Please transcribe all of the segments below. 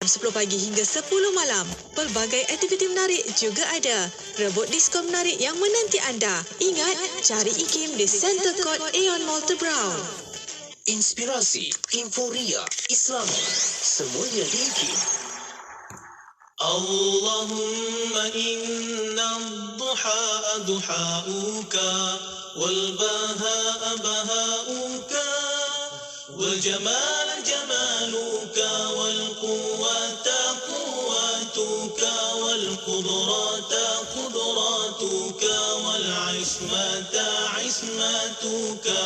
10 pagi hingga 10 malam. Pelbagai aktiviti menarik juga ada. Rebut diskon menarik yang menanti anda. Ingat, cari IKIM di Center Court Aeon Mall Tebrau. Inspirasi, inforia, Islami, semuanya di IKIM. Allahumma inna ad-duha duhauka wal bahaa bahauka wal jamal jamaluka wal quwwata quwwatuka wal qudrata qudratuka wal ismata ismatuka.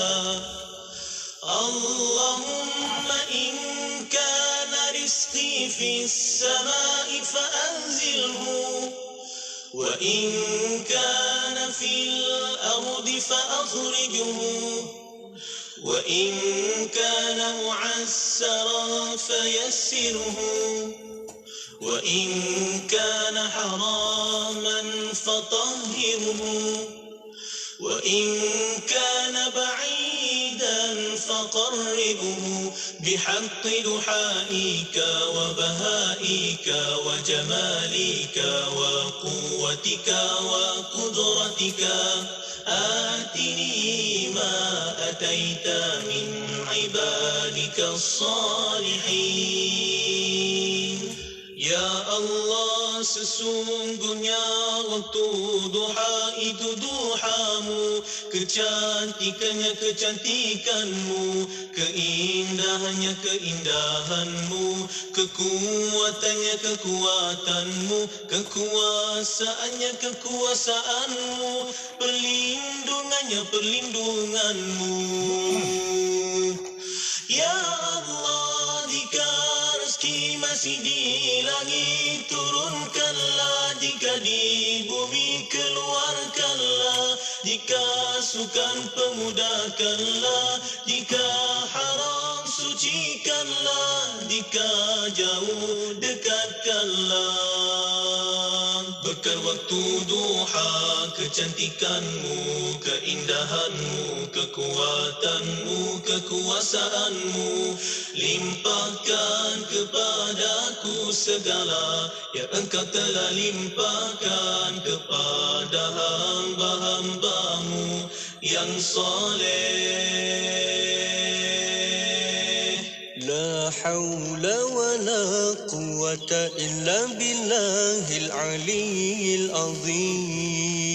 Allahumma in kana rizqi fis samai fa anzilhu wa in kana fil ardi fa akhrijhu وإن كان معسرا فيسره وإن كان حراما فطهره وإن كان بعيدا فقربه بحق دحائك وبهائك وجمالك وقوتك وقدرتك آتني ما أتيت من عبادك الصالحين. Ya Allah, sesungguhnya waktu duha itu duhamu, kecantikannya kecantikanmu, keindahannya keindahanmu, kekuatannya kekuatanmu, kekuasaannya kekuasaanmu, perlindungannya perlindunganmu. Ya Allah, jika rezeki masih di langit turunkanlah, jika di bumi keluarkanlah, jika sukan pemudahkanlah, jika haram sucikanlah, jika jauh dekatkanlah. Berkat waktu duha, kecantikanmu, keindahanmu, kekuatanmu, kekuasaanmu, limpahkan kepadaku segala yang engkau telah limpahkan kepada hamba-hambamu yang soleh. لا حول ولا قوة إلا بالله العلي العظيم.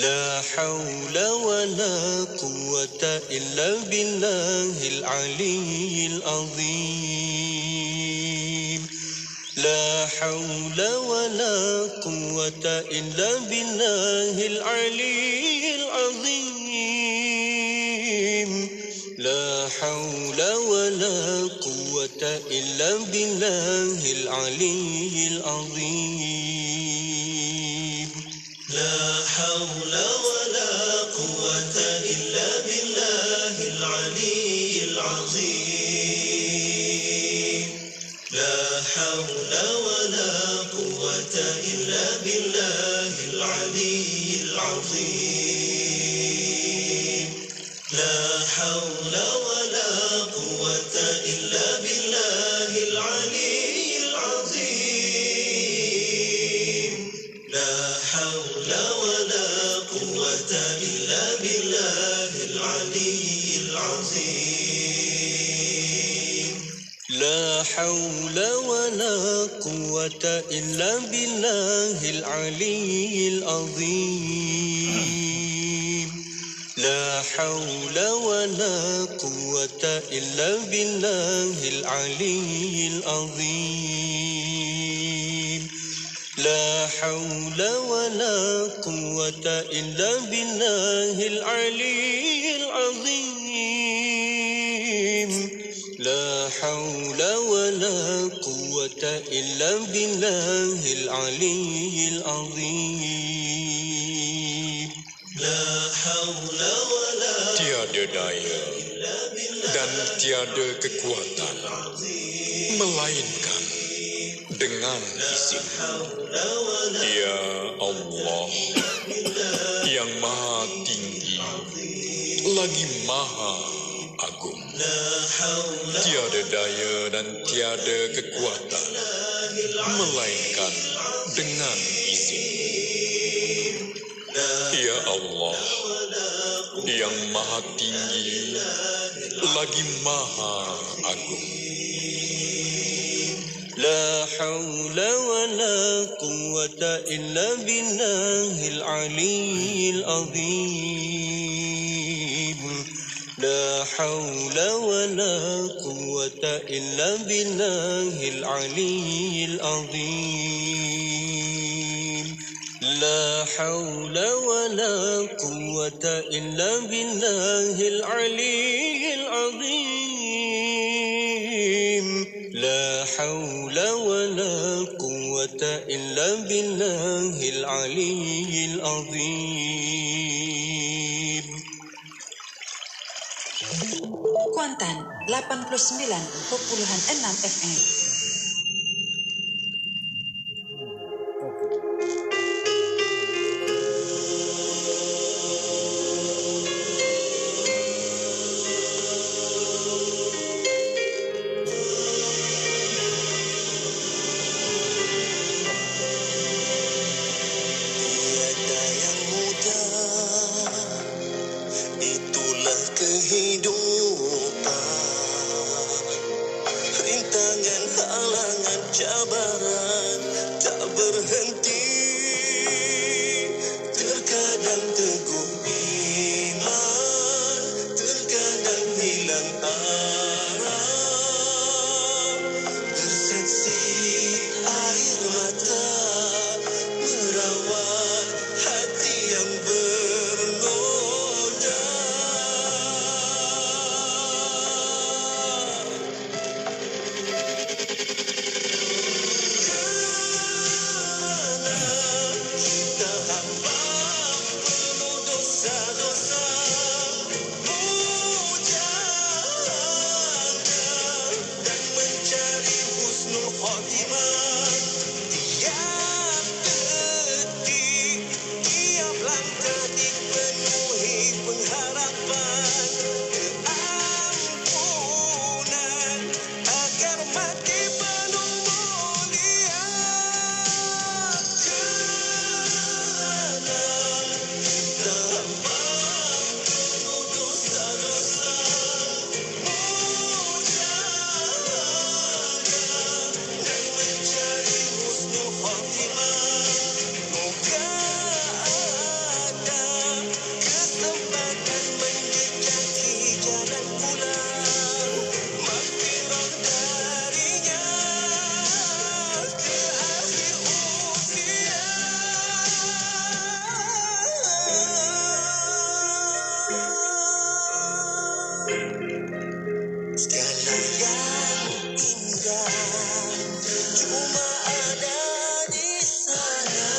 لا حول ولا قوة إلا بالله العلي العظيم. لا حول ولا قوة إلا بالله العلي العظيم. لا حول ولا قوة إلا بالله العلي العظيم. لا حول ولا قوة إلا بالله العلي العظيم. لا حول ولا قوة إلا بالله العلي العظيم. لا حول ولا قوة إلا بالله العلي العظيم. لا حول ولا قوة إلا بالله العلي العظيم. لا حول ولا قوة إلا بالله العلي العظيم. لا حول ولا قوة إلا بالله العلي العظيم. لا حول ولا قوة إلا بالله العلي العظيم. لا حول ولا قوة إلا بالله العلي العظيم. لا حول ولا Tiada daya dan tiada kekuatan melainkan dengan izin Ya Allah yang maha tinggi lagi maha agung. Tiada daya dan tiada kekuatan, melainkan dengan izin. Ya Allah, yang maha tinggi lagi maha agung. لا حول ولا قوة إلا بالله العلي العظيم. لا حول ولا قوة إلا بالله العلي العظيم. لا حول ولا قوة إلا بالله العلي العظيم. لا حول ولا قوة إلا بالله العلي العظيم. Kuantan 89.6 FM. Tiada yang mudah, itulah kehidupan. Rintangan, halangan, cabaran tak berhenti. Terkadang teguh iman, terkadang hilang arah. Bersaksi air mata, merawat hati yang bernoda. Kita hamba penuh dosa-dosa, pujaannya dan mencari husnul khotimah. Tiap detik, tiap langkah dipenuhi pengharapan keampunan agar mati penuh mulia. Kerana kita hamba penuh dosa-dosa, pujaannya dan mencari husnul khotimah. Moga ada kesempatan menjejaki jalan pulang, maghfirah darinya ke akhir usia. Segala yang indah cuma ada di sana.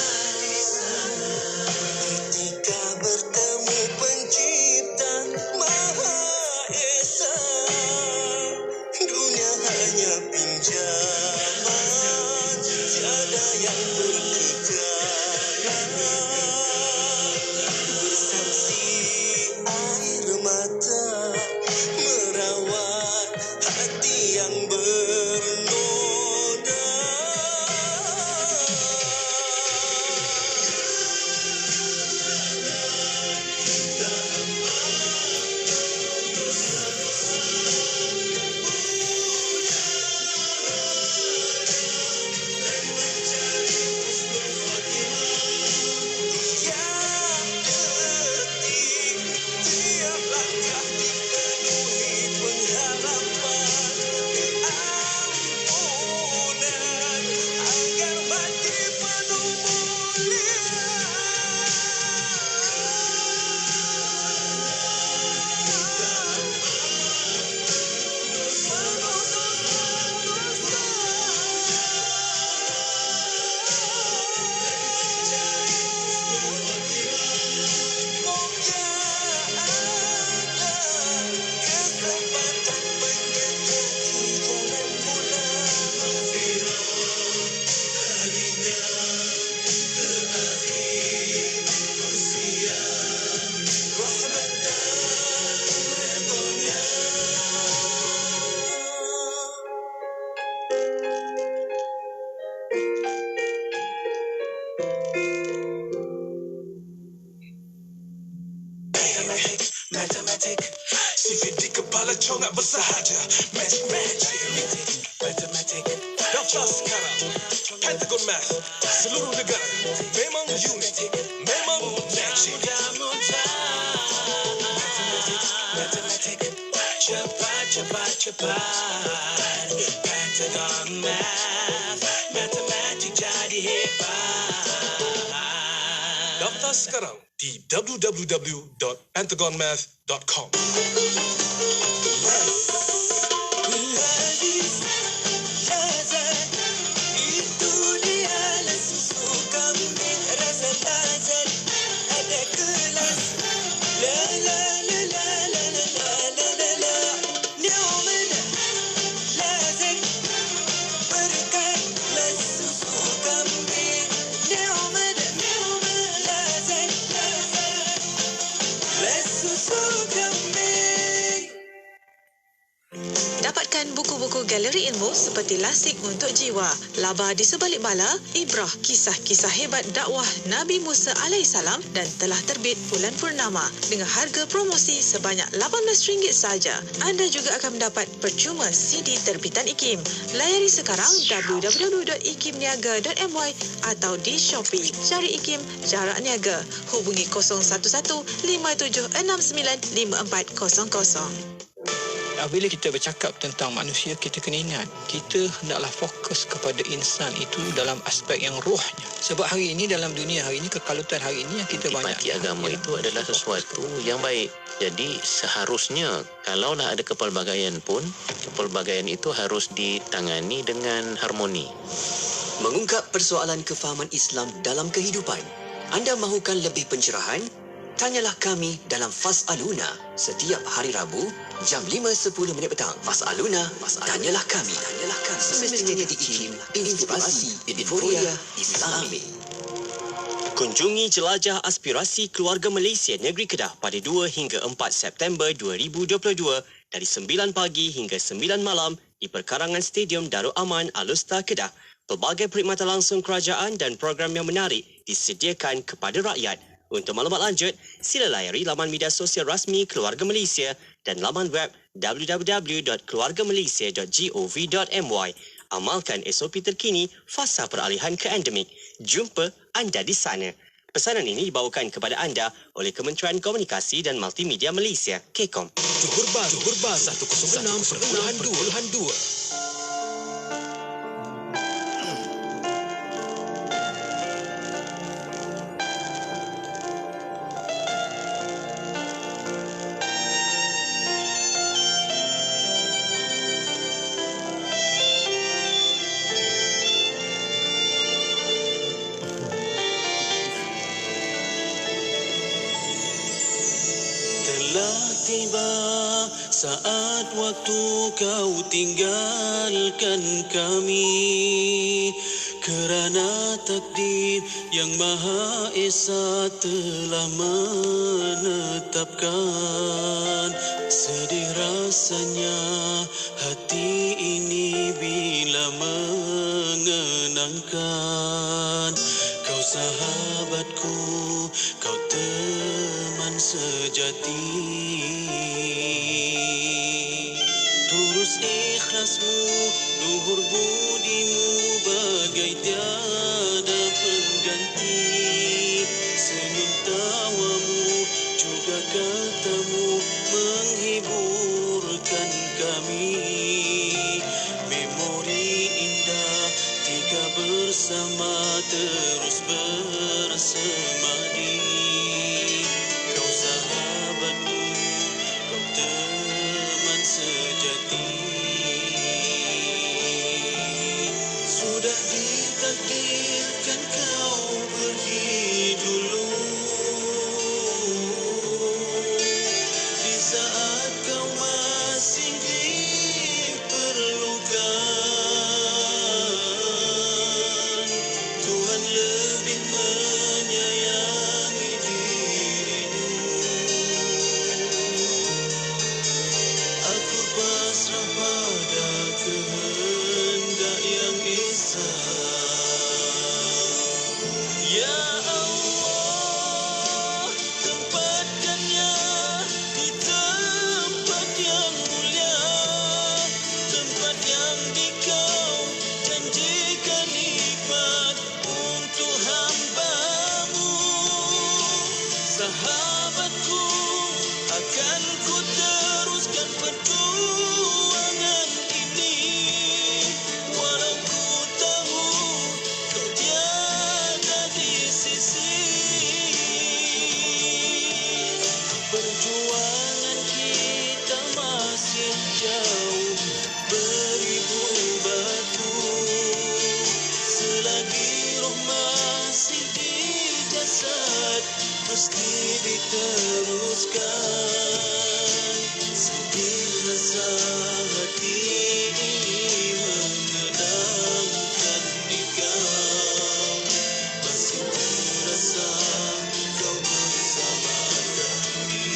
Ketika bertemu pencipta Maha Esa, dunia hanya pinjaman, tiada yang berkekalan. Bersaksi air mata, merawat hati yang bernoda. Matematik, CVD kepala congak bersahaja. Magic, matematik. Daftar sekarang. Pentagon Math. Seluruh negara. Memang unik. Memang magic. Matematik, cepat. Pentagon Math, matematik jadi hebat. Daftar sekarang di www.pentagonmath.com. Itu dia susu kambing rasa lazat. Ada kelas. La la la la la la la la la. Nyaman lazat. Berkat susu kambing. Nyaman lazat. Susu kambing. Dapatkan buku-buku galeri ilmu seperti Lasik untuk Jiwa, Laba di Sebalik Bala, Ibrah, kisah-kisah hebat dakwah Nabi Musa AS dan telah terbit bulan purnama dengan harga promosi sebanyak RM18 saja. Anda juga akan mendapat percuma CD terbitan IKIM. Layari sekarang www.ikimniaga.my atau di Shopee. Cari IKIM Jarak Niaga. Hubungi 011-5769-5400. Bila kita bercakap tentang manusia, kita kena ingat, kita hendaklah fokus kepada insan itu dalam aspek yang rohnya. Sebab hari ini, dalam dunia hari ini, kekalutan hari ini yang kita banyak... Nikmati agama itu adalah sesuatu yang baik. Jadi seharusnya, kalaulah ada kepelbagaian pun, kepelbagaian itu harus ditangani dengan harmoni. Mengungkap persoalan kefahaman Islam dalam kehidupan. Anda mahukan lebih pencerahan? Tanyalah kami dalam Fas'aluna setiap hari Rabu jam 5.10 petang. Fas'aluna, tanyalah kami. Semestinya di IKIM, inspirasi Inforia Islami. Kunjungi jelajah aspirasi keluarga Malaysia Negeri Kedah pada 2 hingga 4 September 2022 dari 9 pagi hingga 9 malam di perkarangan Stadium Darul Aman Alustar Kedah. Pelbagai perkhidmatan langsung kerajaan dan program yang menarik disediakan kepada rakyat. Untuk maklumat lanjut, sila layari laman media sosial rasmi Keluarga Malaysia dan laman web www.keluargamalaysia.gov.my. Amalkan SOP terkini fasa peralihan ke endemik. Jumpa anda di sana. Pesanan ini dibawakan kepada anda oleh Kementerian Komunikasi dan Multimedia Malaysia, KECOM. Johor Bahru 106.2. Tiba saat waktu kau tinggalkan kami, kerana takdir yang Maha Esa telah menetapkan. Sedih rasanya hati ini bila mengenangkan kau sahabatku, kau teman sejati. Tulus ikhlasmu, luhur budimu bagai tiada pengganti. Senyum tawamu juga katamu menghiburkan kami. Memori indah tiga bersama terus bersemadi. Kau sahabatku, kau teman sejati. Sudah ditakdirkan kau pergi dulu. Di saat kau masih diperlukan, Tuhan lebih menyayangi dirimu. Aku pasrah pada kehendak yang esa. teruskan. Sedih rasa hati ini mengenangkan kau. Masih terasa kau bersama kami.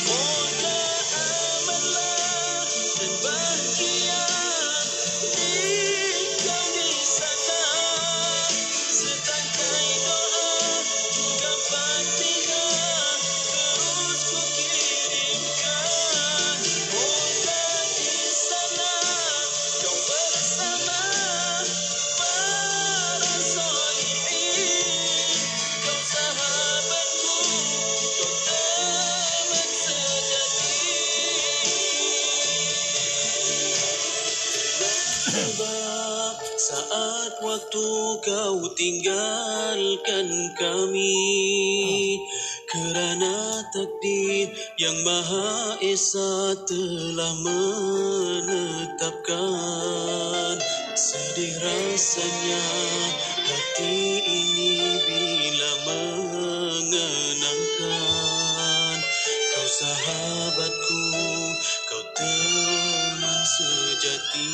Moga amanlah dan bahagia kau di sana. Setangkai doa juga Fatihah terus ku kirimkan. Moga di sana kau bersama para sholihin. Kau sahabatku, kau teman sejati. Tiba saat waktu kau tinggalkan kami, kerana takdir yang Maha Esa telah menetapkan. Sedih rasanya hati ini bila mengenangkan kau sahabatku, kau teman sejati.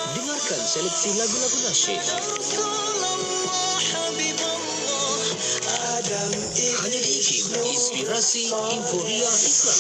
Dengarkan seleksi lagu-lagu nasyid hanya di IKIM, Inspirasi Inforia Islam.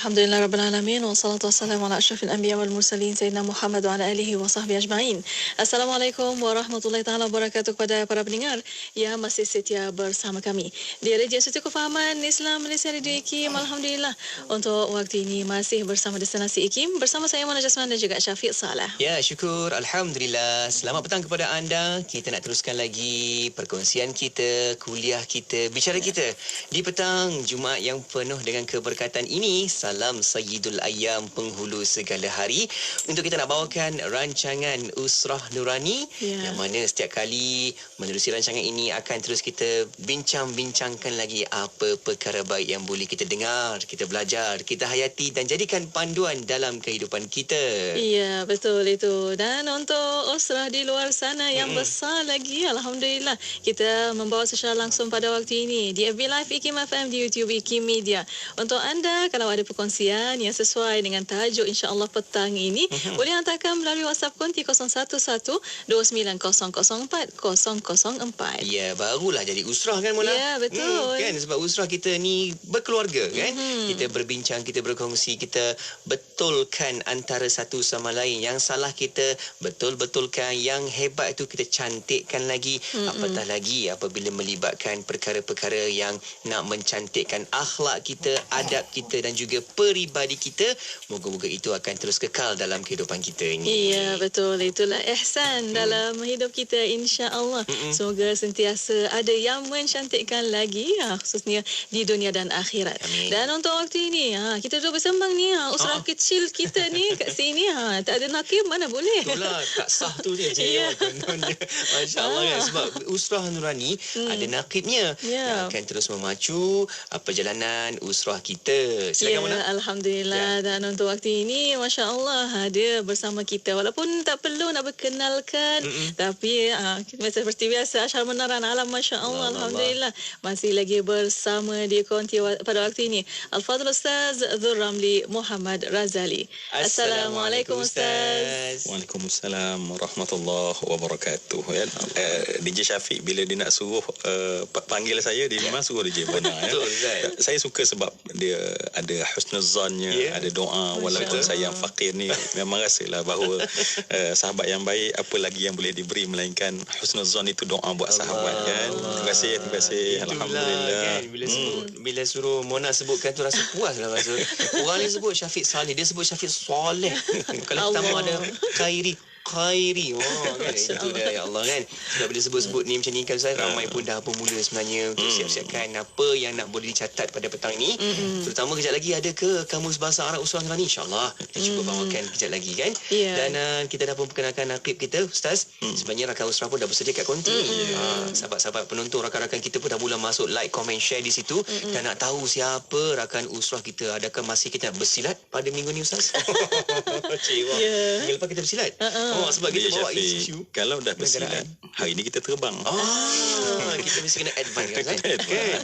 Alhamdulillah Rabbil Alamin. Wassalatu wassalamu ala asyrafil anbiya wal mursalin Sayyidina Muhammad wa ala alihi wa sahbihi ajma'in. Assalamualaikum warahmatullahi ta'ala wabarakatuh kepada para pendengar yang masih setia bersama kami di Radio Suti Kefahaman Islam Malaysia Radio IKIM. Alhamdulillah untuk waktu ini masih bersama Destinasi IKIM bersama saya Mona Jasman dan juga Syafiq Salah. Ya, syukur. Alhamdulillah. Selamat petang kepada anda. Kita nak teruskan lagi perkongsian kita, kuliah kita, bicara kita di petang Jumaat yang penuh dengan keberkatan ini. Salam Sayyidul Ayyam, penghulu segala hari. Untuk kita nak bawakan rancangan Usrah Nurani yang mana setiap kali menerusi rancangan ini akan terus kita bincang-bincangkan lagi apa perkara baik yang boleh kita dengar, kita belajar, kita hayati dan jadikan panduan dalam kehidupan kita. Ya, betul itu. Dan untuk usrah di luar sana yang besar lagi, Alhamdulillah, kita membawa secara langsung pada waktu ini di FB Live IKIM FM, di YouTube IKIM Media. Untuk anda, kalau ada perkongsian yang sesuai dengan tajuk insya-Allah petang ini, boleh hantarkan melalui WhatsApp konti 0112900404. Ya, barulah jadi usrah kan Mona? Ya, betul. Kan sebab usrah kita ni berkeluarga kan. Kita berbincang, kita berkongsi, kita betulkan antara satu sama lain. Yang salah kita betul-betulkan, yang hebat itu kita cantikkan lagi. Apatah lagi apabila melibatkan perkara-perkara yang nak mencantikkan akhlak kita, adab kita dan juga peribadi kita. Moga-moga itu akan terus kekal dalam kehidupan kita ini. Ya, betul. Itulah ihsan dalam hidup kita, insya-Allah. Semoga sentiasa ada yang mencantikkan lagi, khususnya di dunia dan akhirat. Amin. Dan untuk waktu ini, kita duduk bersembang ni, usrah kecil kita ni kat sini, tak ada nakib mana boleh. Itulah, tak sah tu je. Ya. Kononnya. Masya Allah kan. Sebab usrah Nurani ada nakibnya yang akan terus memacu perjalanan usrah kita. Silakan Mona. Alhamdulillah. Dan untuk waktu ini, Masya Allah, ada bersama kita. Walaupun tak perlu nak berkenalkan, tapi seperti biasa, Asyar Menaran Alam, Masya Allah, Alhamdulillah, masih lagi bersama di konti pada waktu ini. Al-Fadhil Ustaz Dhur Ramli Muhammad Razali. Assalamualaikum Ustaz. Waalaikumsalam warahmatullahi wabarakatuh. DJ Syafiq bila dia nak suruh panggil saya, dia memang suruh DJ benar. Saya suka sebab dia ada husnuzannya, ada doa. Walaupun saya yang fakir ni, memang rasalah bahawa sahabat yang baik, apa lagi yang boleh diberi melainkan husnuzan itu doa buat sahabat kan. Terima kasih. Alhamdulillah. Kan, bila suruh Mona sebutkan tu rasa puas lah rasa. Orang ni sebut Syafiq Saleh, dia sebut Syafiq Soleh. Kalau kita ada Khairi, khairi. Kan itu dia ya Allah kan. Sebab bila sebut-sebut ni macam ni kan Ustaz, ramai pun dah bermula sebenarnya untuk siap-siapkan apa yang nak boleh dicatat pada petang ini. Terutama kejap lagi ada ke Kamus Bahasa Arab Usrah Nurani, insya-Allah kita cuba bawakan kejap lagi kan. Dan kita dah pun perkenalkan nakib kita Ustaz. Sebenarnya rakan Usrah pun dah bersedia kat konti. Sahabat-sahabat penonton, rakan-rakan kita pun dah mula masuk like, comment, share di situ. Dan nak tahu siapa rakan Usrah kita, adakah masih kita nak bersilat pada minggu ni Ustaz? Minggu lepas kita bersilat. Sebab kita bawa isu. Kalau dah bersilat, hari ni kita terbang. Kita mesti kena advance kan?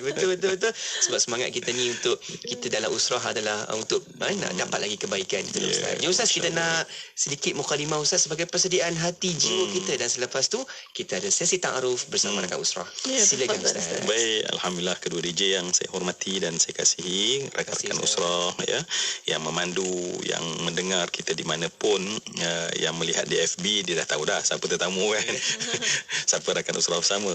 Betul. Sebab semangat kita ni untuk kita dalam Usrah adalah untuk nak dapat lagi kebaikan. Betul Ustaz. Ya Ustaz, kita nak sedikit mukadimah Ustaz sebagai persediaan hati jiwa kita, dan selepas tu kita ada sesi ta'aruf bersama rakan Usrah. Silakan Ustaz. Baik, alhamdulillah kedua DJ yang saya hormati dan saya kasihi, rakan-rakan Usrah ya, yang memandu, yang mendengar kita di mana pun, yang melihat di FB dia dah tahu dah siapa tetamu kan. Siapa rakan Usrah bersama.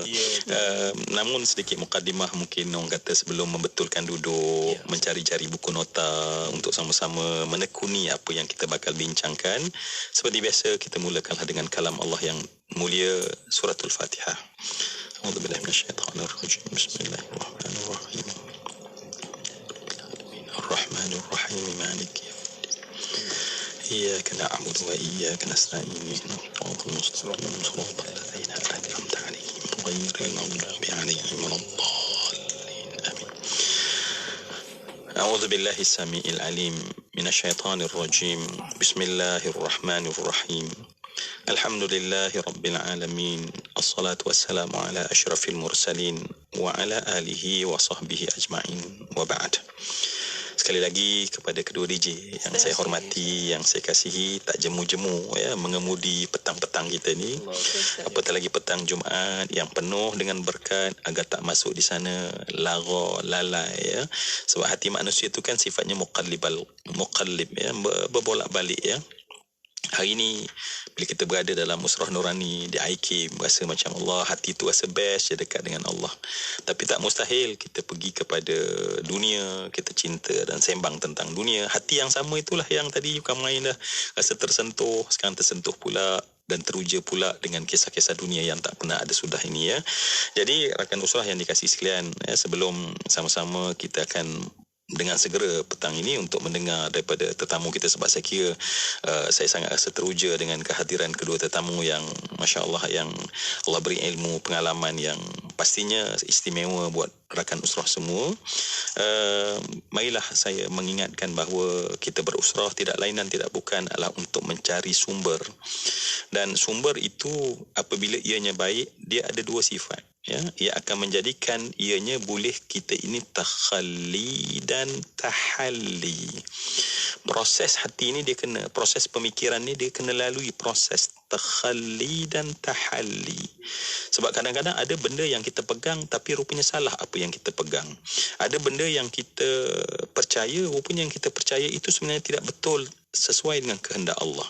Namun sedikit mukadimah mungkin orang kata sebelum membetulkan duduk, mencari-cari buku nota untuk sama-sama menekuni apa yang kita bakal bincangkan. Seperti biasa kita mulakanlah dengan kalam Allah yang mulia, suratul Fatihah. A'udzubillahi minasyaitonir rajim. Bismillahirrahmanirrahim. Ar-Rahmanir Rahim. Maliki إياك نعبد وإياك نستعين صراط المستقيم صراط الذين أنعمت عليهم غير المغضوب عليهم ولا الضالين آمين. أعوذ بالله السميع العليم من الشيطان الرجيم. بسم الله الرحمن الرحيم. الحمد لله رب العالمين. الصلاة والسلام على أشرف المرسلين وعلى آله وصحبه أجمعين وبعد. Sekali lagi kepada kedua DJ yang saya hormati, yang saya kasihi, tak jemu-jemu ya mengemudi petang-petang kita ni. Apatah lagi petang Jumaat yang penuh dengan berkat, agar tak masuk di sana lara, lalai ya. Sebab hati manusia itu kan sifatnya muqallib ya, berbolak-balik ya. Hari ini bila kita berada dalam Usrah Nurani di IK, rasa macam Allah, hati tu rasa best je dekat dengan Allah. Tapi tak mustahil kita pergi kepada dunia, kita cinta dan sembang tentang dunia. Hati yang sama itulah yang tadi bukan main dah rasa tersentuh, sekarang tersentuh pula dan teruja pula dengan kisah-kisah dunia yang tak pernah ada sudah ini ya. Jadi rakan Usrah yang dikasihi sekalian ya, sebelum sama-sama kita akan dengan segera petang ini untuk mendengar daripada tetamu kita, sebab saya kira saya sangat rasa teruja dengan kehadiran kedua tetamu yang Masya Allah, yang Allah beri ilmu, pengalaman yang pastinya istimewa buat rakan Usrah semua. Marilah saya mengingatkan bahawa kita berusrah tidak lain dan tidak bukan adalah untuk mencari sumber, dan sumber itu apabila ianya baik, dia ada dua sifat ya, ia akan menjadikan ianya boleh kita ini takhalli dan tahalli. Proses hati ini dia kena, proses pemikiran ni dia kena lalui proses takhalli dan tahalli. Sebab kadang-kadang ada benda yang kita pegang tapi rupanya salah apa yang kita pegang. Ada benda yang kita percaya, rupanya yang kita percaya itu sebenarnya tidak betul sesuai dengan kehendak Allah.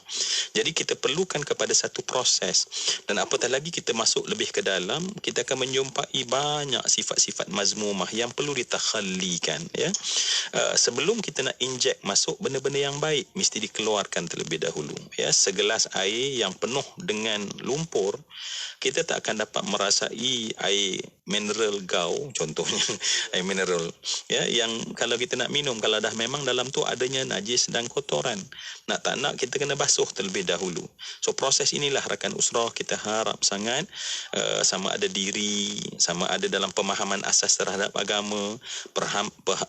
Jadi kita perlukan kepada satu proses, dan apatah lagi kita masuk lebih ke dalam, kita akan menjumpai banyak sifat-sifat mazmumah yang perlu ditakhallikan ya. Sebelum kita nak injek masuk benda-benda yang baik, mesti dikeluarkan terlebih dahulu ya. Segelas air yang penuh dengan lumpur, kita tak akan dapat merasai air mineral gau contohnya, air mineral ya, yang kalau kita nak minum, kalau dah memang dalam tu adanya najis dan kotoran, nak tak nak kita kena basuh terlebih dahulu. So proses inilah rakan Usrah kita harap sangat sama ada diri, sama ada dalam pemahaman asas terhadap agama,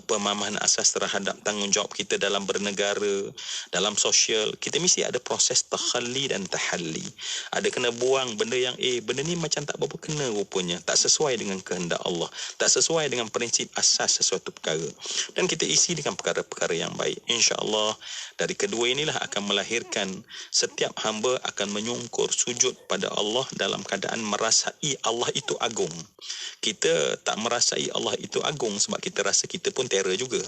pemahaman asas terhadap tanggungjawab kita dalam bernegara, dalam sosial, kita mesti ada proses takhalli dan tahalli. Ada kena buang benda yang benda ni macam tak berapa kena rupanya, tak sesuai dengan kehendak Allah, tak sesuai dengan prinsip asas sesuatu perkara, dan kita isi dengan perkara-perkara yang baik. InsyaAllah dari kedua inilah akan melahirkan setiap hamba akan menyungkur sujud pada Allah dalam keadaan merasai Allah itu agung. Kita tak merasai Allah itu agung sebab kita rasa kita pun terror juga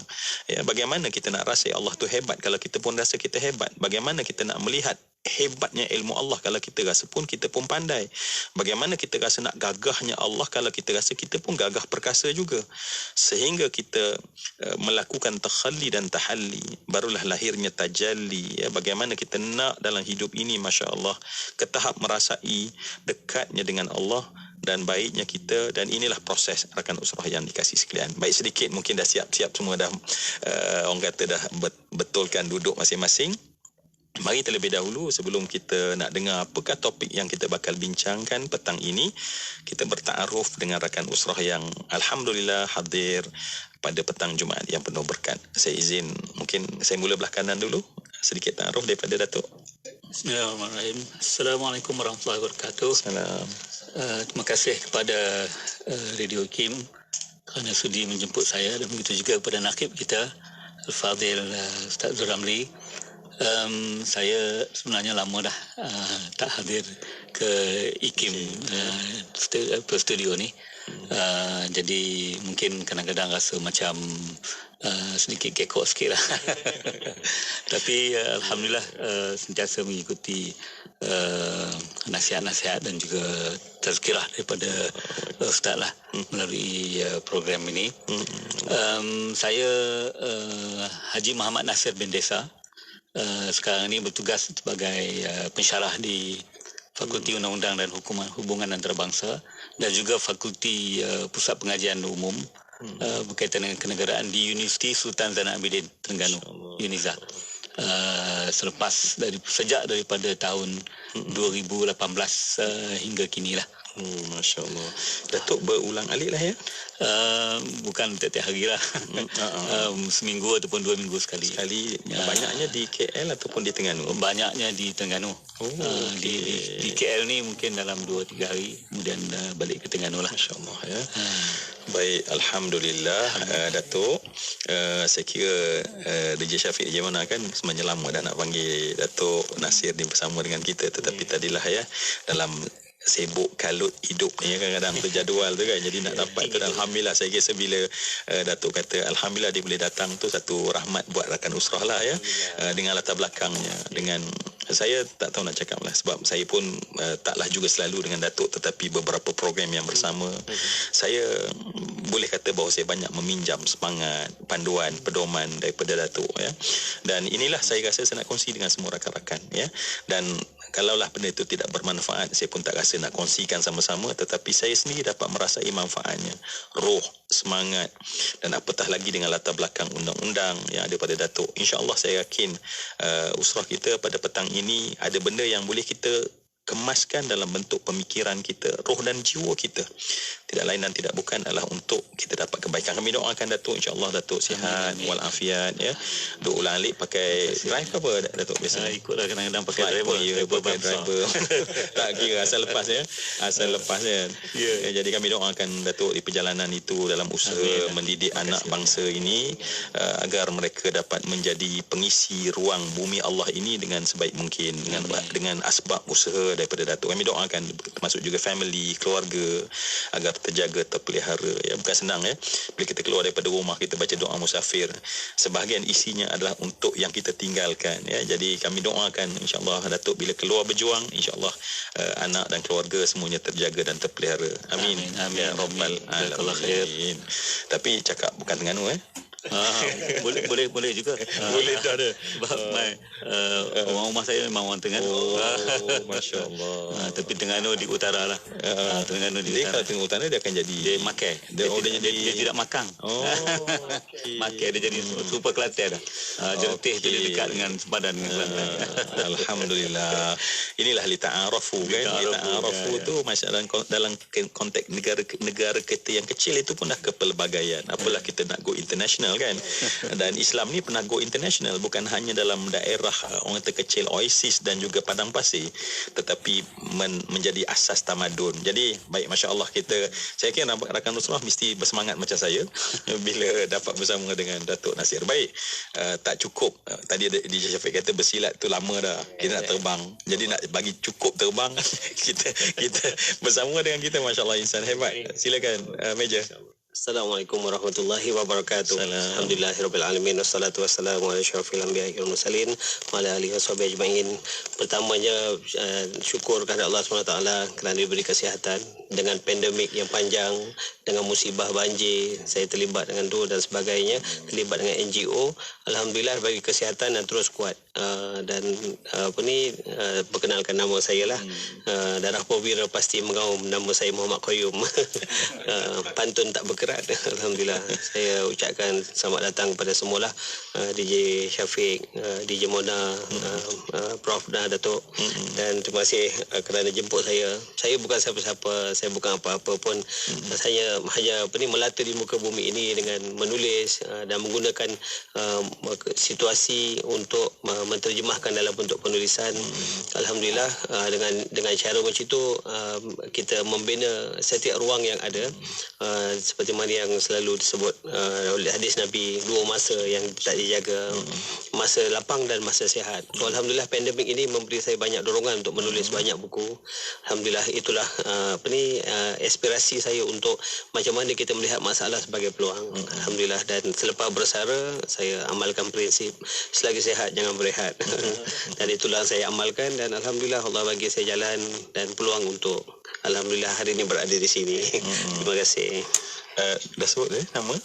ya. Bagaimana kita nak rasa Allah tu hebat kalau kita pun rasa kita hebat? Bagaimana kita nak melihat hebatnya ilmu Allah kalau kita rasa pun kita pun pandai. Bagaimana kita rasa nak gagahnya Allah kalau kita rasa kita pun gagah perkasa juga. Sehingga kita melakukan takhalli dan tahalli, barulah lahirnya tajalli. Ya, bagaimana kita nak dalam hidup ini, Masya Allah, ke tahap merasai dekatnya dengan Allah dan baiknya kita. Dan inilah proses rakan usrah yang dikasih sekalian. Baik, sedikit mungkin dah siap-siap semua dah orang kata dah betulkan duduk masing-masing. Mari terlebih dahulu sebelum kita nak dengar apakah topik yang kita bakal bincangkan petang ini, kita bertaaruf dengan rakan usrah yang alhamdulillah hadir pada petang Jumaat yang penuh berkat. Saya izin, mungkin saya mula belah kanan dulu, sedikit taaruf daripada Datuk. Bismillahirrahmanirrahim. Assalamualaikum warahmatullahi wabarakatuh. Salam. Terima kasih kepada Radio Kim kerana sudi menjemput saya, dan begitu juga kepada nakib kita Al-Fadhil Ustaz Zul Ramli. Saya sebenarnya lama dah tak hadir ke IKIM studio ni. Jadi mungkin kadang-kadang rasa macam sedikit kekok sikit lah. Tapi alhamdulillah sentiasa mengikuti nasihat-nasihat dan juga tazkirah daripada Ustaz lah melalui program ini. Saya Haji Muhammad Nasir bin Desa. Sekarang ini bertugas sebagai pensyarah di Fakulti Undang-Undang dan Hubungan Antarabangsa dan juga Fakulti Pusat Pengajian Umum berkaitan dengan kenegaraan di Universiti Sultan Zainal Abidin Terengganu, UNIZA. Sejak daripada tahun 2018 hingga kini lah. Masya Allah. Datuk berulang alik lah ya? Bukan tiap-tiap hari lah. Seminggu ataupun 2 minggu sekali. Banyaknya di KL ataupun di Terengganu? Banyaknya di Terengganu. Di KL ni mungkin dalam 2-3 hari, kemudian balik ke Terengganu lah. Masya Allah ya. Baik, alhamdulillah. Datuk, saya kira DJ Syafiq je mana kan sebenarnya lama dah nak panggil Datuk Nasir bersama dengan kita, tetapi tadilah ya dalam sibuk kalut hidup ni kadang-kadang terjadual tu kan, jadi nak dapat tu. Alhamdulillah, saya kira bila Datuk kata alhamdulillah dia boleh datang tu satu rahmat buat rakan usrah lah ya. Dengan latar belakangnya, dengan saya tak tahu nak cakap lah, sebab saya pun taklah juga selalu dengan Datuk, tetapi beberapa program yang bersama saya boleh kata bahawa saya banyak meminjam semangat, panduan, pedoman daripada Datuk ya. Dan inilah saya rasa saya nak kongsi dengan semua rakan-rakan ya. Dan kalaulah benda itu tidak bermanfaat, saya pun tak rasa nak kongsikan sama-sama, tetapi saya sendiri dapat merasai manfaatnya, roh, semangat, dan apatah lagi dengan latar belakang undang-undang yang ada pada Datuk. InsyaAllah saya yakin usrah kita pada petang ini ada benda yang boleh kita kemaskan dalam bentuk pemikiran kita, roh dan jiwa kita. Tidak lain dan tidak bukan adalah untuk kita dapat kebaikan. Kami doakan Datuk, insya-Allah Datuk sihat walafiat ya. Duk ulang alik pakai drive ke apa Datuk biasa? Ikutlah kadang-kadang pakai driver. Tak kira asal lepas ya. Asal lepas kan. Ya, jadi kami doakan Datuk di perjalanan itu dalam usaha mendidik anak bangsa ini agar mereka dapat menjadi pengisi ruang bumi Allah ini dengan sebaik mungkin, dengan asbab usaha daripada Datuk. Kami doakan termasuk juga family, keluarga agar terjaga, terpelihara ya. Bukan senang ya. Bila kita keluar daripada rumah, kita baca doa musafir, sebahagian isinya adalah untuk yang kita tinggalkan ya. Jadi kami doakan insya-Allah Datuk bila keluar berjuang, insya-Allah anak dan keluarga semuanya terjaga dan terpelihara. Amin. Amin. Ya rabbal alamin. Tapi cakap bukan Terengganu boleh juga. Boleh dah ada. Sebab orang rumah saya memang orang Terengganu. Masya-Allah. Tapi Terengganu di utara lah. Terengganu di dia utara. kalau Terengganu utara dia akan jadi Dia makai. Dia tidak makang. Okay. Makai dia jadi super Kelantan dah. Jertih tu dia dekat dengan sepadan dengan Kelantan. Alhamdulillah. Inilah li ta'arafu kan. Li ta'arafu tu masalah dalam konteks negara kita yang kecil itu pun dah kepelbagaian. Apalah kita nak go international kan. Dan Islam ni pernah go international, bukan hanya dalam daerah orang terkecil Oasis dan juga padang pasir, tetapi menjadi asas tamadun. Jadi baik, masya-Allah, saya kira rakan usrah mesti bersemangat macam saya bila dapat bersama dengan Datuk Nasir. Baik, tak cukup tadi DJ Syafiq kata bersilat tu lama dah, kita nak terbang. Jadi nak bagi cukup terbang kita bersama dengan kita, masya-Allah, insan hebat. Silakan Meja. Assalamualaikum warahmatullahi wabarakatuh. Alhamdulillahirabbil alamin wassalatu wassalamu ala asyrafil anbiya'i wal mursalin wa ala alihi washabihi ajmain. Pertamanya syukur kepada Allah SWT kerana diberi kesihatan dengan pandemik yang panjang, dengan musibah banjir, saya terlibat dengan tu dan sebagainya, terlibat dengan NGO. Alhamdulillah bagi kesihatan dan terus kuat. Dan perkenalkan nama saya lah. Darah Powira pasti mengaum, nama saya Muhammad Qayyum. Pantun tak berkerat. Alhamdulillah. Saya ucapkan selamat datang kepada semualah, DJ Syafiq, DJ Mona, Prof dan Datuk. Dan terima kasih kerana jemput saya. Saya bukan siapa-siapa, saya bukan apa-apa pun. Saya hanya melata di muka bumi ini dengan menulis dan menggunakan situasi untuk menterjemahkan dalam bentuk penulisan. Alhamdulillah, dengan cara macam itu kita membina setiap ruang yang ada, seperti mana yang selalu disebut oleh hadis Nabi, dua masa yang tak dijaga, masa lapang dan masa sihat. So, alhamdulillah pandemik ini memberi saya banyak dorongan untuk menulis banyak buku. Alhamdulillah, itulah aspirasi saya untuk macam mana kita melihat masalah sebagai peluang. Alhamdulillah, dan selepas bersara saya amalkan prinsip selagi sihat jangan berehat. Dan itulah saya amalkan, dan alhamdulillah Allah bagi saya jalan dan peluang untuk alhamdulillah hari ini berada di sini. Terima kasih. Dah sebut nama?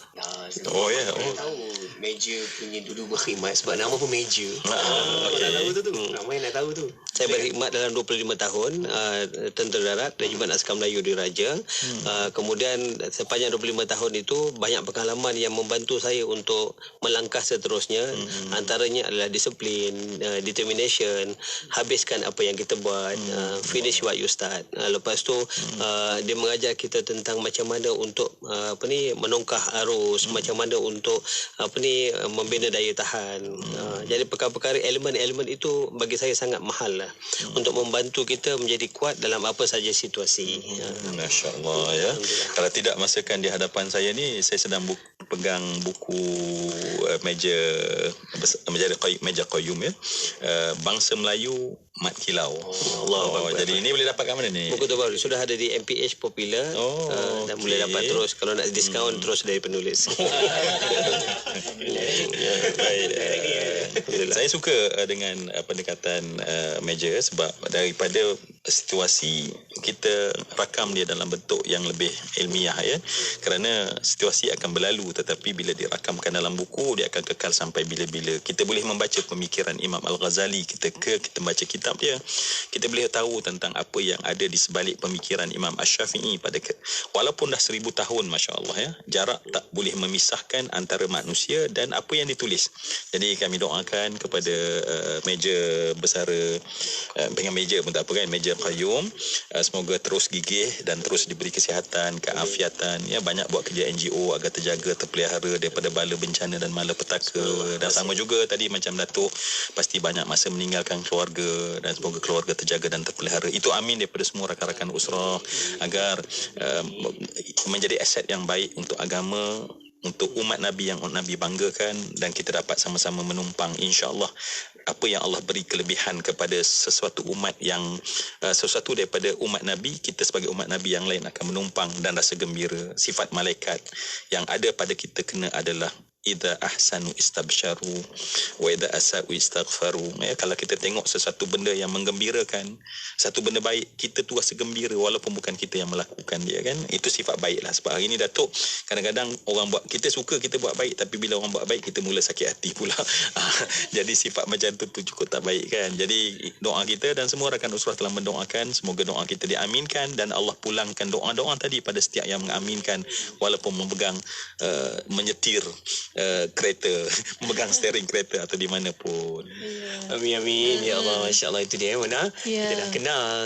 Oh ya. Saya tahu meja punya dulu berkhidmat sebab nama pun meja. Okay. Tahu tu. Ramai nak tahu tu. Saya berkhidmat dalam 25 tahun Tentera Darat Regimen Askar Melayu Diraja. Kemudian sepanjang 25 tahun itu banyak pengalaman yang membantu saya untuk melangkah seterusnya. Antaranya adalah disiplin, determination, habiskan apa yang kita buat, finish what you start. Lepas tu dia mengajar kita tentang macam mana untuk menongkah arus, macam mana untuk membina daya tahan. Jadi perkara-perkara elemen-elemen itu bagi saya sangat mahal lah, untuk membantu kita menjadi kuat dalam apa saja situasi. Masya-Allah ya. Kalau tidak masakan di hadapan saya ni, saya sedang pegang buku meja Qayyum ya. Bangsa Melayu Mat Kilau. Jadi ini boleh dapat kat mana ni? Buku tu baru sudah ada di MPH Popular. Dan boleh dapat terus, kalau nak diskaun terus dari penulis. Baik. Saya suka dengan pendekatan meja sebab daripada situasi kita rakam dia dalam bentuk yang lebih ilmiah ya. Kerana situasi akan berlalu, tetapi bila dirakamkan dalam buku dia akan kekal sampai bila-bila. Kita boleh membaca pemikiran Imam Al-Ghazali, kita baca kitab dia, kita boleh tahu tentang apa yang ada di sebalik pemikiran Imam Asy-Syafi'i walaupun dah 1000 tahun, masya-Allah ya. Jarak tak boleh memisahkan antara manusia dan apa yang ditulis. Jadi kami doakan kepada meja bersara, dengan meja pun tak apa kan, meja Qayyum, semoga terus gigih dan terus diberi kesihatan, keafiatan ya, banyak buat kerja NGO agar terjaga, terpelihara daripada bala bencana dan malapetaka. Dan sama juga tadi macam Datuk, pasti banyak masa meninggalkan keluarga, dan semoga keluarga terjaga dan terpelihara. Itu amin daripada semua rakan-rakan usrah, agar menjadi aset yang baik untuk agama, untuk umat Nabi yang Nabi banggakan, dan kita dapat sama-sama menumpang insya-Allah apa yang Allah beri kelebihan kepada sesuatu umat yang sesuatu daripada umat Nabi, kita sebagai umat Nabi yang lain akan menumpang dan rasa gembira. Sifat malaikat yang ada pada kita kena adalah idza ahsanu istabsyaru wa idza asa'u istaghfaru. Ya, kalau kita tengok sesuatu benda yang menggembirakan, satu benda baik, kita tu rasa gembira walaupun bukan kita yang melakukan dia kan. Itu sifat baiklah. Sebab hari ni Datuk, kadang-kadang orang buat, kita suka kita buat baik, tapi bila orang buat baik kita mula sakit hati pula. Jadi sifat macam tu cukup tak baik kan. Jadi doa kita dan semua rakan usrah telah mendoakan, semoga doa kita diaminkan dan Allah pulangkan doa-doa tadi pada setiap yang mengaminkan walaupun memegang menyetir kereta, memegang steering kereta atau di mana pun. Amin. Ya Allah, masya-Allah, itu dia Mona. Kita dah kenal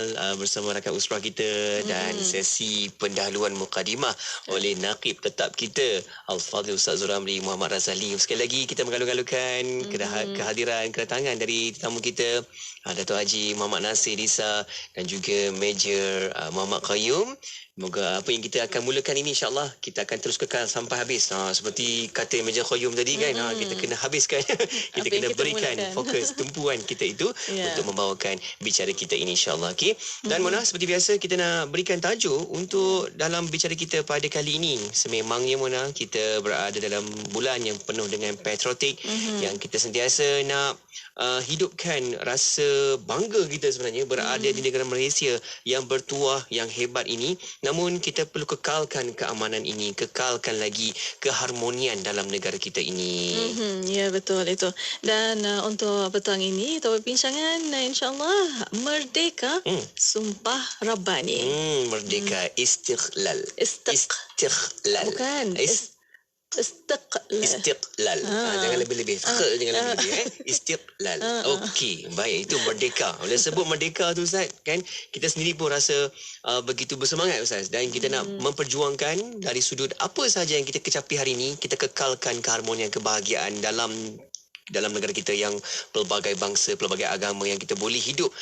bersama rakan usrah kita dan sesi pendahuluan mukadimah oleh Naqib tetap kita Al-Fadhil Ustaz Zuramli Muhammad Razali. Sekali lagi kita mengalung-alungkan kehadiran, kedatangan dari tetamu kita, Datuk Haji Muhammad Nasir Disa dan juga Major Muhammad Qayyum. Semoga apa yang kita akan mulakan ini insya-Allah kita akan terus kekal sampai habis. Seperti kata Major Raja Qayyum tadi kan, kita kena habiskan. Kita kena berikan fokus tumpuan kita itu untuk membawakan bicara kita ini, insya-Allah. Okey. Dan Mona, seperti biasa kita nak berikan tajuk untuk dalam bicara kita pada kali ini. Sememangnya Mona, kita berada dalam bulan yang penuh dengan patriotik, yang kita sentiasa nak hidupkan rasa bangga kita sebenarnya berada di negara Malaysia yang bertuah, yang hebat ini. Namun kita perlu kekalkan keamanan ini, kekalkan lagi keharmonian dalam negara kita ini. Ya, betul itu. Dan untuk petang ini topik bincangan insya-Allah Merdeka Sumpah Rabbani. Merdeka Istiqlal. Istiqlal. Bukan. Istiqlal. Jangan lebih-lebih. Jangan lebih-lebih. Istiqlal. Okey, baik. Itu merdeka. Bila sebut merdeka tu Ustaz, kan kita sendiri pun rasa begitu bersemangat Ustaz. Dan kita nak memperjuangkan dari sudut apa sahaja yang kita kecapi hari ini, kita kekalkan keharmonian, kebahagiaan dalam negara kita yang pelbagai bangsa, pelbagai agama, yang kita boleh hidup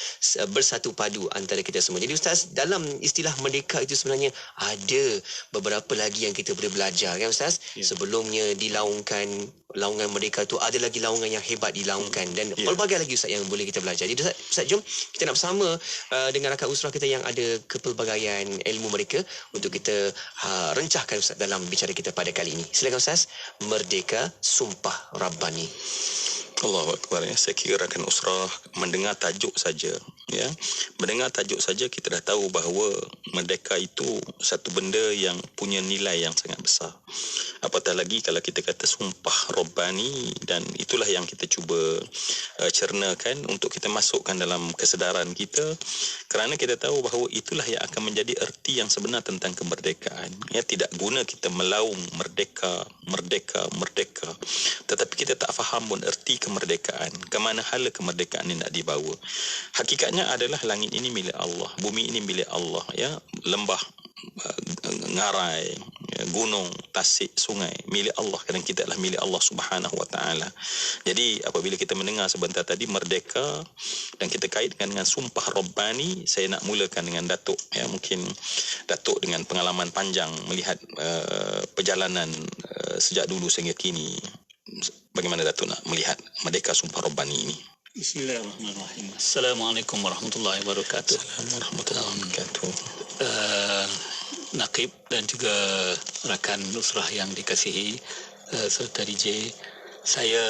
bersatu padu antara kita semua. Jadi Ustaz, dalam istilah merdeka itu sebenarnya ada beberapa lagi yang kita boleh belajar kan Ustaz. Sebelumnya dilaungkan laungan merdeka tu, ada lagi laungan yang hebat dilaungkan dan pelbagai lagi Ustaz yang boleh kita belajar. Jadi Ustaz, jom kita nak bersama dengan rakan usrah kita yang ada kepelbagaian ilmu mereka untuk kita rencahkan Ustaz dalam bicara kita pada kali ini. Silakan Ustaz. Merdeka Sumpah Rabbani. Allahu Akbar. Saya kira rakan usrah mendengar tajuk saja, ya. Mendengar tajuk saja kita dah tahu bahawa merdeka itu satu benda yang punya nilai yang sangat besar. Apatah lagi kalau kita kata sumpah Rabbani, dan itulah yang kita cuba cernakan untuk kita masukkan dalam kesedaran kita, kerana kita tahu bahawa itulah yang akan menjadi erti yang sebenar tentang kemerdekaan. Ya, tidak guna kita melaung merdeka, tetapi kita tak faham pun erti kemerdekaan, ke mana hala kemerdekaan ini nak dibawa. Hakikatnya adalah langit ini milik Allah, bumi ini milik Allah, ya, lembah, ngarai, gunung, tasik, sungai milik Allah, kerana kita adalah milik Allah Subhanahu Wa Taala. Jadi apabila kita mendengar sebentar tadi merdeka dan kita kaitkan dengan sumpah Rabbani, saya nak mulakan dengan Datuk, ya, mungkin Datuk dengan pengalaman panjang melihat perjalanan sejak dulu sehingga kini. Bagaimana Datuk nak melihat merdeka sumpah Rabbani ini? Bismillahirrahmanirrahim. Assalamualaikum warahmatullahi wabarakatuh. Assalamualaikum warahmatullahi wabarakatuh. Naqib dan juga rakan usrah yang dikasihi serta DJ, saya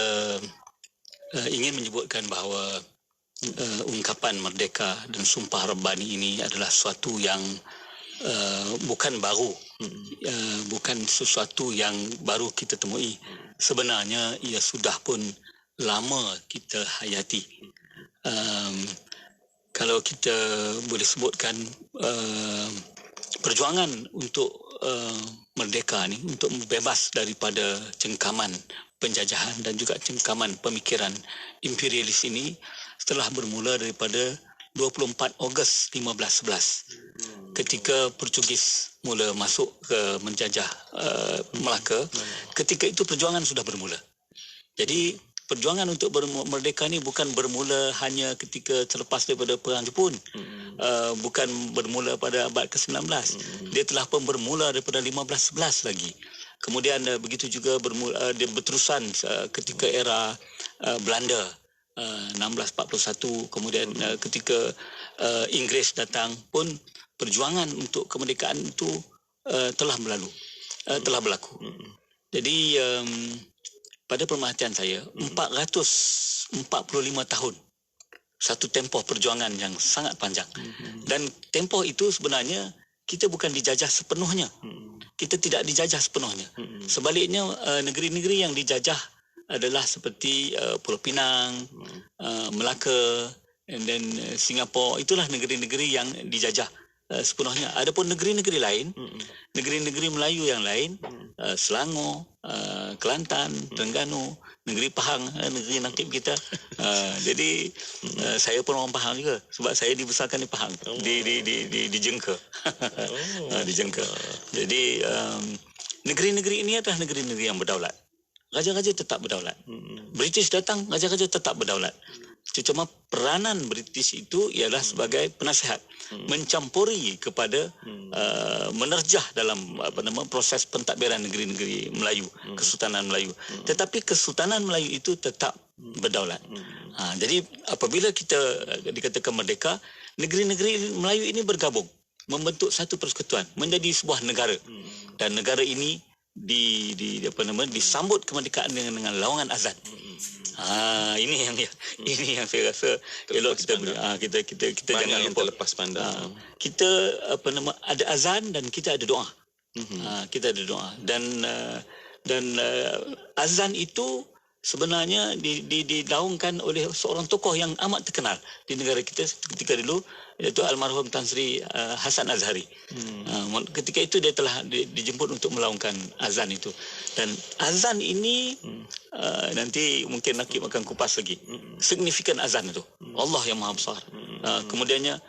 ingin menyebutkan bahawa ungkapan merdeka dan sumpah Rabbani ini adalah sesuatu yang bukan baru, bukan sesuatu yang baru kita temui. Sebenarnya ia sudah pun lama kita hayati. Kalau kita boleh sebutkan perjuangan untuk merdeka ni, untuk bebas daripada cengkaman penjajahan dan juga cengkaman pemikiran imperialis ini, telah bermula daripada 24 Ogos 1511 ketika Portugis mula masuk ke menjajah Melaka. Ketika itu perjuangan sudah bermula. Jadi perjuangan untuk merdeka ni bukan bermula hanya ketika terlepas daripada Perang Jepun. Bukan bermula pada abad ke-19. Dia telah pun bermula daripada 1511 lagi. Kemudian begitu juga dia berterusan ketika era Belanda 1641. Kemudian ketika Inggeris datang pun perjuangan untuk kemerdekaan itu telah berlaku. Jadi pada pemerhatian saya 445 tahun, satu tempoh perjuangan yang sangat panjang. Dan tempoh itu sebenarnya kita bukan dijajah sepenuhnya. Kita tidak dijajah sepenuhnya. Sebaliknya negeri-negeri yang dijajah adalah seperti Pulau Pinang, Melaka, and then Singapura. Itulah negeri-negeri yang dijajah sepenuhnya. Adapun negeri-negeri lain, negeri-negeri Melayu yang lain, Selangor, Kelantan, Terengganu, negeri Pahang, negeri Naqib kita. Jadi saya pun orang Pahang juga, sebab saya dibesarkan di Pahang, di Jengka. Di Jengka. Jadi negeri-negeri ini adalah negeri-negeri yang berdaulat. Raja-raja tetap berdaulat. British datang, raja-raja tetap berdaulat. cuma peranan British itu ialah sebagai penasihat, mencampuri kepada menerjah dalam proses pentadbiran negeri-negeri Melayu, Kesultanan Melayu. Tetapi Kesultanan Melayu itu tetap berdaulat. Jadi apabila kita dikatakan merdeka, negeri-negeri Melayu ini bergabung membentuk satu persekutuan menjadi sebuah negara. Dan negara ini disambut kemerdekaan dengan lawangan azan. Ini yang saya rasa elok kita jangan yang terlepas pandang. Kita ada azan dan kita ada doa. Kita ada doa dan azan itu sebenarnya digaungkan oleh seorang tokoh yang amat terkenal di negara kita ketika dulu, iaitu almarhum Tan Sri Hasan Azhari. Ketika itu dia telah dijemput untuk melaungkan azan itu. Dan azan ini nanti mungkin Nakib akan kupas lagi signifikan azan itu. Allah yang Maha Besar. Kemudiannya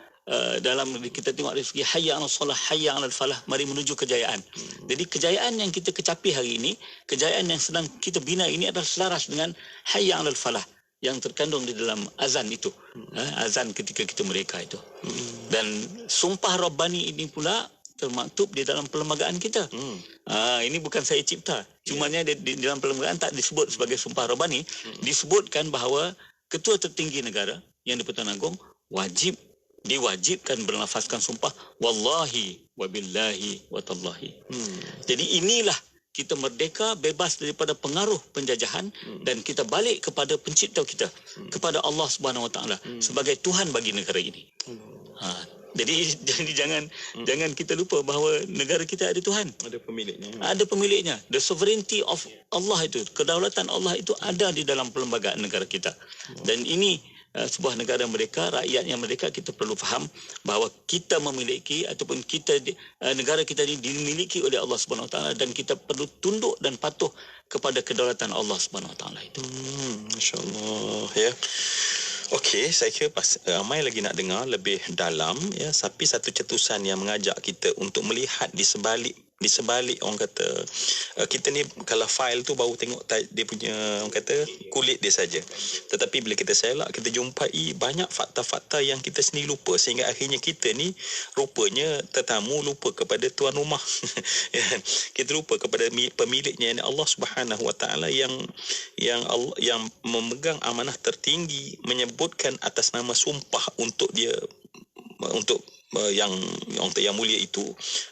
dalam kita tengok dari segi hayya 'alal salah, hayya 'alal falah, mari menuju kejayaan. Jadi kejayaan yang kita kecapi hari ini, kejayaan yang sedang kita bina ini adalah selaras dengan hayya 'alal falah yang terkandung di dalam azan itu. Azan ketika kita merdeka itu. Dan sumpah Rabbani ini pula termaktub di dalam perlembagaan kita. Ini bukan saya cipta. Cumanya di dalam perlembagaan tak disebut sebagai sumpah Rabbani, disebutkan bahawa ketua tertinggi negara yang di-Pertuan Agong diwajibkan berlafazkan sumpah wallahi wabillahi watallahi. Jadi inilah kita merdeka, bebas daripada pengaruh penjajahan dan kita balik kepada pencipta kita, kepada Allah Subhanahu Wa Taala sebagai Tuhan bagi negara ini. Jadi jangan kita lupa bahawa negara kita ada Tuhan, ada pemiliknya. Ada pemiliknya. The sovereignty of Allah itu, kedaulatan Allah itu ada di dalam perlembagaan negara kita. Dan ini sebuah negara merdeka, rakyatnya merdeka, kita perlu faham bahawa kita memiliki ataupun negara kita ini dimiliki oleh Allah Subhanahu Wa Taala dan kita perlu tunduk dan patuh kepada kedaulatan Allah Subhanahu Wa Taala itu. Masya-Allah ya. Okey, saya kira ramai lagi nak dengar lebih dalam ya, tapi satu cetusan yang mengajak kita untuk melihat di sebalik orang kata kita ni kalau file tu baru tengok dia punya orang kata kulit dia saja, tetapi bila kita selak kita jumpai banyak fakta-fakta yang kita sendiri lupa, sehingga akhirnya kita ni rupanya tetamu lupa kepada tuan rumah. Kita lupa kepada pemiliknya, yang Allah Subhanahu Wa Taala yang memegang amanah tertinggi, menyebutkan atas nama sumpah untuk dia, untuk yang mulia itu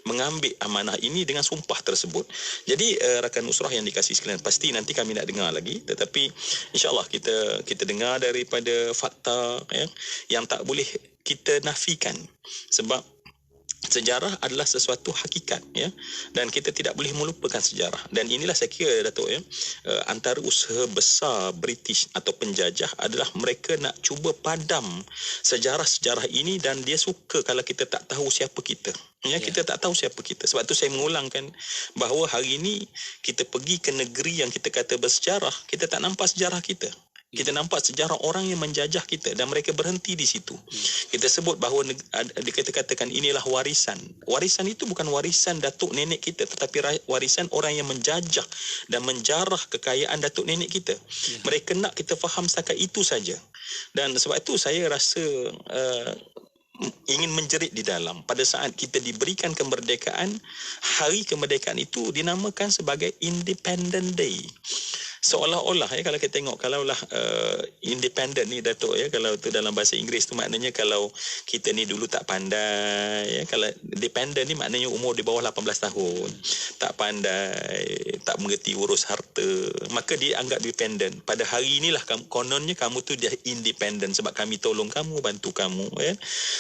mengambil amanah ini dengan sumpah tersebut. Jadi rakan Nusrah yang dikasihi sekalian, pasti nanti kami nak dengar lagi, tetapi insya-Allah kita dengar daripada fakta yang tak boleh kita nafikan, sebab sejarah adalah sesuatu hakikat ya, dan kita tidak boleh melupakan sejarah. Dan inilah saya kira Datuk antara usaha besar British atau penjajah adalah mereka nak cuba padam sejarah-sejarah ini, dan dia suka kalau kita tak tahu siapa kita. Kita tak tahu siapa kita. Sebab tu saya mengulangkan bahawa hari ini kita pergi ke negeri yang kita kata bersejarah, kita tak nampak sejarah kita. Kita nampak sejarah orang yang menjajah kita dan mereka berhenti di situ. Kita sebut bahawa kita katakan inilah warisan. Warisan itu bukan warisan datuk nenek kita, tetapi warisan orang yang menjajah dan menjarah kekayaan datuk nenek kita. Mereka nak kita faham setakat itu saja. Dan sebab itu saya rasa ingin menjerit di dalam pada saat kita diberikan kemerdekaan, hari kemerdekaan itu dinamakan sebagai Independent Day. Seolah-olah kalau kita tengok, kalaulah independent ni Datuk kalau tu dalam bahasa Inggeris tu maknanya kalau kita ni dulu tak pandai kalau dependent ni maknanya umur di bawah 18 tahun, tak pandai, tak mengerti urus harta, maka dia anggap dependent. Pada hari inilah kononnya kamu tu dia independent sebab kami tolong kamu, bantu kamu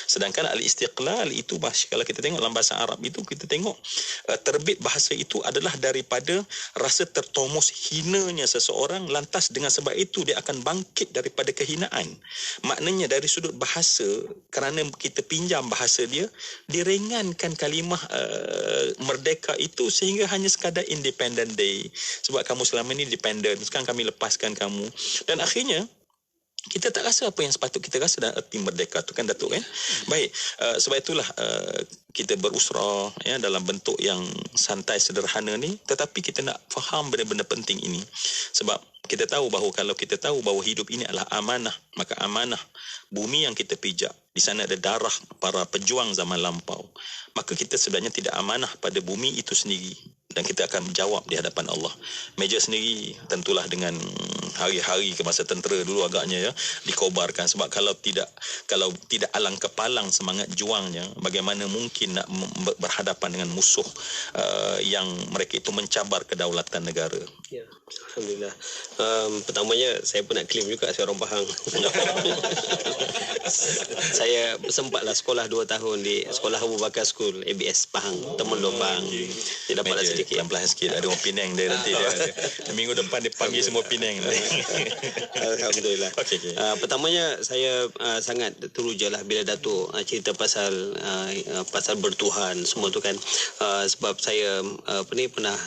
Sedangkan al-istiqlal itu kalau kita tengok dalam bahasa Arab itu, kita tengok terbit bahasa itu adalah daripada rasa tertomus hinanya seseorang, lantas dengan sebab itu dia akan bangkit daripada kehinaan. Maknanya dari sudut bahasa, kerana kita pinjam bahasa dia, diringankan kalimah merdeka itu sehingga hanya sekadar Independent Day. Sebab kamu selama ini dependent, sekarang kami lepaskan kamu. Dan akhirnya kita tak rasa apa yang sepatut kita rasa dalam erti merdeka tu kan Datuk kan. Baik, sebab itulah kita berusrah ya dalam bentuk yang santai sederhana ni, tetapi kita nak faham benda-benda penting ini. Sebab kita tahu bahawa kalau kita tahu bahawa hidup ini adalah amanah, maka amanah bumi yang kita pijak, di sana ada darah para pejuang zaman lampau, maka kita sebenarnya tidak amanah pada bumi itu sendiri, dan kita akan menjawab di hadapan Allah. Meja sendiri tentulah dengan hari-hari ke masa tentera dulu agaknya ya dikobarkan, sebab kalau tidak alang kepalang semangat juangnya, bagaimana mungkin nak berhadapan dengan musuh yang mereka itu mencabar kedaulatan negara. Ya, alhamdulillah. Pertamanya saya pun nak claim juga saya orang Pahang. Saya sempatlah sekolah 2 tahun di Sekolah Abu Bakar School ABS Pahang, Temelong Pahang. Dia dapatlah sedikit. Pelan-pelan sikit, ada orang Penang dia nanti dia. Minggu depan dia panggil semua Penang. Alhamdulillah. Okay. Pertamanya saya sangat terujalah bila Datuk cerita pasal bertuhan semua tu kan. Sebab saya pernah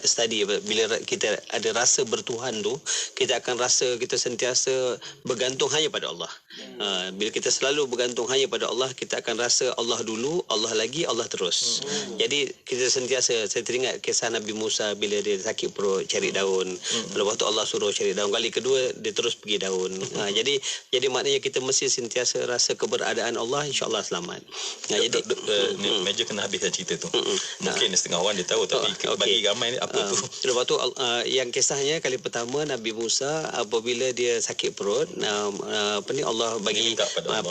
study bila kita ada rasa bertuhan tu, kita akan rasa kita sentiasa bergantung hanya pada Allah. Bila kita selalu bergantung hanya pada Allah, kita akan rasa Allah dulu, Allah lagi, Allah terus. Jadi kita sentiasa, saya teringat kisah Nabi Musa bila dia sakit perut cari daun. Lepas tu Allah suruh cari daun. Kali kedua dia terus pergi daun. Jadi maknanya kita mesti sentiasa rasa keberadaan Allah, insya-Allah selamat. Jadi meja kena habiskan cerita tu. Mungkin setengah orang dia tahu, tapi bagi ramai ni apa tu. Lepas tu yang kisahnya kali pertama Nabi Musa apabila dia sakit perut, Allah bagi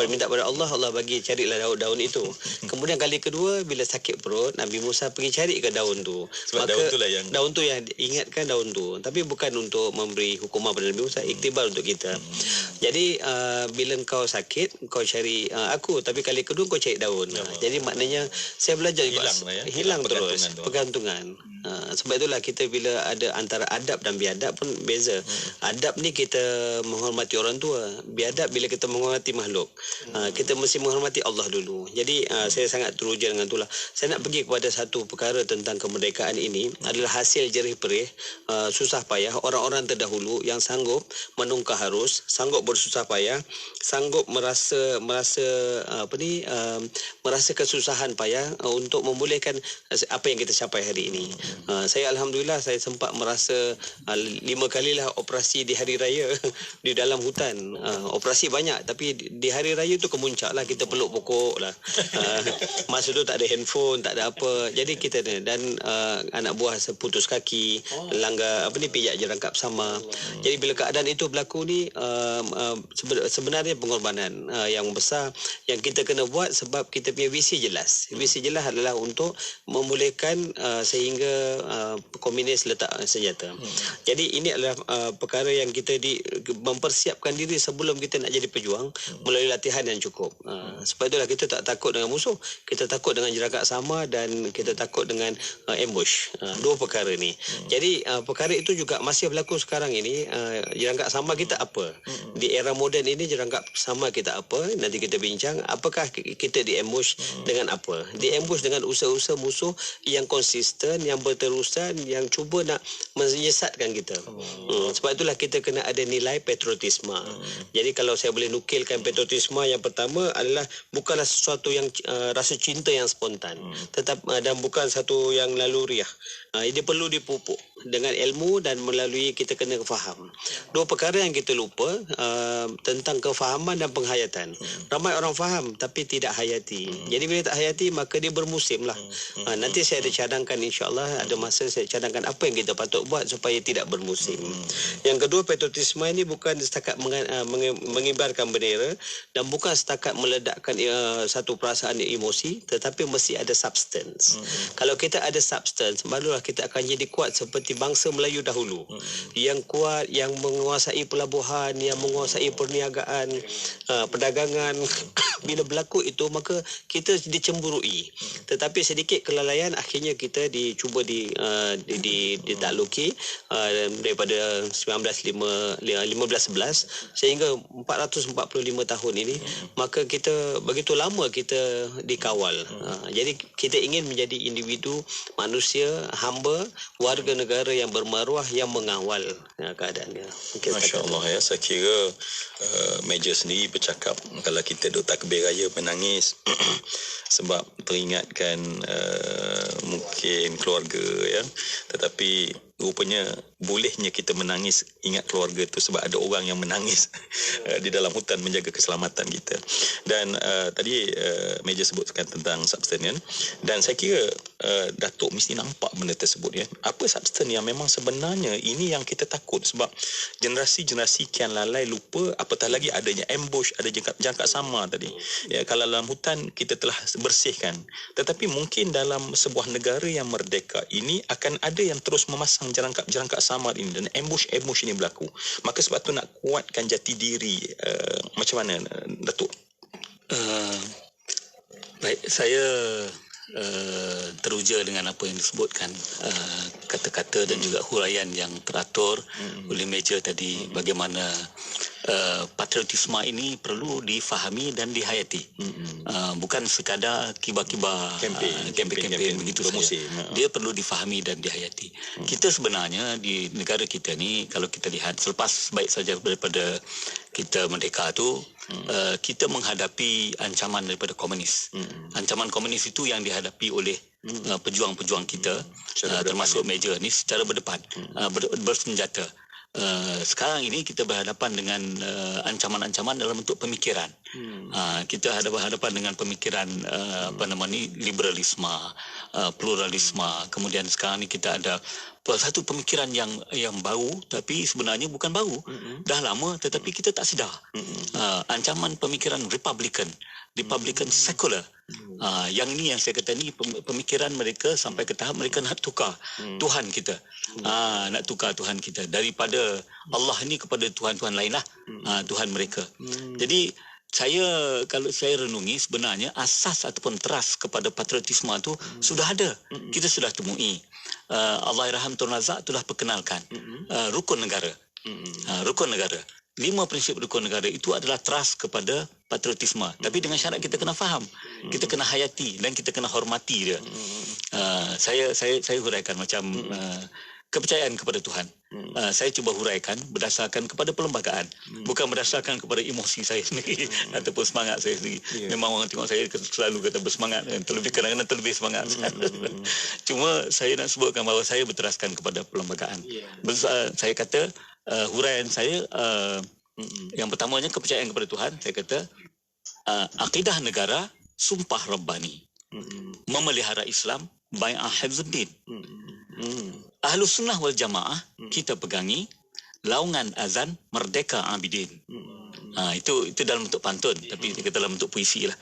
minta pada Allah, Allah bagi carilah daun itu. Kemudian kali kedua bila sakit perut, Nabi Musa pergi cari ke daun tu. Sebab maka daun tu yang ingatkan daun tu, tapi bukan untuk memberi hukuman pada Nabi Musa, iktibar untuk kita. Jadi bila kau sakit kau cari aku, tapi kali kedua kau cari daun. Jadi maknanya saya belajar juga hilang terus pergantungan. Sebab itulah kita bila ada antara adab dan biadab pun beza. Adab ni kita menghormati orang tua, biadab bila kita menghormati makhluk. Kita mesti menghormati Allah dulu. Jadi saya sangat teruja dengan itulah. Saya nak pergi kepada satu perkara tentang kemerdekaan ini adalah hasil jerih perih, susah payah orang-orang terdahulu yang sanggup menungkah arus, sanggup bersusah payah, sanggup merasa kesusahan payah untuk membolehkan apa yang kita capai hari ini. Saya alhamdulillah saya sempat merasa 5 kalilah operasi di hari raya di dalam hutan. Operasi banyak, tapi di hari raya tu kemuncak lah, kita peluk pokok lah. Masa tu tak ada handphone, tak ada apa. Jadi kita dan anak buah putus kaki, langgar pijak jerangkap sama. Jadi bila keadaan itu berlaku ni, sebenarnya pengorbanan yang besar yang kita kena buat, sebab kita punya visi jelas. Visi jelas adalah untuk membolehkan sehingga komunis letak senjata. Jadi ini adalah perkara yang kita mempersiapkan diri sebelum kita nak jadi pejuang melalui latihan yang cukup. Sebab itulah kita tak takut dengan musuh, kita takut dengan jerangkap sama, dan kita takut dengan ambush. Dua perkara ni. Jadi perkara itu juga masih berlaku sekarang ini. Jerangkap sama kita apa? Di era moden ini jerangkap sama kita apa? Nanti kita bincang apakah kita di ambush dengan apa? Di ambush dengan usaha-usaha musuh yang konsisten, yang berterusan, yang cuba nak menyesatkan kita. Sebab itulah kita kena ada nilai patriotisme. Jadi kalau saya boleh nukilkan patriotisme, yang pertama adalah bukanlah sesuatu yang rasa cinta yang spontan, dan bukan satu yang laluriah. Dia perlu dipupuk dengan ilmu dan melalui kita kena faham. Dua perkara yang kita lupa tentang kefahaman dan penghayatan. Ramai orang faham tapi tidak hayati. Jadi bila tak hayati maka dia bermusim lah. Nanti saya ada cadangkan, insya-Allah ada masa saya cadangkan apa yang kita patut buat supaya tidak bermusim. Yang kedua, patriotisme ini bukan setakat mengibarkan bendera dan bukan setakat meledakkan satu perasaan emosi, tetapi mesti ada substance. Kalau kita ada substance, barulah kita akan jadi kuat seperti bangsa Melayu dahulu. Yang kuat, yang menguasai pelabuhan, yang menguasai perniagaan, perdagangan. Bila berlaku itu maka kita dicemburui. Tetapi sedikit kelalaian akhirnya kita dicuba ditakluki daripada 1511 sehingga 445 tahun ini. Maka kita begitu lama kita dikawal. Jadi kita ingin menjadi individu, manusia, hamba, warga negara yang bermaruah yang mengawal keadaannya. Masya Allah ya, saya kira meja sendiri bercakap kalau kita duk takbir raya menangis sebab teringatkan mungkin keluarga ya, tetapi rupanya bolehnya kita menangis ingat keluarga tu sebab ada orang yang menangis di dalam hutan menjaga keselamatan kita. Dan tadi meja sebutkan tentang substance dan saya kira Datuk mesti nampak benda tersebut ya. Apa substance yang memang sebenarnya ini yang kita takut sebab generasi-generasi kian lalai lupa, apatah lagi adanya ambush, ada jangkak samar tadi. Ya, kalau dalam hutan kita telah bersihkan, tetapi mungkin dalam sebuah negara yang merdeka ini akan ada yang terus memasang jerangkap samar ini dan ambush ini berlaku. Maka sebab tu nak kuatkan jati diri macam mana Datuk? Baik, saya teruja dengan apa yang disebutkan, kata-kata dan juga huraian yang teratur oleh meja tadi, bagaimana patriotisme ini perlu difahami dan dihayati. Bukan sekadar kibar-kibar kempen begitu saja. Dia perlu difahami dan dihayati. Kita sebenarnya di negara kita ni, kalau kita lihat selepas baik saja daripada kita merdeka tu, kita menghadapi ancaman daripada komunis. Ancaman komunis itu yang dihadapi oleh pejuang-pejuang kita, termasuk meja ni secara berdepan, bersenjata. Sekarang ini kita berhadapan dengan ancaman-ancaman dalam bentuk pemikiran. Kita berhadapan dengan pemikiran liberalisme, pluralisme. Kemudian sekarang ni kita ada satu pemikiran yang baru, tapi sebenarnya bukan baru, dah lama tetapi kita tak sedar. Ancaman pemikiran Republican secular. Yang ini yang saya kata ni pemikiran mereka sampai ke tahap mereka nak tukar Tuhan kita. Nak tukar Tuhan kita daripada Allah ni kepada Tuhan-Tuhan lain lah, Tuhan mereka. Jadi kalau saya renungi, sebenarnya asas ataupun teras kepada patriotisme tu sudah ada. Kita sudah temui. Allahyarham Tun Razak telah perkenalkan rukun negara. Rukun negara. 5 prinsip rukun negara itu adalah teras kepada patriotisme. Tapi dengan syarat kita kena faham, kita kena hayati dan kita kena hormati dia. Saya huraikan macam kepercayaan kepada Tuhan. Saya cuba huraikan berdasarkan kepada perlembagaan, bukan berdasarkan kepada emosi saya sendiri ataupun semangat saya sendiri. Memang orang tengok saya selalu kata bersemangat, kadang-kadang terlebih semangat. Cuma saya nak sebutkan bahawa saya berteraskan kepada perlembagaan. Saya kata huraian saya yang pertamanya kepercayaan kepada Tuhan. Saya kata akidah negara, sumpah Rabbani, memelihara Islam, bai'ah hifzuddin. Ahlus Sunnah wal Jamaah kita pegangi, laungan azan Merdeka Abidin. Itu dalam bentuk pantun, tapi kita dalam bentuk puisi lah.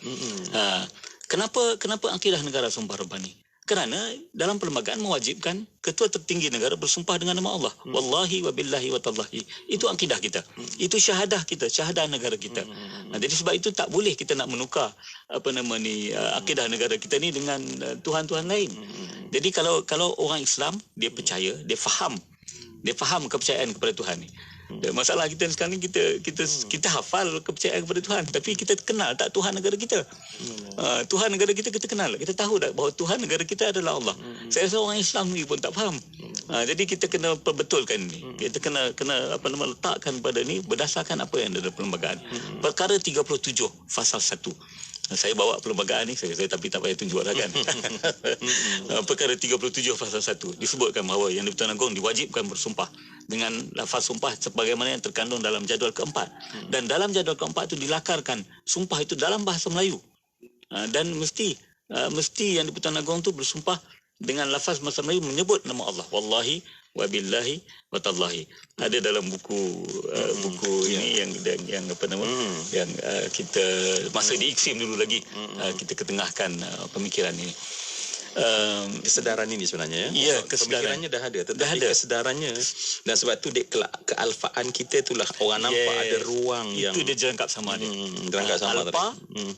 Kenapa akidah negara sumpah Rabbani? Kerana dalam perlembagaan mewajibkan ketua tertinggi negara bersumpah dengan nama Allah. Wallahi wa billahi wa tallahi. Itu akidah kita. Itu syahadah kita, syahadah negara kita. Jadi sebab itu tak boleh kita nak menukar akidah negara kita ni dengan tuhan-tuhan lain. Jadi kalau orang Islam dia percaya, dia faham kepercayaan kepada Tuhan ni. Masalah kita sekarang ni kita hafal kepercayaan kepada Tuhan, tapi kita kenal tak Tuhan negara kita? Tuhan negara kita kenal. Kita tahu tak bahawa Tuhan negara kita adalah Allah? Saya rasa orang Islam ni pun tak faham. Jadi kita kena perbetulkan ni. Kita kena letakkan pada ni berdasarkan apa yang ada dalam perlembagaan. Perkara 37 fasal 1. Saya bawa perlembagaan ni, saya tapi tak payah tunjuk lah kan. Perkara 37 fasal 1 disebutkan bahawa Yang di-Pertuan Agong diwajibkan bersumpah dengan lafaz sumpah sebagaimana yang terkandung dalam jadual keempat. Dan dalam jadual keempat itu dilakarkan sumpah itu dalam bahasa Melayu. Dan mesti Yang di-Pertuan Agong tu bersumpah dengan lafaz bahasa Melayu menyebut nama Allah. Wallahi wa billahi wa tallahi. Ada dalam buku ini yang yang kita masa di IKSIM dulu lagi kita ketengahkan pemikiran ini. Kesedaran ini sebenarnya ya, kesedaran. Pemikirannya dah ada, tetapi kesedarannya, dan sebab tu kealfaan kita itulah orang nampak ada ruang itu yang dia jerangkap sama dia. Jerangkap sama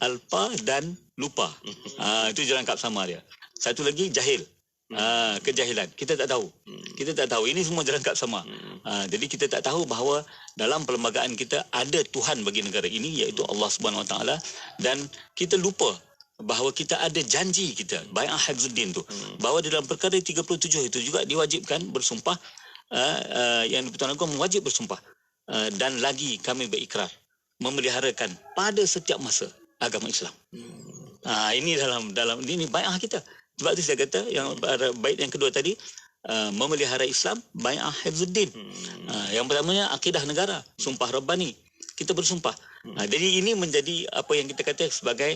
alpa dan lupa. Itu jerangkap sama dia. Satu lagi jahil. Kejahilan. Kita tak tahu. Ini semua jerangkap sama. Jadi kita tak tahu bahawa dalam perlembagaan kita ada Tuhan bagi negara ini, iaitu Allah Subhanahu Wa Taala, dan kita lupa bahawa kita ada janji kita, bai'ah hifzuddin tu, bahawa dalam perkara 37 itu juga diwajibkan bersumpah, yang di-Pertuan Agong wajib bersumpah, dan lagi kami berikrar memeliharakan pada setiap masa agama Islam. Ini dalam ini bai'ah kita. Sebab tu saya kata yang bait yang kedua tadi, memelihara Islam, bai'ah hifzuddin. Yang pertamanya akidah negara, sumpah Rabbani. Kita bersumpah. Jadi ini menjadi apa yang kita kata sebagai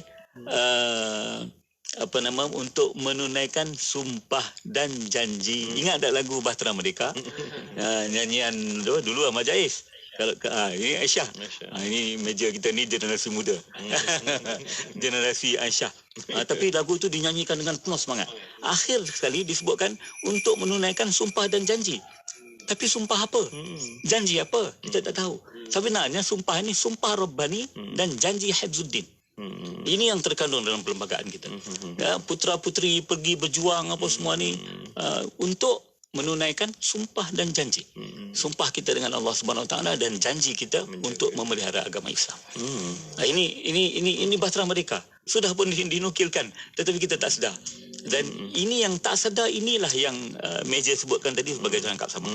untuk menunaikan sumpah dan janji. Ingat tak lagu Bahtera Merdeka? Nyanyian dulu Ahmad Jais. Kalau ini Aisyah. Ini meja kita ni generasi muda. Generasi Aisyah. Tapi lagu itu dinyanyikan dengan penuh semangat. Akhir sekali disebutkan untuk menunaikan sumpah dan janji. Tapi sumpah apa? Janji apa? Kita tak tahu. Sebenarnya sumpah ini sumpah Rabbani dan janji hifzuddin. Ini yang terkandung dalam perlembagaan kita. Putera-puteri pergi berjuang apa semua ni untuk menunaikan sumpah dan janji. Sumpah kita dengan Allah Subhanahu Wa Taala dan janji kita untuk memelihara agama Islam. Ini Bahtera Merdeka. Sudah pun dinukilkan, tetapi kita tak sedar. Dan ini yang tak sedar, inilah yang Meja sebutkan tadi sebagai rangkap sama.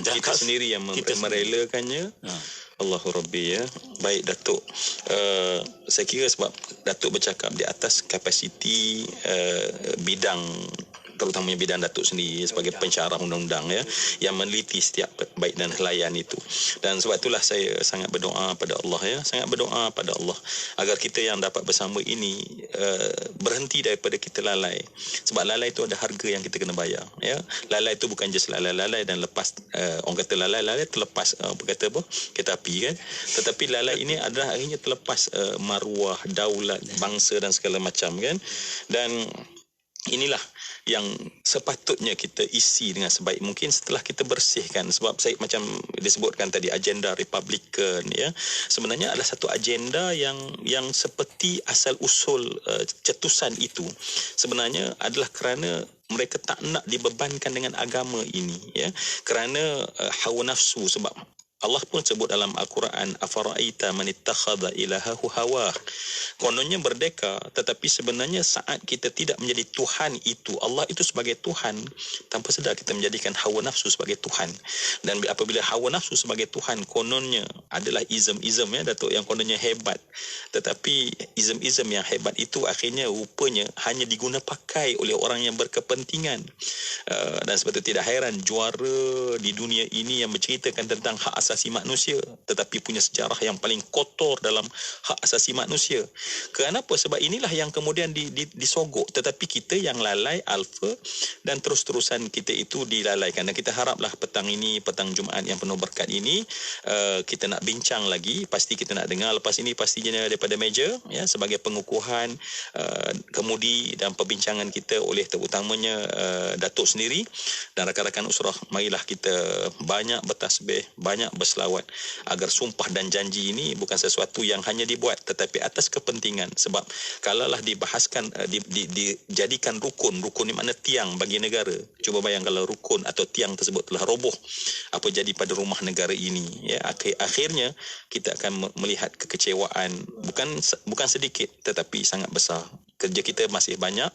Kita sendiri yang merelakannya. Allahu Rabbi, ya. Baik Datuk, saya kira sebab Datuk bercakap di atas kapasiti bidang, terutamanya bidang Datuk sendiri sebagai pensyarah undang-undang, ya, yang meneliti setiap baik dan helayan itu. Dan sebab itulah saya sangat berdoa pada Allah, ya, sangat berdoa pada Allah agar kita yang dapat bersama ini berhenti daripada kita lalai. Sebab lalai itu ada harga yang kita kena bayar, ya. Lalai itu bukan just lalai dan lepas, orang kata lalai terlepas kereta api, kan. Tetapi lalai ini adalah akhirnya terlepas maruah, daulat, bangsa dan segala macam, kan. Dan inilah yang sepatutnya kita isi dengan sebaik mungkin setelah kita bersihkan. Sebab saya macam disebutkan tadi, agenda Republican, ya, sebenarnya adalah satu agenda yang seperti asal usul cetusan itu sebenarnya adalah kerana mereka tak nak dibebankan dengan agama ini, ya, kerana hawa nafsu. Sebab Allah pun sebut dalam Al-Quran, afara'aita man ittakhadha ilahahu hawah. Kononnya merdeka, tetapi sebenarnya saat kita tidak menjadi Tuhan itu, Allah itu sebagai Tuhan, tanpa sedar kita menjadikan hawa nafsu sebagai Tuhan. Dan apabila hawa nafsu sebagai Tuhan, kononnya adalah izm-izm, ya Datuk, yang kononnya hebat. Tetapi izm-izm yang hebat itu akhirnya rupanya hanya diguna pakai oleh orang yang berkepentingan. Dan sebab itu tidak heran juara di dunia ini yang menceritakan tentang hak asasi manusia, tetapi punya sejarah yang paling kotor dalam hak asasi manusia. Kenapa? Sebab inilah yang kemudian disogok, tetapi kita yang lalai alfa dan terus-terusan kita itu dilalaikan. Dan kita haraplah petang ini, petang Jumaat yang penuh berkat ini, kita nak bincang lagi, pasti kita nak dengar lepas ini pastinya daripada Meja, ya, sebagai pengukuhan kemudi dan perbincangan kita oleh terutamanya Datuk sendiri dan rakan-rakan usrah. Marilah kita banyak bertasbih, banyak berselawat agar sumpah dan janji ini bukan sesuatu yang hanya dibuat tetapi atas kepentingan. Sebab kalaulah dibahaskan dijadikan rukun ni makna tiang bagi negara. Cuba bayang kalau rukun atau tiang tersebut telah roboh, apa jadi pada rumah negara ini, ya. Akhirnya kita akan melihat kekecewaan bukan sedikit tetapi sangat besar. Kerja kita masih banyak,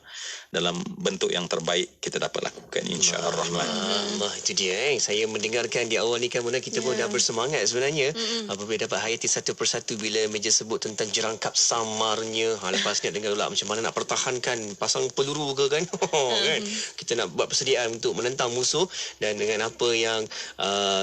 dalam bentuk yang terbaik kita dapat lakukan, insya-Allah. Allah, itu dia. Saya mendengarkan di awal ni kan mana kita pun dah bersemangat sebenarnya apabila dapat hayati satu persatu bila Meja sebut tentang jerangkap samarnya. Lepas ni dengar pula macam mana nak pertahankan, pasang peluru ke, kan. Kan? Kita nak buat persediaan untuk menentang musuh. Dan dengan apa yang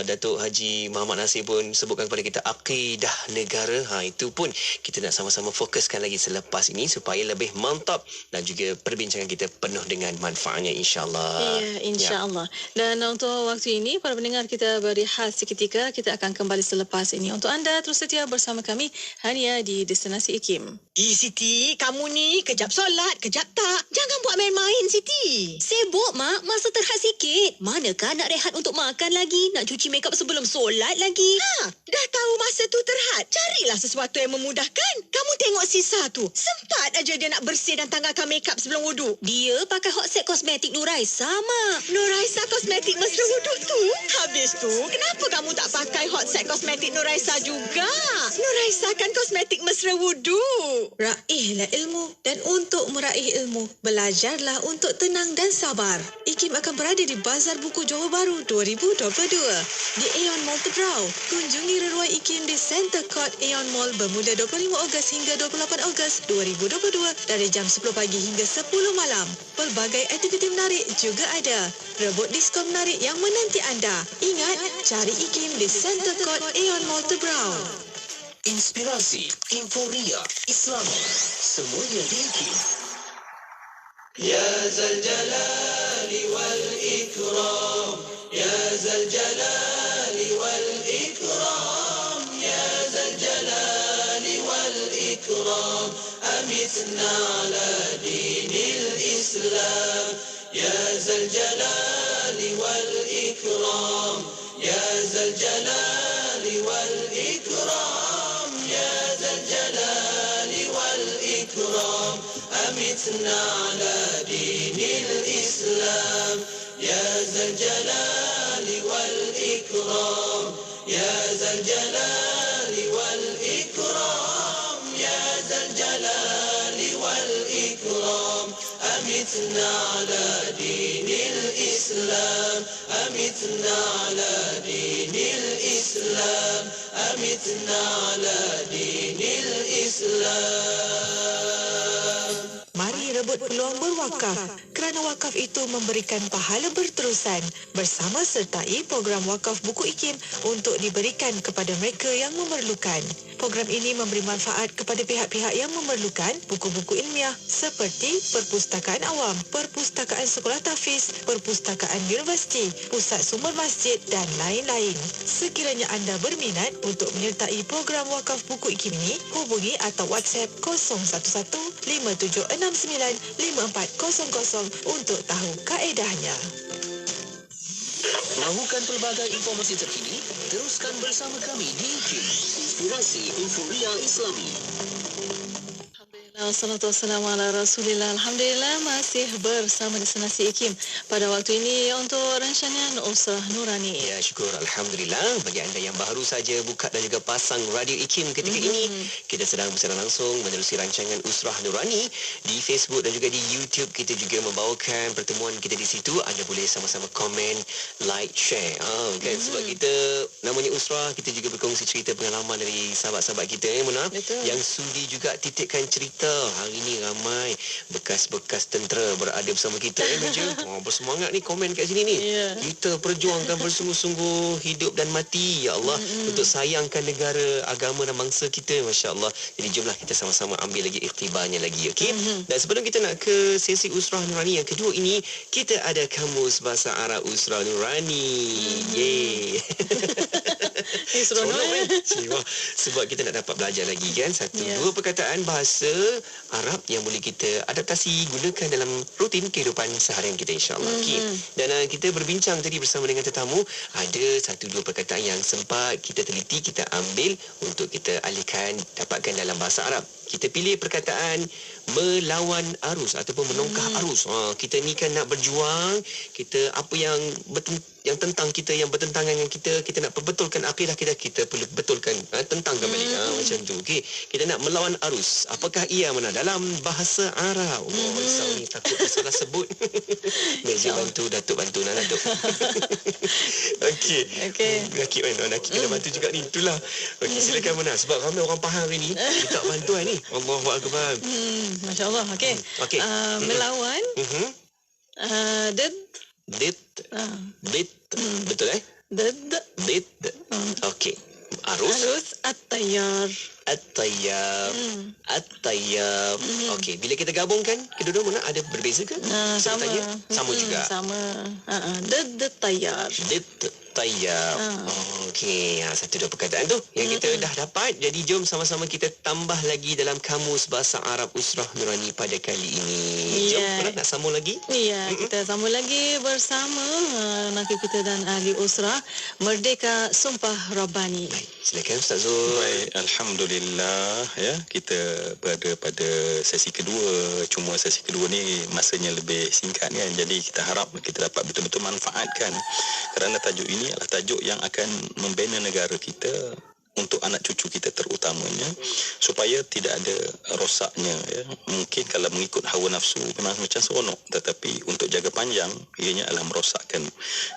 Datuk Haji Muhammad Nasir pun sebutkan kepada kita, akidah negara, itu pun kita nak sama-sama fokuskan lagi selepas ini supaya lebih mantap dan juga perbincangan kita penuh dengan manfaatnya, insya-Allah. Ya, insya-Allah. Dan untuk waktu ini para pendengar kita berehat seketika, kita akan kembali selepas ini. Untuk anda terus setia bersama kami hanya di Destinasi IKIM. Siti, kamu ni kejap solat, kejap tak. Jangan buat main-main, Siti. Sibuk, Mak. Masa terhad sikit. Manakah nak rehat untuk makan lagi? Nak cuci makeup sebelum solat lagi? Dah tahu masa tu terhad. Carilah sesuatu yang memudahkan. Kamu tengok Sisa tu. Sempat aja dia nak bersih bersih dan tanggalkan makeup sebelum wuduk. Dia pakai hot set kosmetik Nuraisa, Mak. Nuraisa kosmetik mesra wuduk tu. Habis tu, kenapa kamu tak pakai hot set kosmetik Nuraisa juga? Nuraisa kan kosmetik mesra wuduk. Raihlah ilmu dan untuk meraih ilmu, belajarlah untuk tenang dan sabar. IKIM akan berada di Bazar Buku Johor Bahru 2022 di Aeon Mall Tebrau. Kunjungi reruai IKIM di Center Court Aeon Mall bermula 25 Ogos hingga 28 Ogos 2022 dari jam 10 pagi hingga 10 malam. Pelbagai aktiviti menarik juga ada. Rebut diskon menarik yang menanti anda. Ingat, cari IKIM di Center Court Aeon Mall Tebrau. Inspirasi, Inforia, Islami, semuanya di IKIM. Ya Zal Jalali wal Ikram, Ya Zal Jalali wal Ikram, Ya Zal Jalali wal Ikram, amitna ala dinil Islam. Ya Zal Jalali wal Ikram, Ya Zal Jalali wal Ikram, Ya Zal Jalali wal Ikram, amitna ala dinil Islam. Ya Zal Jalali wal Ikram, Ya Zal Jalali wal Ikram, Ya Zal Jalali wal Ikram, amitna ala dinil Islam, amitna ala dinil Islam, amitna ala dinil Islam. Mari rebut peluang berwakaf kerana wakaf itu memberikan pahala berterusan. Bersama sertai program wakaf buku IKIM untuk diberikan kepada mereka yang memerlukan. Program ini memberi manfaat kepada pihak-pihak yang memerlukan buku-buku ilmiah seperti perpustakaan awam, perpustakaan sekolah tahfiz, perpustakaan universiti, pusat sumber masjid dan lain-lain. Sekiranya anda berminat untuk menyertai program wakaf buku IKIM ini, hubungi atau WhatsApp 011-5769-5400 untuk tahu kaedahnya. Mahukan pelbagai informasi terkini? Teruskan bersama kami di IKIM. Inspirasi Inforia Islami. Wassalatu wassalamu ala Rasulillah. Alhamdulillah masih bersama destinasi IKIM pada waktu ini untuk rancangan Usrah Nurani. Ya, syukur. Alhamdulillah. Bagi anda yang baru saja buka dan juga pasang radio IKIM ketika ini, kita sedang bersiaran langsung menerusi rancangan Usrah Nurani di Facebook dan juga di YouTube. Kita juga membawakan pertemuan kita di situ. Anda boleh sama-sama komen, like, share. Kan? Sebab kita namanya Usrah, kita juga berkongsi cerita pengalaman dari sahabat-sahabat kita, Mona, yang sudi juga titipkan cerita. Hari ni ramai bekas-bekas tentera berada bersama kita, Meja. Bersemangat ni komen kat sini ni. Kita perjuangkan bersungguh-sungguh hidup dan mati, ya Allah, untuk sayangkan negara, agama dan bangsa kita, masya-Allah. Jadi jomlah kita sama-sama ambil lagi iktibarnya lagi, okey? Dan sebelum kita nak ke sesi Usrah Nurani yang kedua ini, kita ada kamus bahasa Arab Usrah Nurani. Yeay. Sebab kita nak dapat belajar lagi kan, dua perkataan bahasa Arab yang boleh kita adaptasi gunakan dalam rutin kehidupan seharian kita, insya-Allah. Dan kita berbincang tadi bersama dengan tetamu, ada satu dua perkataan yang sempat kita teliti, kita ambil untuk kita alihkan, dapatkan dalam bahasa Arab. Kita pilih perkataan melawan arus ataupun menongkah arus. Kita ni kan nak berjuang, kita apa yang yang tentang kita, yang bertentangan dengan kita nak perbetulkan akidah kita perlu betulkan, tentangkan balik. Macam tu. Okey, kita nak melawan arus. Apakah ia mana dalam bahasa Arab? Risau ni takut salah sebut. Meja bantu, Datuk bantu nak Datuk. Okey. Nakib kan, nakib kena bantu juga ni. Itulah. Okey, silakan Mona, sebab ramai orang faham hari ni minta bantuan ni. Allahu akbar. Masya-Allah. Okey. Melawan Dit. Betul Dit. Okey. Arus at-tayyar. Okey, bila kita gabungkan kedua-dua Mona, ada berbeza ke? Sama. Sama juga. Sama. Dit tayyar. Tayyab. Okey, satu dua perkataan tu yang kita dah dapat. Jadi jom sama-sama kita tambah lagi dalam Kamus Bahasa Arab Usrah Nurani pada kali ini. Jom, nak sambung lagi? Ya, kita sambung lagi bersama nakil kita dan ahli usrah Merdeka Sumpah Rabbani. Baik, silakan Ustaz Zul. Baik, alhamdulillah ya, kita berada pada sesi kedua. Cuma sesi kedua ni masanya lebih singkat kan. Jadi kita harap kita dapat betul-betul manfaatkan, kerana tajuk ini adalah tajuk yang akan membina negara kita untuk anak cucu kita terutamanya, supaya tidak ada rosaknya ya. Mungkin kalau mengikut hawa nafsu memang macam seronok, tetapi untuk jaga panjang ianya adalah merosakkan.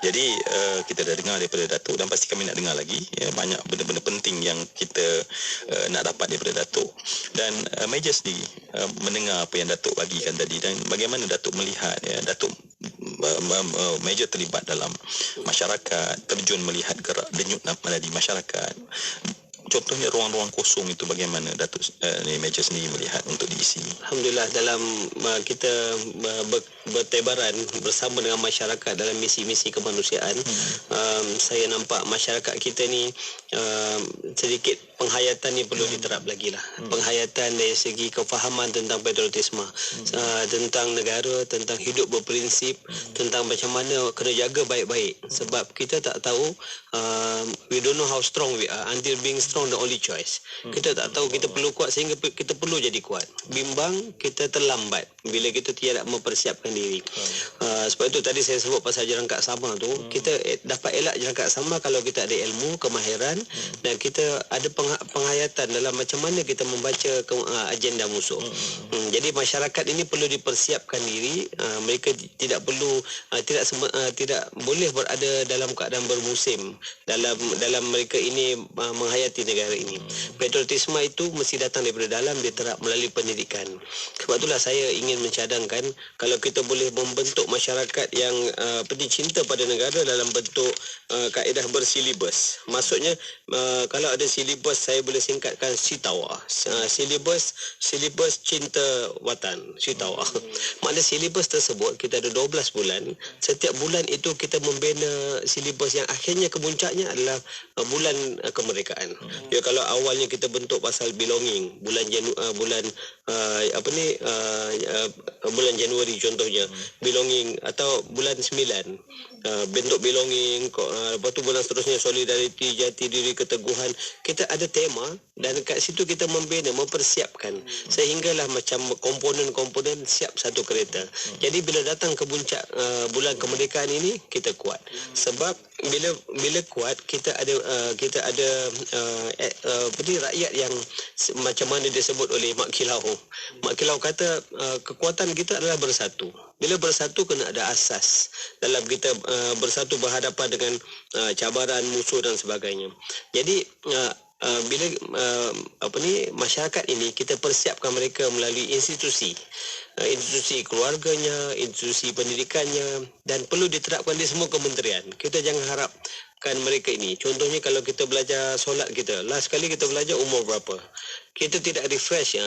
Jadi kita dah dengar daripada Datuk, dan pasti kami nak dengar lagi ya, banyak benda-benda penting yang kita nak dapat daripada Datuk. Dan Meja sendiri mendengar apa yang Datuk bagikan tadi, dan bagaimana Datuk melihat ya, Datuk Meja terlibat dalam masyarakat, terjun melihat gerak denyut di masyarakat. Contohnya ruang-ruang kosong itu bagaimana Datuk Meja sendiri melihat untuk diisi? Alhamdulillah, dalam kita bertebaran bersama dengan masyarakat dalam misi-misi kemanusiaan, saya nampak masyarakat kita ni sedikit penghayatan ni perlu diterap lagi lah. Penghayatan dari segi kefahaman tentang patriotisme, tentang negara, tentang hidup berprinsip, tentang macam mana kena jaga baik-baik. Sebab kita tak tahu, we don't know how strong we are until being strong the only choice. Kita tak tahu kita perlu kuat sehingga kita perlu jadi kuat. Bimbang kita terlambat bila kita tidak mempersiapkan diri. Sebab itu tadi saya sebut pasal jerangkak sama tu, kita dapat elak jerangkak sama kalau kita ada ilmu, kemahiran, dan kita ada penghayatan dalam macam mana kita membaca agenda musuh. Jadi masyarakat ini perlu dipersiapkan diri. Mereka tidak perlu tidak boleh berada dalam keadaan bermusim dalam mereka ini menghayati negara ini. Patriotisme itu mesti datang daripada dalam, diterap melalui pendidikan. Sebab itulah saya ingin mencadangkan kalau kita boleh membentuk masyarakat yang cinta pada negara dalam bentuk kaedah bersilibus. Maksudnya kalau ada silibus, saya boleh singkatkan Sitawa. Silibus cinta watan, Sitawa. Maknanya silibus tersebut kita ada 12 bulan. Setiap bulan itu kita membina silibus yang akhirnya kemuncaknya adalah bulan kemerdekaan. Ya, kalau awalnya kita bentuk pasal belonging, bulan bulan Januari contohnya, belonging, atau bulan 9 bentuk belonging, lepas tu bulan seterusnya solidariti, jati diri, keteguhan. Kita ada tema, dan kat situ kita membina, mempersiapkan sehinggalah macam komponen-komponen siap satu kereta. Jadi bila datang ke puncak bulan kemerdekaan ini, kita kuat. Sebab bila kuat, kita ada rakyat yang macam mana disebut oleh Mak Kilau. Mak Kilau kata kekuatan kita adalah bersatu. Bila bersatu kena ada asas dalam kita bersatu berhadapan dengan cabaran musuh dan sebagainya. Jadi bila masyarakat ini kita persiapkan mereka melalui institusi keluarganya, institusi pendidikannya, dan perlu diterapkan di semua kementerian. Kita jangan harapkan mereka ini. Contohnya kalau kita belajar solat kita, last kali kita belajar umur berapa? Kita tidak refresh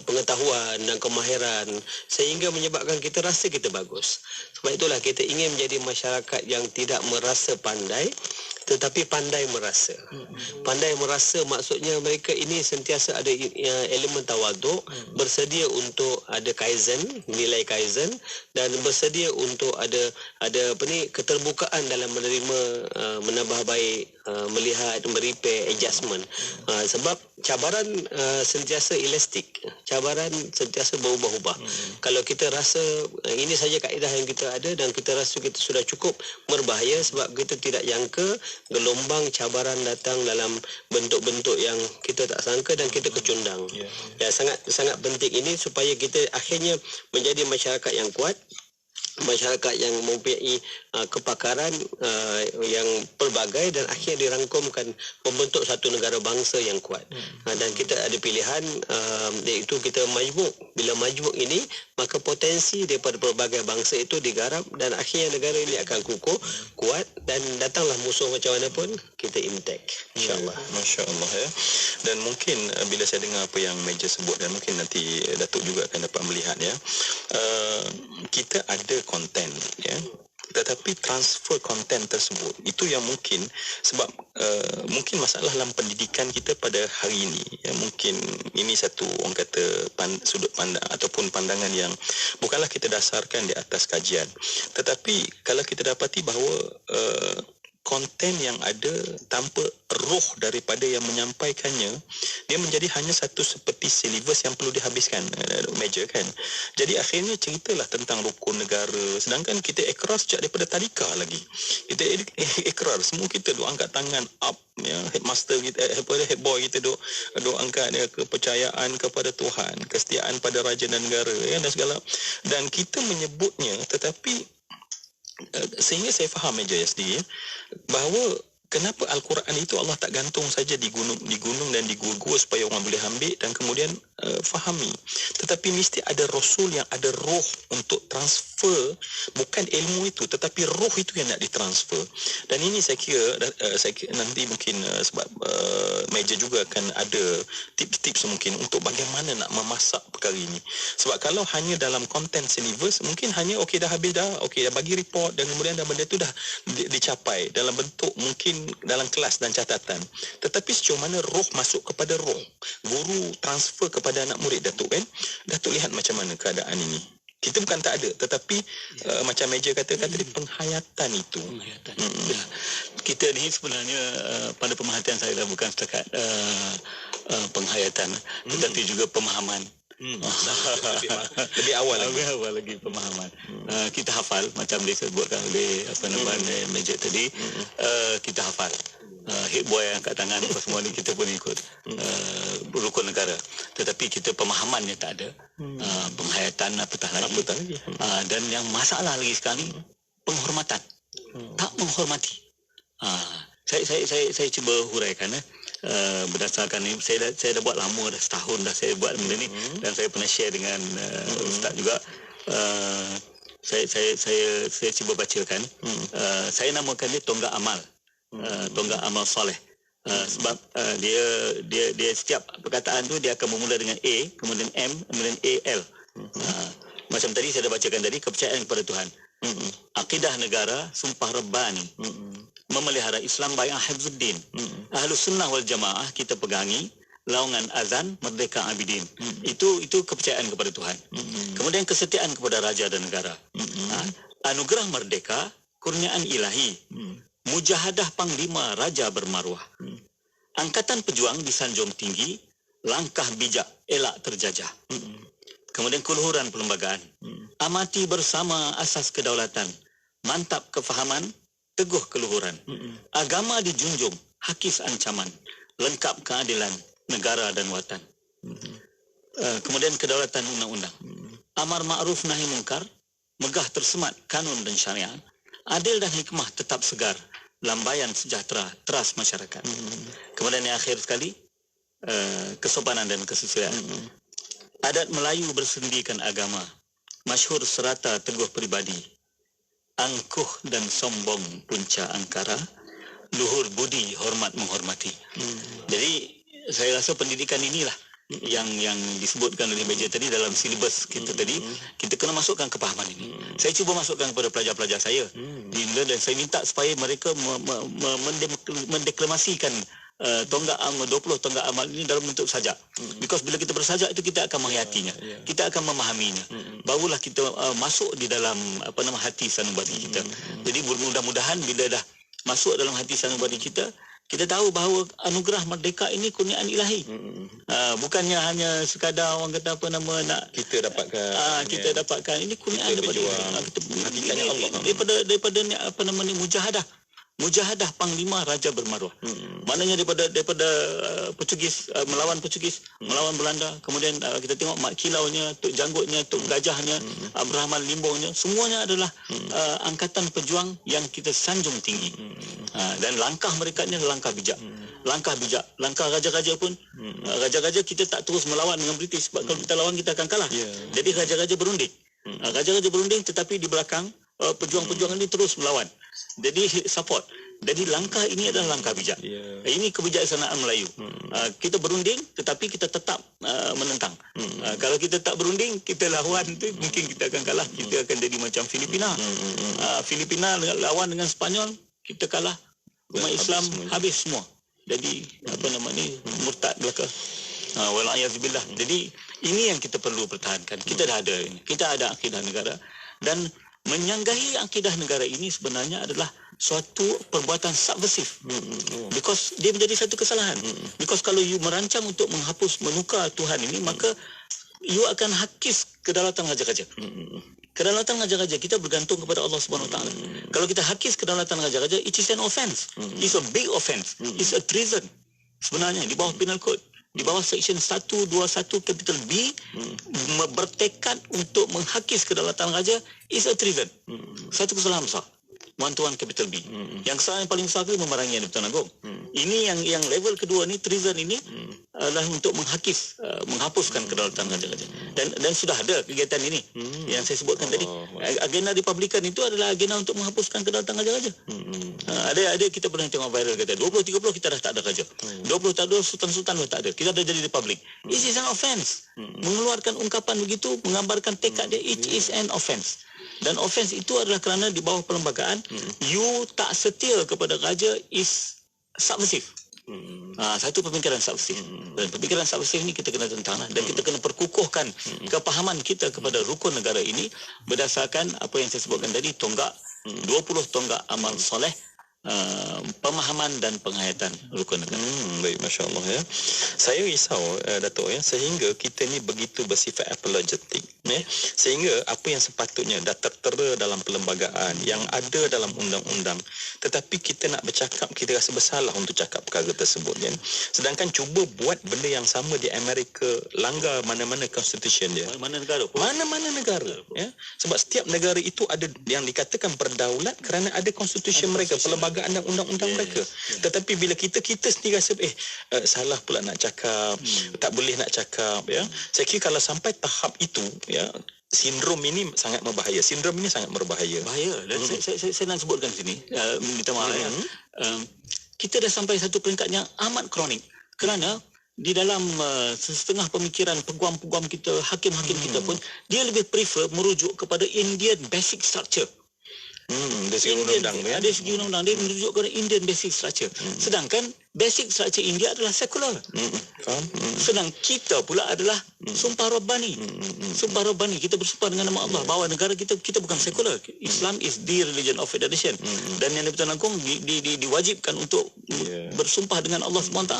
pengetahuan dan kemahiran sehingga menyebabkan kita rasa kita bagus. Sebab itulah kita ingin menjadi masyarakat yang tidak merasa pandai, tetapi pandai merasa. Pandai merasa maksudnya mereka ini sentiasa ada elemen tawaduk, bersedia untuk ada kaizen, nilai kaizen, dan bersedia untuk ada keterbukaan dalam menerima, menambah baik, melihat, merepair, adjustment. Sebab cabaran sentiasa elastik, cabaran sentiasa berubah-ubah. Kalau kita rasa ini saja kaedah yang kita ada dan kita rasa kita sudah cukup, berbahaya sebab kita tidak jangka gelombang cabaran datang dalam bentuk-bentuk yang kita tak sangka dan kita kecundang. Ya, sangat penting ini supaya kita akhirnya menjadi masyarakat yang kuat, masyarakat yang mempunyai kepakaran yang pelbagai, dan akhirnya dirangkumkan membentuk satu negara bangsa yang kuat. Dan kita ada pilihan, iaitu kita majmuk. Bila majmuk ini, maka potensi daripada pelbagai bangsa itu digarap, dan akhirnya negara ini akan kukuh, kuat, dan datanglah musuh macam mana pun kita intact, insyaAllah. Masya Allah ya. Dan mungkin bila saya dengar apa yang Meja sebut, dan mungkin nanti Datuk juga akan dapat melihat ya, kita ada konten ya, tetapi transfer konten tersebut itu yang mungkin sebab mungkin masalah dalam pendidikan kita pada hari ini ya, mungkin ini satu orang kata sudut pandang ataupun pandangan yang bukanlah kita dasarkan di atas kajian, tetapi kalau kita dapati bahawa konten yang ada tanpa roh daripada yang menyampaikannya, dia menjadi hanya satu seperti silibus yang perlu dihabiskan meja kan. Jadi akhirnya ceritalah tentang rukun negara, sedangkan kita ikrar sejak daripada tadika lagi. Kita ikrar semua, kita duk angkat tangan up ya, headmaster kita, head boy kita duk angkat ya, kepercayaan kepada Tuhan, kesetiaan pada raja dan negara ya, dan segala, dan kita menyebutnya, tetapi sehingga saya faham meja sendiri bahawa kenapa Al-Quran itu Allah tak gantung saja di gunung dan di gua-gua supaya orang boleh ambil dan kemudian fahami, tetapi mesti ada Rasul yang ada roh untuk transfer, bukan ilmu itu tetapi roh itu yang nak ditransfer. Dan ini saya kira nanti mungkin sebab meja juga akan ada tips-tips mungkin untuk bagaimana nak memasak perkara ini. Sebab kalau hanya dalam konten silibus, mungkin hanya okey dah habis dah, okey dah bagi report dan kemudian dah benda itu dah dicapai dalam bentuk mungkin dalam kelas dan catatan. Tetapi sejauh mana roh masuk kepada roh, guru transfer kepada anak murid, Datuk kan, Datuk lihat macam mana keadaan ini. Kita bukan tak ada, tetapi macam meja katakan tadi, penghayatan itu. Ya. Kita ni sebenarnya pada pemerhatian saya dah bukan setakat penghayatan, tetapi juga pemahaman. Lebih awal lagi pemahaman. Kita hafal macam disebutkan oleh meja tadi, kita hafal. Head boy yang angkat tangan apa semua ni kita pun ikut rukun negara, tetapi kita pemahamannya tak ada. Penghayatan apatah lagi. Dan yang masalah lagi sekali, penghormatan. Tak menghormati. Saya cuba huraikan berdasarkan ni, saya dah buat lama, dah setahun dah saya buat benda ni, dan saya pernah share dengan Ustaz juga. Saya cuba bacakan. Saya namakan dia tonggak amal. Tonggak amal soleh. Sebab dia setiap perkataan tu dia akan bermula dengan A, kemudian M, kemudian AL. Macam tadi saya dah bacakan tadi, kepercayaan kepada Tuhan. Akidah negara, sumpah Rabbani. Memelihara Islam bayang Hifzuddin. Ahlus Sunnah wal Jamaah kita pegangi, laungan azan, merdeka abidin. Itu kepercayaan kepada Tuhan. Kemudian kesetiaan kepada raja dan negara. Anugerah merdeka, kurniaan ilahi. Mujahadah panglima raja bermaruah. Angkatan pejuang disanjung tinggi, langkah bijak elak terjajah. Kemudian keluhuran perlembagaan. Amati bersama asas kedaulatan. Mantap kefahaman, teguh keluhuran. Agama dijunjung, hakis ancaman. Lengkap keadilan negara dan watan. Kemudian kedaulatan undang-undang. Amar ma'ruf nahi mungkar, megah tersemat kanun dan syariat. Adil dan hikmah tetap segar, lambaian sejahtera teras masyarakat. Kemudian yang akhir sekali, kesopanan dan kesesuaian. Adat Melayu bersendikan agama, masyhur serata teguh pribadi. Angkuh dan sombong punca angkara, luhur budi hormat menghormati. Jadi saya rasa pendidikan inilah yang disebutkan oleh meja tadi dalam silibus kita tadi, kita kena masukkan kepahaman ini. Saya cuba masukkan kepada pelajar-pelajar saya, dan saya minta supaya mereka mendeklamasikan tonggak amal 20 tonggak amal ini dalam bentuk sajak. Because bila kita bersajak itu kita akan menghayatinya, kita akan memahaminya. Barulah kita masuk di dalam hati sanubari kita. Jadi mudah-mudahan bila dah masuk dalam hati sanubari kita, kita tahu bahawa anugerah merdeka ini kurniaan ilahi. Bukannya hanya sekadar orang kata nak kita dapatkan. Kita dapatkan ini kurniaan daripada Allah. Daripada mujahadah. Mujahadah panglima raja bermaruah. Maknanya daripada Portugis, melawan Portugis, melawan Belanda, kemudian kita tengok mak kilaunya, tok janggutnya, tok gajahnya, Abraham Limbongnya, semuanya adalah angkatan pejuang yang kita sanjung tinggi. Dan langkah mereka ni adalah langkah bijak. Langkah bijak. Langkah raja-raja pun, raja-raja kita tak terus melawan dengan British, sebab kalau kita lawan kita akan kalah. Jadi raja-raja berunding. Raja-raja berunding, tetapi di belakang pejuang-pejuang ini terus melawan. Jadi support. Jadi langkah ini adalah langkah bijak. Ini kebijaksanaan Melayu. Kita berunding tetapi kita tetap menentang. Kalau kita tak berunding, kita lawan tu mungkin kita akan kalah. Kita akan jadi macam Filipina. Filipina lawan dengan Sepanyol, kita kalah. Umat Islam habis semua. Jadi murtad belaka. Wala'ayazubillah. Jadi ini yang kita perlu pertahankan. Kita dah ada ini. Kita ada akidah negara, dan menyanggahi akidah negara ini sebenarnya adalah suatu perbuatan subversif. Because dia menjadi satu kesalahan. Because kalau you merancang untuk menghapus, menukar Tuhan ini, maka you akan hakis kedaulatan raja-raja. Kedaulatan raja-raja kita bergantung kepada Allah Subhanahu Wa Taala. Kalau kita hakis kedaulatan raja-raja, it is an offense. It's a big offense. It's a treason. Sebenarnya di bawah penal code, di bawah section 121 capital B, bertekad untuk menghakis kedaulatan raja is a treason. Satu kesalahan besar. 121 capital B. Yang kesalahan yang paling besar itu memerangi Yang di-Pertuan Agong. Ini yang level kedua ni, treason ini adalah untuk menghakis, menghapuskan kedaulatan raja-raja. Dan sudah ada kegiatan ini yang saya sebutkan tadi. Agenda Republikan itu adalah agenda untuk menghapuskan kedaulatan raja-raja. Ada kita pernah tengok viral kata 20-30 kita dah tak ada raja. 20 tak ada, sultan-sultan dah tak ada. Kita dah jadi republik. It is an offense. Mengeluarkan ungkapan begitu, menggambarkan tekad dia, it is an offense. Dan offense itu adalah kerana di bawah perlembagaan you tak setia kepada raja is subversif. Satu pemikiran subversif. Dan pemikiran subversif ini kita kena tentang, dan kita kena perkukuhkan kepahaman kita kepada rukun negara ini berdasarkan apa yang saya sebutkan tadi, tonggak 20 tonggak amal soleh, pemahaman dan penghayatan rukun negara. Baik, Masya Allah ya. Saya risau Datuk ya, sehingga kita ni begitu bersifat apologetik ya, sehingga apa yang sepatutnya dah tertera dalam perlembagaan, yang ada dalam undang-undang, tetapi kita nak bercakap, kita rasa bersalah untuk cakap perkara tersebut kan. Sedangkan cuba buat benda yang sama di Amerika, langgar mana-mana constitution dia. Mana-mana negara ya. Sebab setiap negara itu ada yang dikatakan berdaulat kerana ada constitution mereka, perlembagaan dan undang-undang mereka. Tetapi bila kita sendiri rasa salah pula nak cakap, tak boleh nak cakap ya. Saya kira kalau sampai tahap itu ya, sindrom ini sangat berbahaya. Sindrom ini sangat berbahaya. Bahaya. Dan saya nak sebutkan sini, minta maaf ya. Kita dah sampai satu peringkat yang amat kronik. Kerana di dalam setengah pemikiran peguam-peguam kita, hakim-hakim kita pun, dia lebih prefer merujuk kepada Indian basic structure. Dari segi undang-undang ya. Dari segi undang-undang dia merujuk kepada Indian basic structure. Sedangkan basic structure India adalah sekular. Sedang kita pula adalah sumpah Rabbani. Sumpah Rabbani, kita bersumpah dengan nama Allah bahawa negara kita bukan sekular. Islam is the religion of federation. Dan Yang di-Pertuan Agong diwajibkan untuk bersumpah dengan Allah SWT.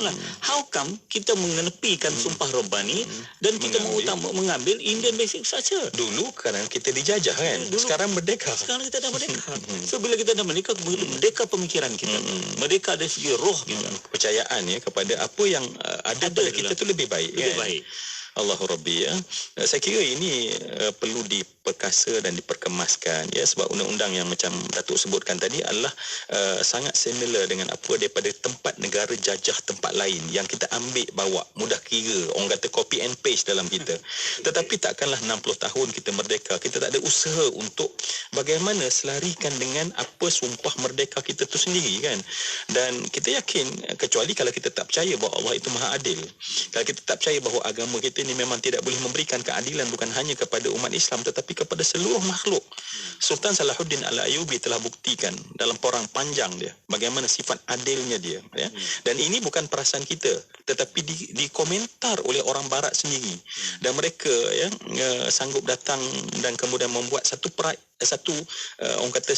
How come kita mengenepikan sumpah Rabbani dan kita mengambil Indian basic structure? Dulu kerana kita dijajah kan. Sekarang merdeka. Sekarang kita dah merdeka. So bila kita dah merdeka pemikiran kita, merdeka dari segi roh kita, kepercayaan ya kepada apa yang ada pada kita tu lebih baik. Lebih baik. Allahu Rabbi ya. Saya kira ini perlu diperkasa dan diperkemaskan ya, sebab undang-undang yang macam Datuk sebutkan tadi adalah sangat similar dengan apa daripada tempat negara jajah tempat lain yang kita ambil bawa, mudah kira, orang kata copy and paste dalam kita. Tetapi takkanlah 60 tahun kita merdeka, kita tak ada usaha untuk bagaimana selarikan dengan apa sumpah merdeka kita tu sendiri kan. Dan kita yakin, kecuali kalau kita tak percaya bahawa Allah itu Maha Adil, kalau kita tak percaya bahawa agama kita ini memang tidak boleh memberikan keadilan bukan hanya kepada umat Islam tetapi kepada seluruh makhluk. Sultan Salahuddin Al-Ayyubi telah buktikan dalam perang panjang dia bagaimana sifat adilnya dia ya. Dan ini bukan perasaan kita tetapi dikomentar oleh orang barat sendiri, dan mereka ya sanggup datang dan kemudian membuat satu orang kata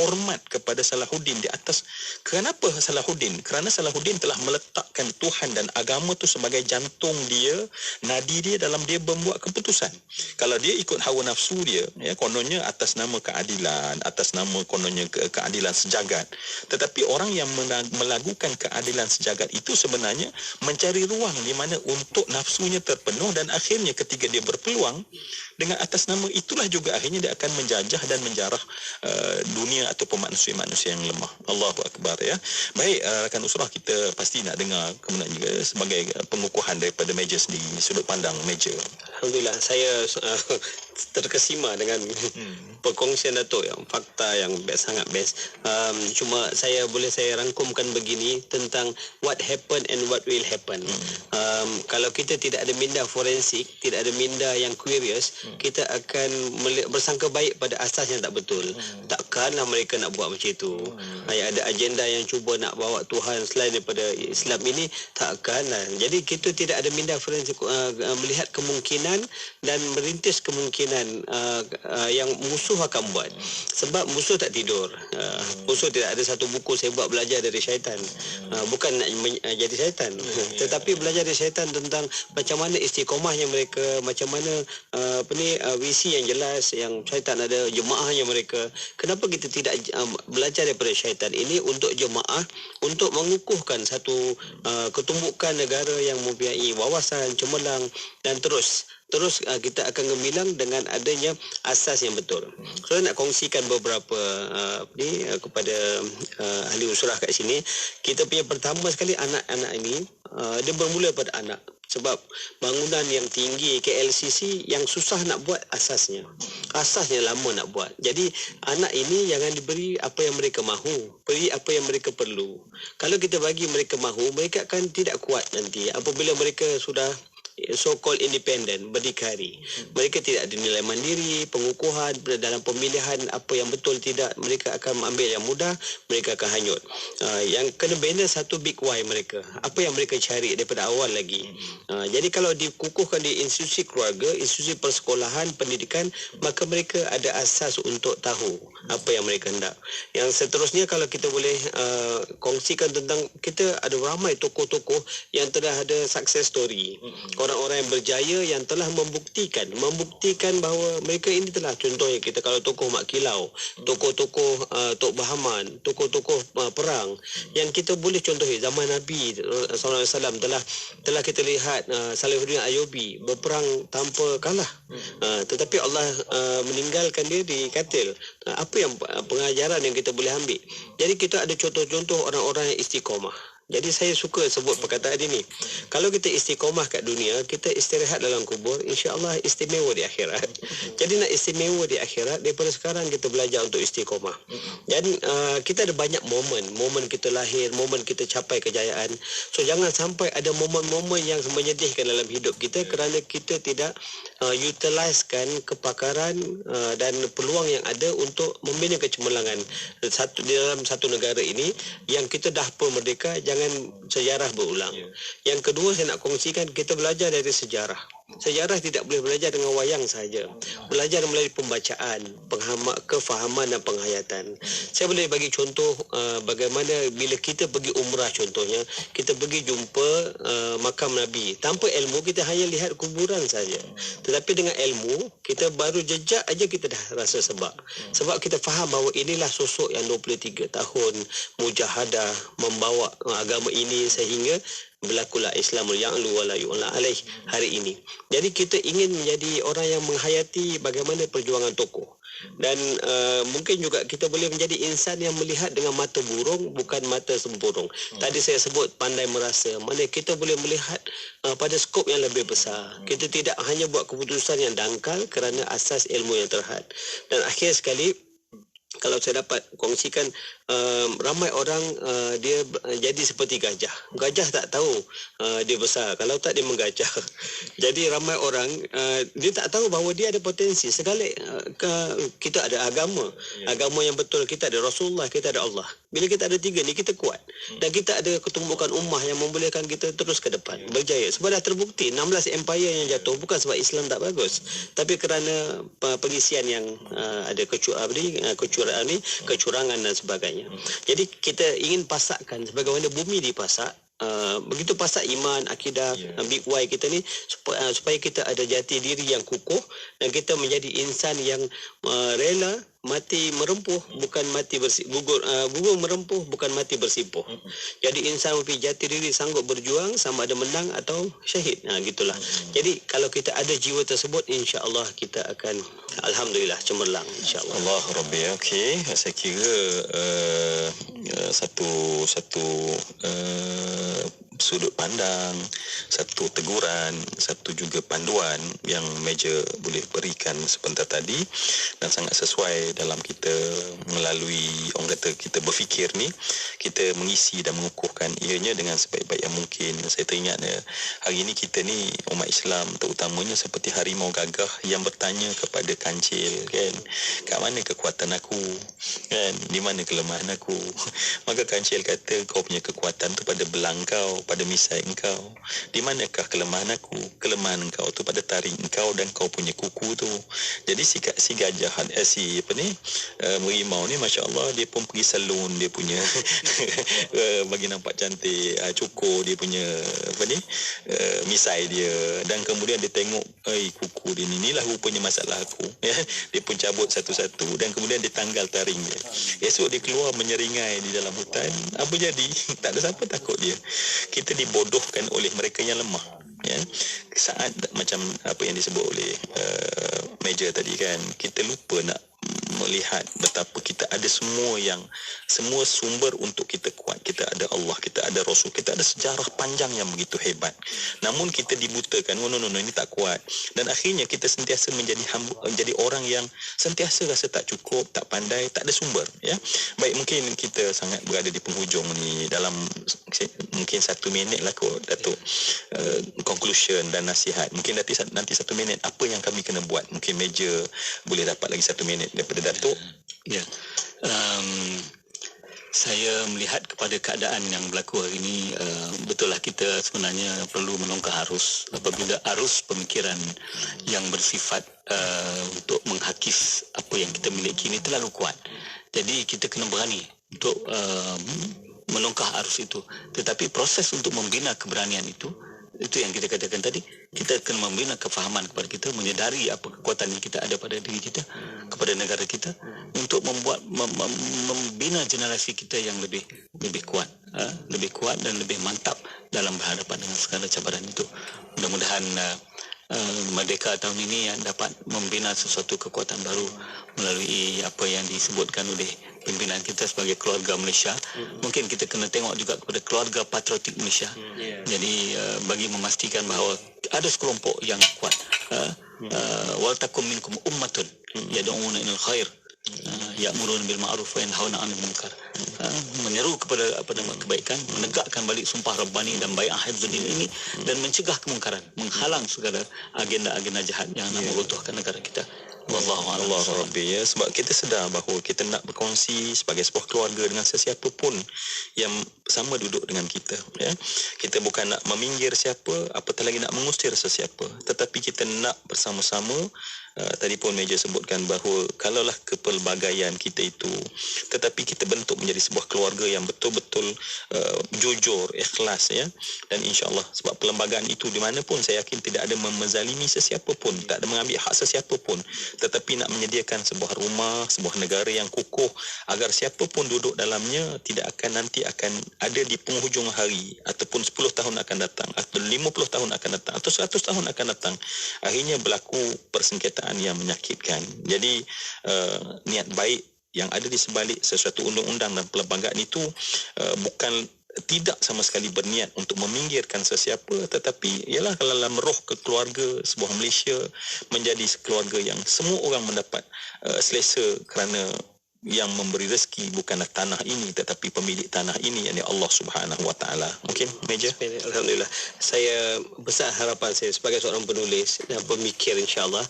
hormat kepada Salahuddin di atas. Kenapa Salahuddin? Kerana Salahuddin telah meletakkan Tuhan dan agama tu sebagai jantung dia, nadi dia dalam dia membuat keputusan. Kalau dia ikut hawa nafsu dia ya, kononnya atas nama keadilan, atas nama kononnya keadilan sejagat. Tetapi orang yang melakukan keadilan sejagat itu sebenarnya mencari ruang di mana untuk nafsunya terpenuh, dan akhirnya ketika dia berpeluang dengan atas nama itulah juga akhirnya dia akan menjajah dan menjarah dunia ataupun manusia-manusia yang lemah. Allahu Akbar ya. Baik, rakan usrah, kita pasti nak dengar kemudian juga sebagai pengukuhan daripada meja sendiri, sudut pandang meja. Alhamdulillah, saya terkesima dengan perkongsian Datuk yang fakta yang best, sangat best. Cuma saya rangkumkan begini tentang what happened and what will happen. Kalau kita tidak ada minda forensik, tidak ada minda yang curious, kita akan bersangka baik pada asas yang tak betul. Takkanlah mereka nak buat macam itu. Ada agenda yang cuba nak bawa Tuhan selain daripada Islam ini, takkanlah. Jadi kita tidak ada minda forensik melihat kemungkinan dan merintis kemungkinan yang musuh akan buat. Sebab musuh tak tidur. Musuh tidak ada satu buku saya buat belajar dari syaitan. Bukan nak jadi syaitan, tetapi belajar dari syaitan tentang macam mana istiqomahnya mereka, macam mana visi yang jelas, yang syaitan ada jemaahnya mereka. Kenapa kita tidak belajar daripada syaitan ini untuk jemaah, untuk mengukuhkan satu ketumbukan negara yang mempunyai wawasan cemerlang, dan terus kita akan gemilang dengan adanya asas yang betul. Saya nak kongsikan beberapa kepada ahli usrah kat sini. Kita punya pertama sekali anak-anak ini, dia bermula pada anak. Sebab bangunan yang tinggi KLCC yang susah nak buat asasnya. Asasnya lama nak buat. Jadi anak ini jangan diberi apa yang mereka mahu, beri apa yang mereka perlu. Kalau kita bagi mereka mahu, mereka akan tidak kuat nanti apabila mereka sudah so-called independent, berdikari. Mereka tidak ada nilai mandiri, pengukuhan dalam pemilihan apa yang betul tidak. Mereka akan ambil yang mudah, mereka akan hanyut. Yang kena bina satu big why mereka. Apa yang mereka cari daripada awal lagi. Jadi kalau dikukuhkan di institusi keluarga, institusi persekolahan, pendidikan, maka mereka ada asas untuk tahu apa yang mereka hendak. Yang seterusnya, kalau kita boleh kongsikan tentang, kita ada ramai tokoh-tokoh yang telah ada success story. Orang-orang yang berjaya yang telah membuktikan bahawa mereka ini telah, contohnya kita kalau tokoh Mak Kilau, tokoh-tokoh Tok Bahaman, tokoh-tokoh perang yang kita boleh contohi zaman Nabi SAW telah kita lihat Salahuddin Ayyubi berperang tanpa kalah, tetapi Allah meninggalkan dia di katil. Apa yang pengajaran yang kita boleh ambil? Jadi kita ada contoh-contoh orang-orang yang istiqomah. Jadi saya suka sebut perkataan ini. Kalau kita istiqomah kat dunia, kita istirahat dalam kubur, insya-Allah istimewa di akhirat. Jadi nak istimewa di akhirat, daripada sekarang kita belajar untuk istiqomah. Dan kita ada banyak momen kita lahir, momen kita capai kejayaan. So jangan sampai ada momen-momen yang menyedihkan dalam hidup kita kerana kita tidak utilisekan kepakaran dan peluang yang ada untuk membina kecemerlangan di dalam satu negara ini yang kita dah pun merdeka. Jangan sejarah berulang. Yang kedua, saya nak kongsikan, kita belajar dari sejarah. Sejarah tidak boleh belajar dengan wayang saja. Belajar melalui pembacaan, kefahaman dan penghayatan. Saya boleh bagi contoh bagaimana bila kita pergi umrah, contohnya kita pergi jumpa makam Nabi. Tanpa ilmu kita hanya lihat kuburan saja. Tetapi dengan ilmu, kita baru jejak aja kita dah rasa sebab. Sebab kita faham bahawa inilah sosok yang 23 tahun mujahadah membawa agama ini sehingga berlakulah Islamul Ya'lu wa la yu'la alaih hari ini. Jadi kita ingin menjadi orang yang menghayati bagaimana perjuangan tokoh. Dan mungkin juga kita boleh menjadi insan yang melihat dengan mata burung, bukan mata sempurung. Tadi saya sebut pandai merasa. Mana kita boleh melihat pada skop yang lebih besar. Kita tidak hanya buat keputusan yang dangkal kerana asas ilmu yang terhad. Dan akhir sekali, kalau saya dapat kongsikan, ramai orang dia jadi seperti gajah. Gajah tak tahu dia besar. Kalau tak, dia menggajah. Jadi ramai orang dia tak tahu bahawa dia ada potensi. Segala kita ada agama. Agama yang betul, kita ada Rasulullah, kita ada Allah. Bila kita ada tiga ni, kita kuat. Dan kita ada ketumbukan ummah yang membolehkan kita terus ke depan, berjaya. Sebab dah terbukti 16 empire yang jatuh bukan sebab Islam tak bagus, tapi kerana pengisian yang ada kecurangan dan sebagainya. Jadi kita ingin pasakkan sebagaimana bumi dipasak. Begitu pasak iman, akidah, big why kita ni supaya kita ada jati diri yang kukuh dan kita menjadi insan yang rela mati merempuh bukan mati gugur merempuh bukan mati bersimpuh. Jadi insan mempunyai jati diri, sanggup berjuang sama ada menang atau syahid. Gitulah. Jadi kalau kita ada jiwa tersebut, insya-Allah kita akan alhamdulillah cemerlang, insya-Allah. Allah Rabbi. Okey, saya kira satu sudut pandang, satu teguran, satu juga panduan yang meja boleh berikan sebentar tadi, dan sangat sesuai dalam kita melalui orang kata kita berfikir ni, kita mengisi dan mengukuhkan ianya dengan sebaik-baik yang mungkin. Saya teringat hari ini kita ni umat Islam terutamanya seperti harimau gagah yang bertanya kepada kancil, kan, kat mana kekuatan aku, kan, di mana kelemahan aku. Maka kancil kata, kau punya kekuatan tu pada belang kau, pada misai engkau. Di manakah kelemahan aku? Kelemahan engkau tu pada taring engkau dan kau punya kuku tu. Jadi si gajah, merimau ni, masya-Allah, dia pun pergi salon, dia punya bagi nampak cantik, cukur dia punya misai dia, dan kemudian dia tengok, kuku dia ni, inilah rupanya masalah aku, ya. Dia pun cabut satu-satu dan kemudian dia tanggal taring dia. Esok dia keluar menyeringai di dalam hutan. Apa jadi? Tak ada siapa takut dia. Kita dibodohkan oleh mereka yang lemah, ya. Saat macam apa yang disebut oleh meja tadi, kan, kita lupa nak melihat betapa kita ada semua sumber untuk kita kuat. Kita ada Allah, kita ada Rasul, kita ada sejarah panjang yang begitu hebat. Namun kita dibutakan, no, ini tak kuat. Dan akhirnya kita sentiasa menjadi orang yang sentiasa rasa tak cukup, tak pandai, tak ada sumber, ya. Baik, mungkin kita sangat berada di penghujung ni. Dalam mungkin 1 minit lah kot, Datuk, conclusion dan nasihat. Mungkin nanti 1 minit apa yang kami kena buat. Mungkin meja boleh dapat lagi 1 minit daripada Datuk. Ya. Saya melihat kepada keadaan yang berlaku hari ini, betullah kita sebenarnya perlu menongkah arus. Apabila arus pemikiran yang bersifat untuk menghakis apa yang kita miliki ini terlalu kuat, jadi kita kena berani untuk menongkah arus itu. Tetapi proses untuk membina keberanian itu yang kita katakan tadi, kita kena membina kefahaman kepada kita, menyedari apa kekuatan yang kita ada pada diri kita, kepada negara kita, untuk membina generasi kita yang lebih kuat, lebih kuat dan lebih mantap dalam berhadapan dengan segala cabaran itu. Mudah-mudahan Merdeka tahun ini yang dapat membina sesuatu kekuatan baru melalui apa yang disebutkan oleh pimpinan kita sebagai keluarga Malaysia. Mungkin kita kena tengok juga kepada keluarga patriotik Malaysia. Jadi bagi memastikan bahawa ada sekelompok yang kuat, wal takum minkum ummatun yad'una ilal khair ya'muruna bil ma'ruf wa yanhauna 'anil munkar, menyeru kepada kebaikan, menegakkan balik sumpah Rabbani dan bai'ah hifdzul ini, dan mencegah kemungkaran, menghalang segala agenda-agenda jahat yang nak meruntuhkan negara kita. Allah Rabbi, ya. Sebab kita sedar bahawa kita nak berkongsi sebagai sebuah keluarga dengan sesiapa pun yang sama duduk dengan kita, ya. Kita bukan nak meminggir siapa, apatah lagi nak mengusir sesiapa, tetapi kita nak bersama-sama. Tadi pun meja sebutkan bahawa kalaulah kepelbagaian kita itu, tetapi kita bentuk menjadi sebuah keluarga yang betul-betul jujur, ikhlas, ya. Dan insya-Allah, sebab perlembagaan itu di mana pun saya yakin tidak ada menzalimi sesiapa pun, tak ada mengambil hak sesiapa pun, tetapi nak menyediakan sebuah rumah, sebuah negara yang kukuh agar siapa pun duduk dalamnya tidak akan ada di penghujung hari ataupun 10 tahun akan datang atau 50 tahun akan datang atau 100 tahun akan datang akhirnya berlaku persengketaan yang menyakitkan. Jadi niat baik yang ada di sebalik sesuatu undang-undang dan perlembagaan itu bukan tidak sama sekali berniat untuk meminggirkan sesiapa, tetapi ialah dalam roh kekeluarga sebuah Malaysia menjadi keluarga yang semua orang mendapat selesa, kerana yang memberi rezeki bukanlah tanah ini tetapi pemilik tanah ini, yakni Allah Subhanahu Wa Taala. Mungkin meja. Alhamdulillah. Saya besar harapan saya sebagai seorang penulis dan pemikir, insya-Allah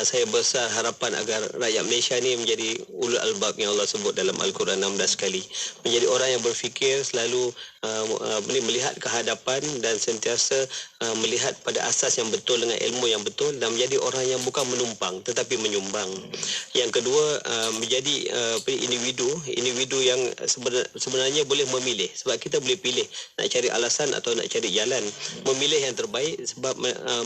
saya besar harapan agar rakyat Malaysia ni menjadi ulul albab yang Allah sebut dalam Al-Quran 16 kali. Menjadi orang yang berfikir selalu melihat ke hadapan dan sentiasa melihat pada asas yang betul dengan ilmu yang betul, dan menjadi orang yang bukan menumpang tetapi menyumbang. Yang kedua, menjadi individu yang sebenarnya boleh memilih, sebab kita boleh pilih nak cari alasan atau nak cari jalan. Memilih yang terbaik sebab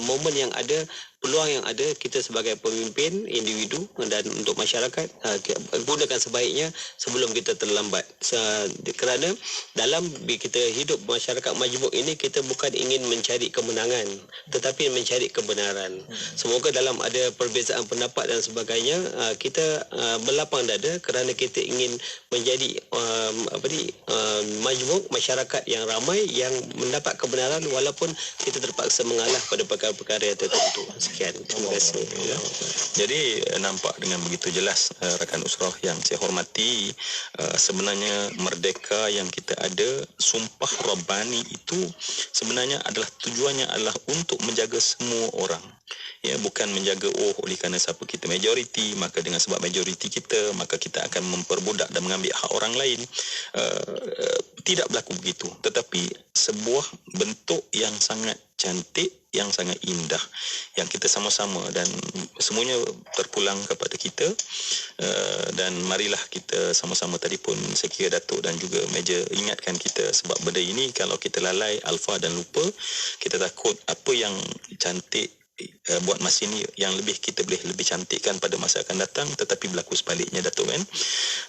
momen yang ada peluang yang ada kita sebagai pemimpin individu dan untuk masyarakat gunakan sebaiknya sebelum kita terlambat. Kerana dalam kita hidup masyarakat majmuk ini, kita bukan ingin mencari kemenangan tetapi mencari kebenaran. Semoga dalam ada perbezaan pendapat dan sebagainya, kita berlapang dada kerana kita ingin menjadi majmuk masyarakat yang ramai yang mendapat kebenaran walaupun kita terpaksa mengalah pada perkara-perkara yang tertentu. Sekian, terima kasih. Jadi nampak dengan begitu jelas rakan usrah yang saya hormati, sebenarnya merdeka yang kita ada, sumpah Rabbani itu sebenarnya adalah tujuannya adalah untuk menjaga semua orang. Ya, bukan menjaga oleh kerana siapa kita majoriti, maka dengan sebab majoriti kita maka kita akan memperbudak dan mengambil hak orang lain. Tidak berlaku begitu, tetapi sebuah bentuk yang sangat cantik, yang sangat indah, yang kita sama-sama dan semuanya terpulang kepada kita. Dan marilah kita sama-sama, tadi pun saya kira Datuk dan juga meja ingatkan kita, sebab benda ini kalau kita lalai, alfa dan lupa, kita takut apa yang cantik buat masa ini yang lebih kita boleh lebih cantikkan pada masa akan datang, tetapi berlaku sebaliknya, Datuk kan.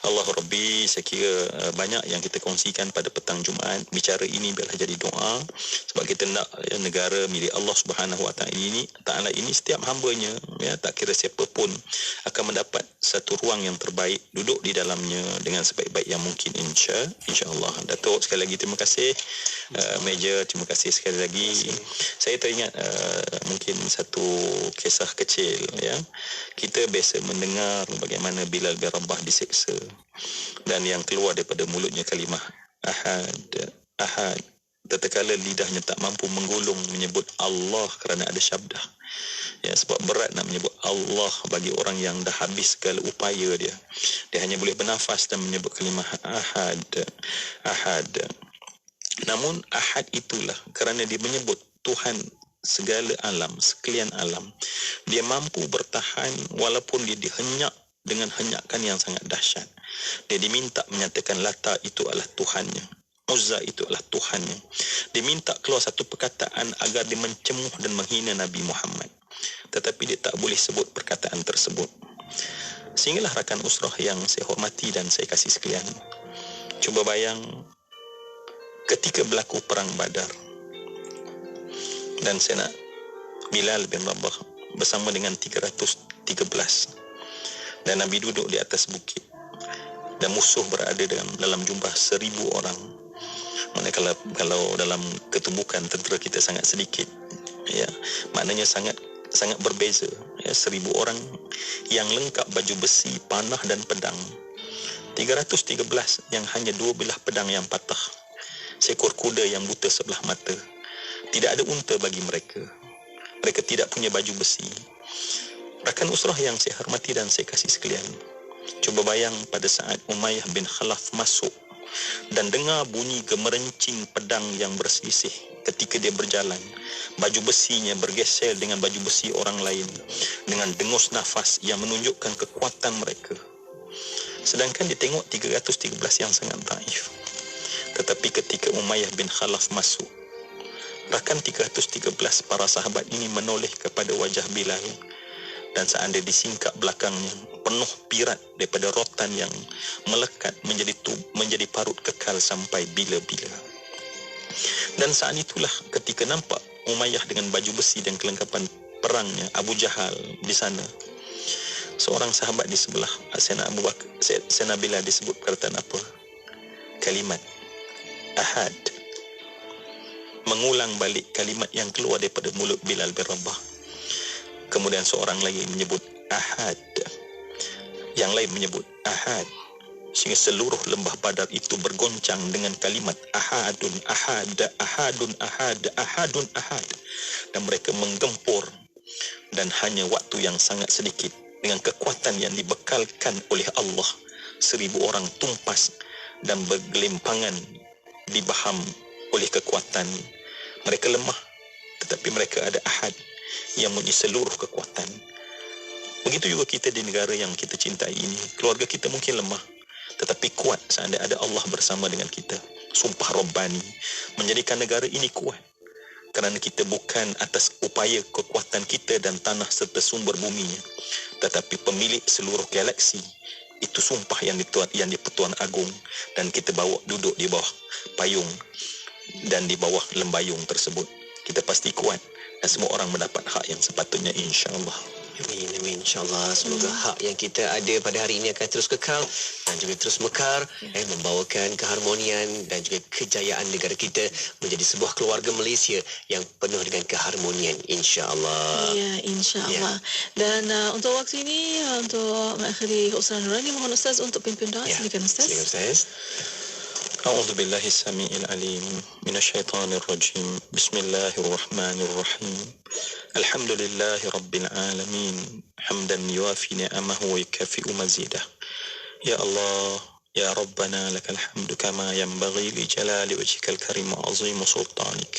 Allah Rabbi, saya kira banyak yang kita kongsikan pada petang Jumaat. Bicara ini biarlah jadi doa, sebab kita nak negara milik Allah Subhanahu Wa Taala ini setiap hamba-Nya, ya, tak kira siapa pun akan mendapat satu ruang yang terbaik, duduk di dalamnya dengan sebaik-baik yang mungkin, insya-Allah. Datuk, sekali lagi terima kasih. Meja, terima kasih sekali lagi. Saya teringat mungkin satu kisah kecil, ya. Kita biasa mendengar bagaimana Bilal bin Rabah diseksa dan yang keluar daripada mulutnya kalimah ahad, tatkala lidahnya tak mampu menggulung menyebut Allah kerana ada syabdah. Ya, sebab berat nak menyebut Allah bagi orang yang dah habis segala upaya dia. Dia hanya boleh bernafas dan menyebut kalimah ahad. Namun ahad itulah kerana dia menyebut Tuhan segala alam, sekalian alam. Dia mampu bertahan walaupun dia dihenyak dengan henyakan yang sangat dahsyat. Dia diminta menyatakan Lata itu adalah Tuhannya, Uzza itu adalah Tuhannya. Dia minta keluar satu perkataan agar dia mencemuh dan menghina Nabi Muhammad, tetapi dia tak boleh sebut perkataan tersebut. Sehinggalah rakan usrah yang saya hormati dan saya kasih sekalian, cuba bayang ketika berlaku perang Badar, dan saya nak Bilal bin Rabah bersama dengan 313 dan Nabi duduk di atas bukit dan musuh berada dalam jumlah 1000 orang. Maknanya kalau dalam ketubukan tentera kita sangat sedikit, ya, maknanya sangat berbeza, ya. 1000 orang yang lengkap baju besi, panah dan pedang. 313 yang hanya 2 bilah pedang yang patah, seekor kuda yang buta sebelah mata. Tidak ada unta bagi mereka. Mereka tidak punya baju besi. Rakan usrah yang saya hormati dan saya kasih sekalian, cuba bayang pada saat Umayyah bin Khalaf masuk dan dengar bunyi gemerencing pedang yang berselisih ketika dia berjalan. Baju besinya bergeser dengan baju besi orang lain dengan dengus nafas yang menunjukkan kekuatan mereka. Sedangkan dia tengok 313 yang sangat daif. Tetapi ketika Umayyah bin Khalaf masuk, rakan 313 para sahabat ini menoleh kepada wajah Bilal, dan seandainya disingkap belakangnya penuh pirat daripada rotan yang melekat menjadi parut kekal sampai bila-bila. Dan saat itulah ketika nampak Umayyah dengan baju besi dan kelengkapan perangnya, Abu Jahal di sana. Seorang sahabat di sebelah Sayyidina Bilal disebut perkataan apa? Kalimat ahad. Mengulang balik kalimat yang keluar daripada mulut Bilal bin Rabah. Kemudian seorang lagi menyebut ahad, yang lain menyebut ahad, sehingga seluruh lembah Badar itu bergoncang dengan kalimat ahadun ahad, ahadun ahad, ahadun ahad, dan mereka menggempur. Dan hanya waktu yang sangat sedikit dengan kekuatan yang dibekalkan oleh Allah, 1000 orang tumpas dan bergelimpangan dibaham oleh kekuatan. Mereka lemah, tetapi mereka ada ahad yang mempunyai seluruh kekuatan. Begitu juga kita di negara yang kita cintai ini. Keluarga kita mungkin lemah, tetapi kuat seandainya ada Allah bersama dengan kita. Sumpah Rabbani menjadikan negara ini kuat. kerana kita bukan atas upaya kekuatan kita dan tanah serta sumber buminya, tetapi pemilik seluruh galaksi. Itu sumpah yang di-Pertuan Agong, dan kita bawa duduk di bawah payung dan di bawah lembayung tersebut. Kita pasti kuat dan semua orang mendapat hak yang sepatutnya, insya-Allah. Amin, amin. InsyaAllah semoga hak yang kita ada pada hari ini akan terus kekal dan juga terus mekar, membawakan keharmonian dan juga kejayaan negara kita menjadi sebuah keluarga Malaysia yang penuh dengan keharmonian, insyaAllah. Ya, insya-Allah. Dan untuk waktu ini, untuk mengakhiri Usran Nurani, mohon Ustaz untuk pimpin doa. Silakan Ustaz. Silakan Ustaz. أعوذ بالله السميع العليم من الشيطان الرجيم بسم الله الرحمن الرحيم الحمد لله رب العالمين حمدا يوافي نعمه ويكافئ مزيده يا الله يا ربنا لك الحمد كما ينبغي لجلال وجهك الكريم وعظيم سلطانك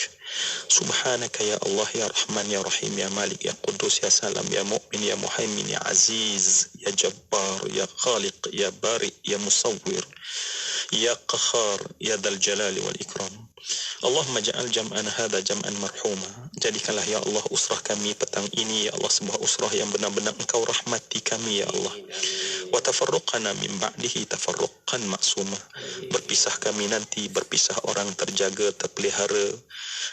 سبحانك يا الله يا رحمن يا رحيم يا مالك يا قدوس يا سلام يا مؤمن يا مهيمن يا عزيز يا جبار يا خالق يا بارئ يا مصور يا قهار يا ذا الجلال والإكرام اللهم اجعل جمعنا هذا جمعا مرحوما. Jadikanlah ya Allah usrah kami petang ini ya Allah sebuah usrah yang benar-benar Engkau rahmati kami ya Allah. Wa tafarruqana min ba'dihi tafarruqan maksuma. Berpisah kami nanti berpisah orang terjaga, terpelihara,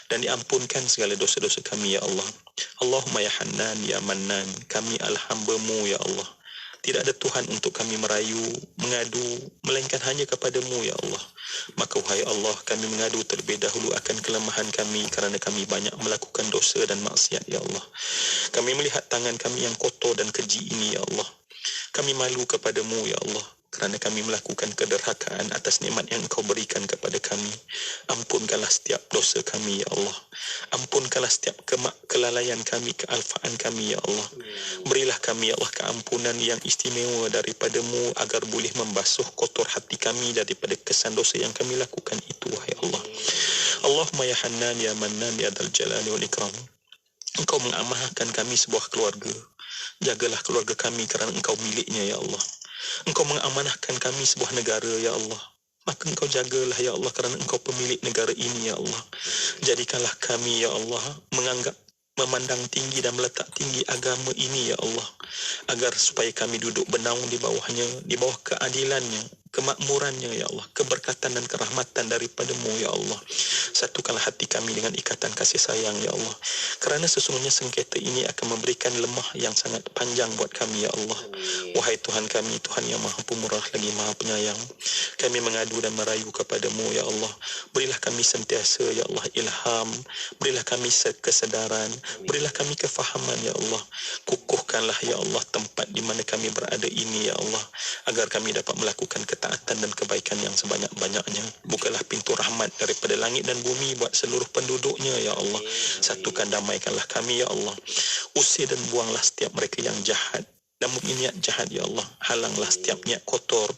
dan diampunkan segala dosa-dosa kami ya Allah. Allahumma ya Hannan ya Mannan, kami hamba-Mu ya Allah. Tidak ada Tuhan untuk kami merayu, mengadu, melainkan hanya kepadamu ya Allah. Maka wahai Allah, kami mengadu terlebih dahulu akan kelemahan kami kerana kami banyak melakukan dosa dan maksiat ya Allah. Kami melihat tangan kami yang kotor dan keji ini ya Allah. Kami malu kepadamu ya Allah, kerana kami melakukan kederhakaan atas nikmat yang Engkau berikan kepada kami. Ampunkanlah setiap dosa kami ya Allah. Ampunkanlah setiap kelalaian kami, kealfaan kami ya Allah. Berilah kami ya Allah keampunan yang istimewa daripada-Mu agar boleh membasuh kotor hati kami daripada kesan dosa yang kami lakukan itu wahai Allah. Allahumma ya Hannan ya Mannan ya Dzal Jalali wal Ikram. Engkau mengamanahkan kami sebuah keluarga. Jagalah keluarga kami kerana Engkau miliknya ya Allah. Engkau mengamanahkan kami sebuah negara ya Allah. Maka Engkau jagalah ya Allah kerana Engkau pemilik negara ini ya Allah. Jadikanlah kami ya Allah memandang tinggi dan meletak tinggi agama ini ya Allah, agar supaya kami duduk bernaung di bawahnya, di bawah keadilannya, kemakmurannya ya Allah, keberkatan dan kerahmatan daripada-Mu ya Allah. Satukanlah hati kami dengan ikatan kasih sayang ya Allah, kerana sesungguhnya sengketa ini akan memberikan lemah yang sangat panjang buat kami ya Allah. Wahai Tuhan kami, Tuhan yang Maha Pemurah lagi Maha Penyayang, kami mengadu dan merayu kepada-Mu ya Allah. Berilah kami sentiasa ya Allah ilham, berilah kami kesedaran, berilah kami kefahaman ya Allah. Kukuhkanlah ya Allah tempat di mana kami berada ini ya Allah, agar kami dapat melakukan ketaatan dan kebaikan yang sebanyak-banyaknya. Bukalah pintu rahmat daripada langit dan bumi buat seluruh penduduknya ya Allah. Satukan, damaikanlah kami ya Allah. Usir dan buanglah setiap mereka yang jahat dan mempunyai niat jahat ya Allah. Halanglah setiap niat kotor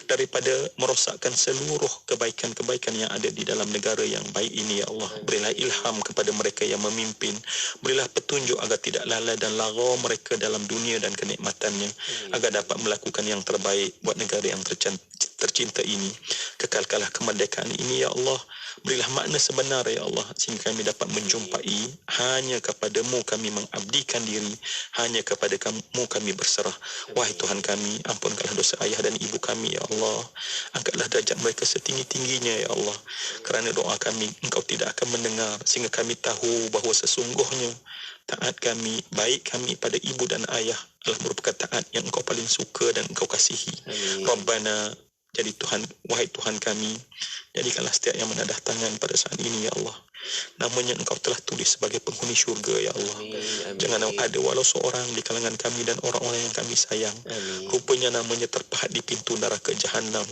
daripada merosakkan seluruh kebaikan-kebaikan yang ada di dalam negara yang baik ini ya Allah. Berilah ilham kepada mereka yang memimpin, berilah petunjuk agar tidak lalai dan lara mereka dalam dunia dan kenikmatannya, agar dapat melakukan yang terbaik buat negara yang tercinta ini. Kekalkanlah kemerdekaan ini ya Allah. Berilah makna sebenar ya Allah, sehingga kami dapat menjumpai hanya kepada-Mu kami mengabdikan diri, hanya kepada Kamu kami berserah. Wahai Tuhan kami, ampunkanlah dosa ayah dan ibu kami ya Allah. Angkatlah derajat mereka setinggi-tingginya ya Allah. Kerana doa kami Engkau tidak akan mendengar, sehingga kami tahu bahawa sesungguhnya taat kami, baik kami pada ibu dan ayah adalah merupakan taat yang Engkau paling suka dan Engkau kasihi. Rabbana, jadi Tuhan, wahai Tuhan kami, jadikanlah setiap yang menadah tangan pada saat ini ya Allah, namanya Engkau telah tulis sebagai penghuni syurga ya Allah. Jangan ada walau seorang di kalangan kami dan orang-orang yang kami sayang, rupanya namanya terpahat di pintu neraka Jahannam,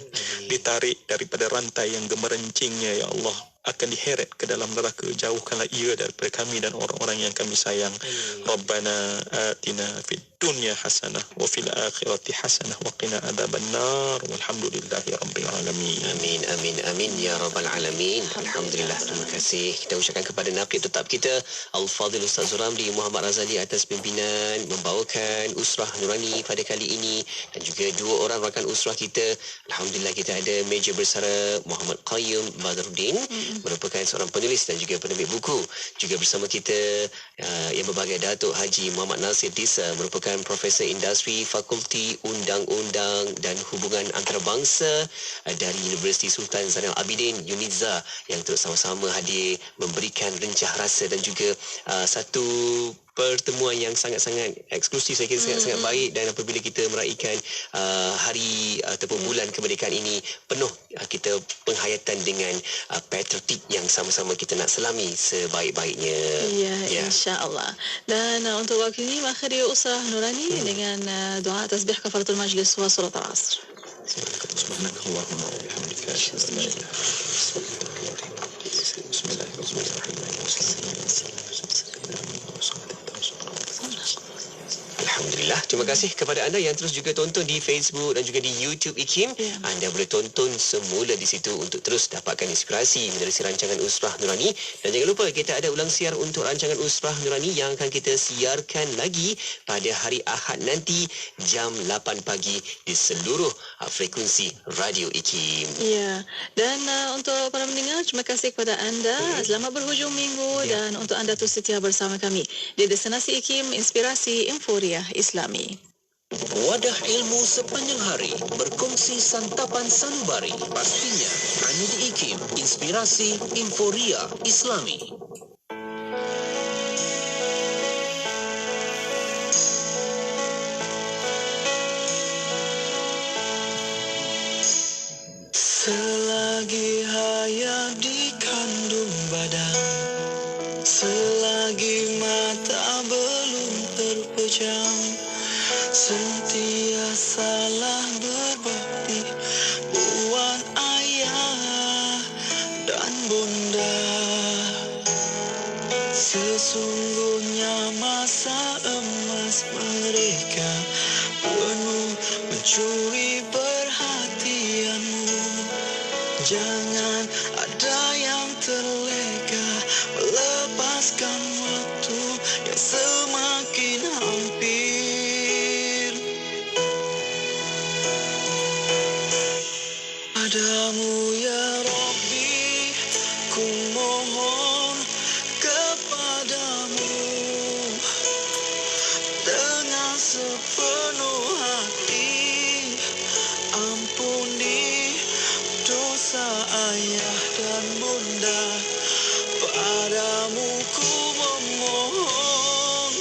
ditarik daripada rantai yang gemerencingnya ya Allah, akan diheret ke dalam neraka. Jauhkanlah ia daripada kami dan orang-orang yang kami sayang. Rabbana atina fid dunya hasanah wa fil akhirati hasanah wa qina adzabannar walhamdulillahi rabbil alamin. Amin, amin, amin ya rabbal alamin. Alhamdulillah, terima kasih. Kita ucapkan kepada naqib tetap kita Al-Fadhil Ustaz Zuramli Muhammad Razali atas pimpinan membawakan Usrah Nurani pada kali ini, dan juga dua orang rakan usrah kita. Alhamdulillah, kita ada Meja Bersara Muhammad Qayyum Badruddin, merupakan seorang penulis dan juga penerbit buku. Juga bersama kita yang berbahagia Datuk Haji Muhammad Nasir Disa, merupakan Profesor Industri Fakulti Undang-Undang dan Hubungan Antarabangsa dari Universiti Sultan Zainal Abidin UNIZA, yang terus sama-sama hadir memberikan rencah rasa dan juga satu pertemuan yang sangat-sangat eksklusif, saya kira sangat-sangat baik. Dan apabila kita meraihkan hari ataupun bulan kemerdekaan ini, penuh kita penghayatan dengan patriotik yang sama-sama kita nak selami sebaik-baiknya. Ya, insya-Allah. Dan untuk waktu ini mengakhiri Usrah Nurani dengan doa tasbih kafaratul majlis wa surat al-asr. Subhanakallahumma wa bihamdika asyhadu an la ilaha illa anta Bismillahirrahmanirrahim. Alhamdulillah, terima kasih kepada anda yang terus juga tonton di Facebook dan juga di YouTube IKIM. Anda boleh tonton semula di situ untuk terus dapatkan inspirasi menerusi rancangan Usrah Nurani. Dan jangan lupa, kita ada ulang siar untuk rancangan Usrah Nurani yang akan kita siarkan lagi pada hari Ahad nanti jam 8 pagi di seluruh frekuensi Radio IKIM. Ya, dan untuk para pendengar, terima kasih kepada anda. Selamat berhujung minggu dan untuk anda terus setia bersama kami di Destinasi IKIM, Inspirasi Inforia Islami. Wadah ilmu sepanjang hari, berkongsi santapan sanubari. Pastinya hanya di IKIM, Inspirasi Inforia Islami. Selagi hayat di kandung badan, selagi mata belum terpejam, sentiasalah berbakti buat ayah dan bunda. Sesungguhnya masa emas mereka penuh mencuri perhatianmu. Jangan ada yang terleka melepaskan waktu yang semakin hampir. Padamu ya Rabbi, ku mohon kepadamu dengan sepenuh hati. Ampuni dosa ayah dan bunda. Padamu ku memohon,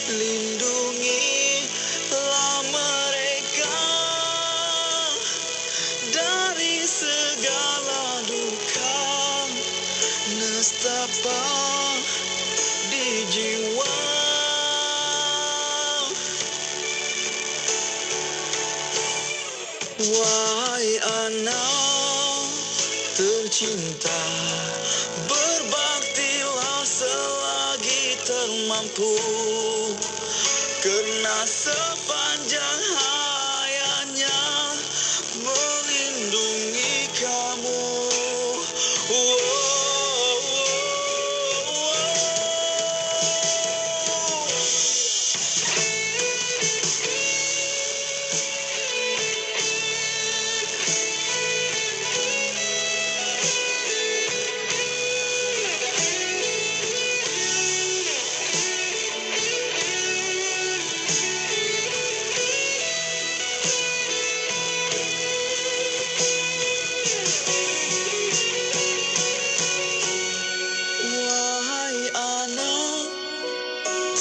lindungilah mereka dari segala duka nestapa di jiwa. Wahai anak tercinta, berbaktilah selagi termampu, kerana sepanjang hayatnya melindungi kamu.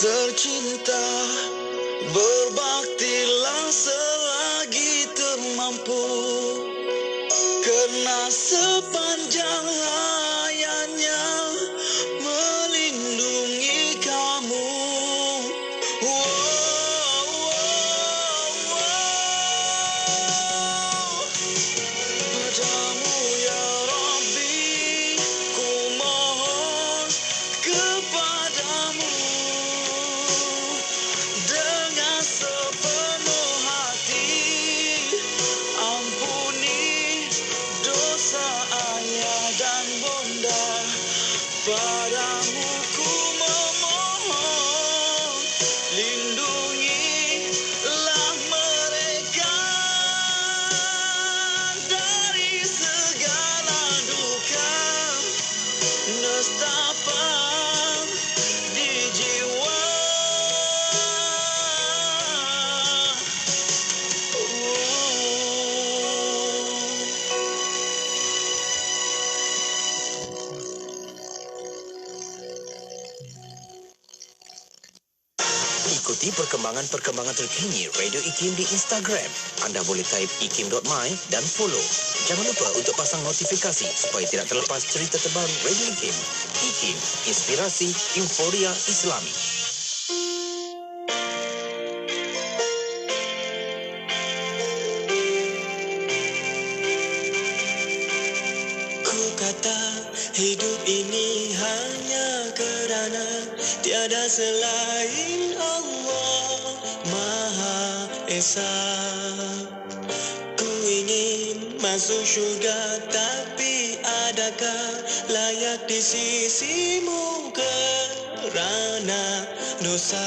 Tercinta, berbaktilah selagi termampu, kerana sepanjang hayatnya melindungi kamu. Padamu ya Rabbi, ku mohon kepadamu dengan Ikuti perkembangan-perkembangan terkini Radio IKIM di Instagram. Anda boleh type ikim.my dan follow. Jangan lupa untuk pasang notifikasi supaya tidak terlepas cerita terbaru Radio IKIM. IKIM, inspirasi euforia Islami. Hidup ini hanya kerana tiada selain Allah Maha Esa. Ku ingin masuk syurga, tapi adakah layak di sisimu kerana dosa?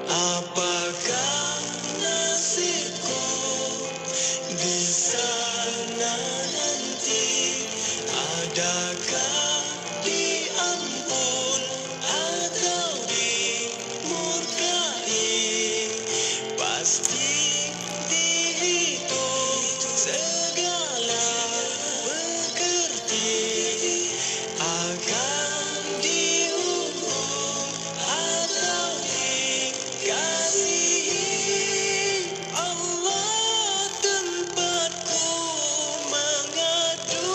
Apakah nasibku di sana nanti? Adakah diampun atau dimurkai? Pasti dihitung segala pekerti. Akan dihukum atau dikasihi. Allah tempatku mengadu.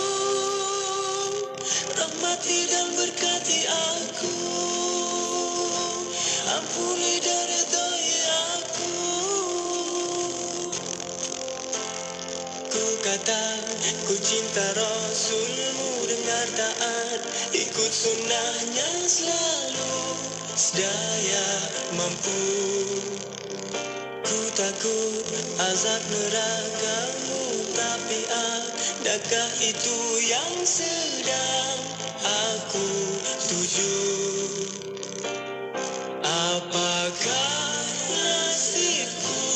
Rahmati dan berkati aku, ampuni dan redai aku. Ku kata, ku cinta Rasulmu, dengar taat, ikut sunnahnya selalu, sedaya mampu. Ku takut azab nerakamu, tapi adakah itu yang sedang aku tuju? Apakah nasibku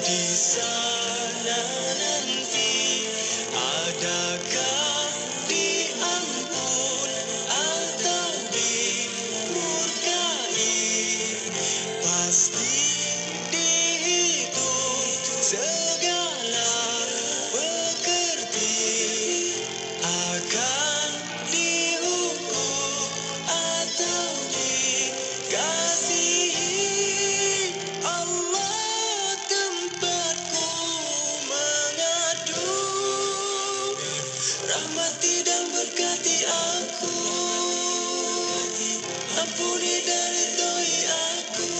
di sana nanti? Adakah diampun atau dimurkai? Pasti dihitung segala pekerti. Akan dihukum atau dikasihi. Allah tempatku mengadu. Rahmati dan berkati aku, ampuni dan redai aku.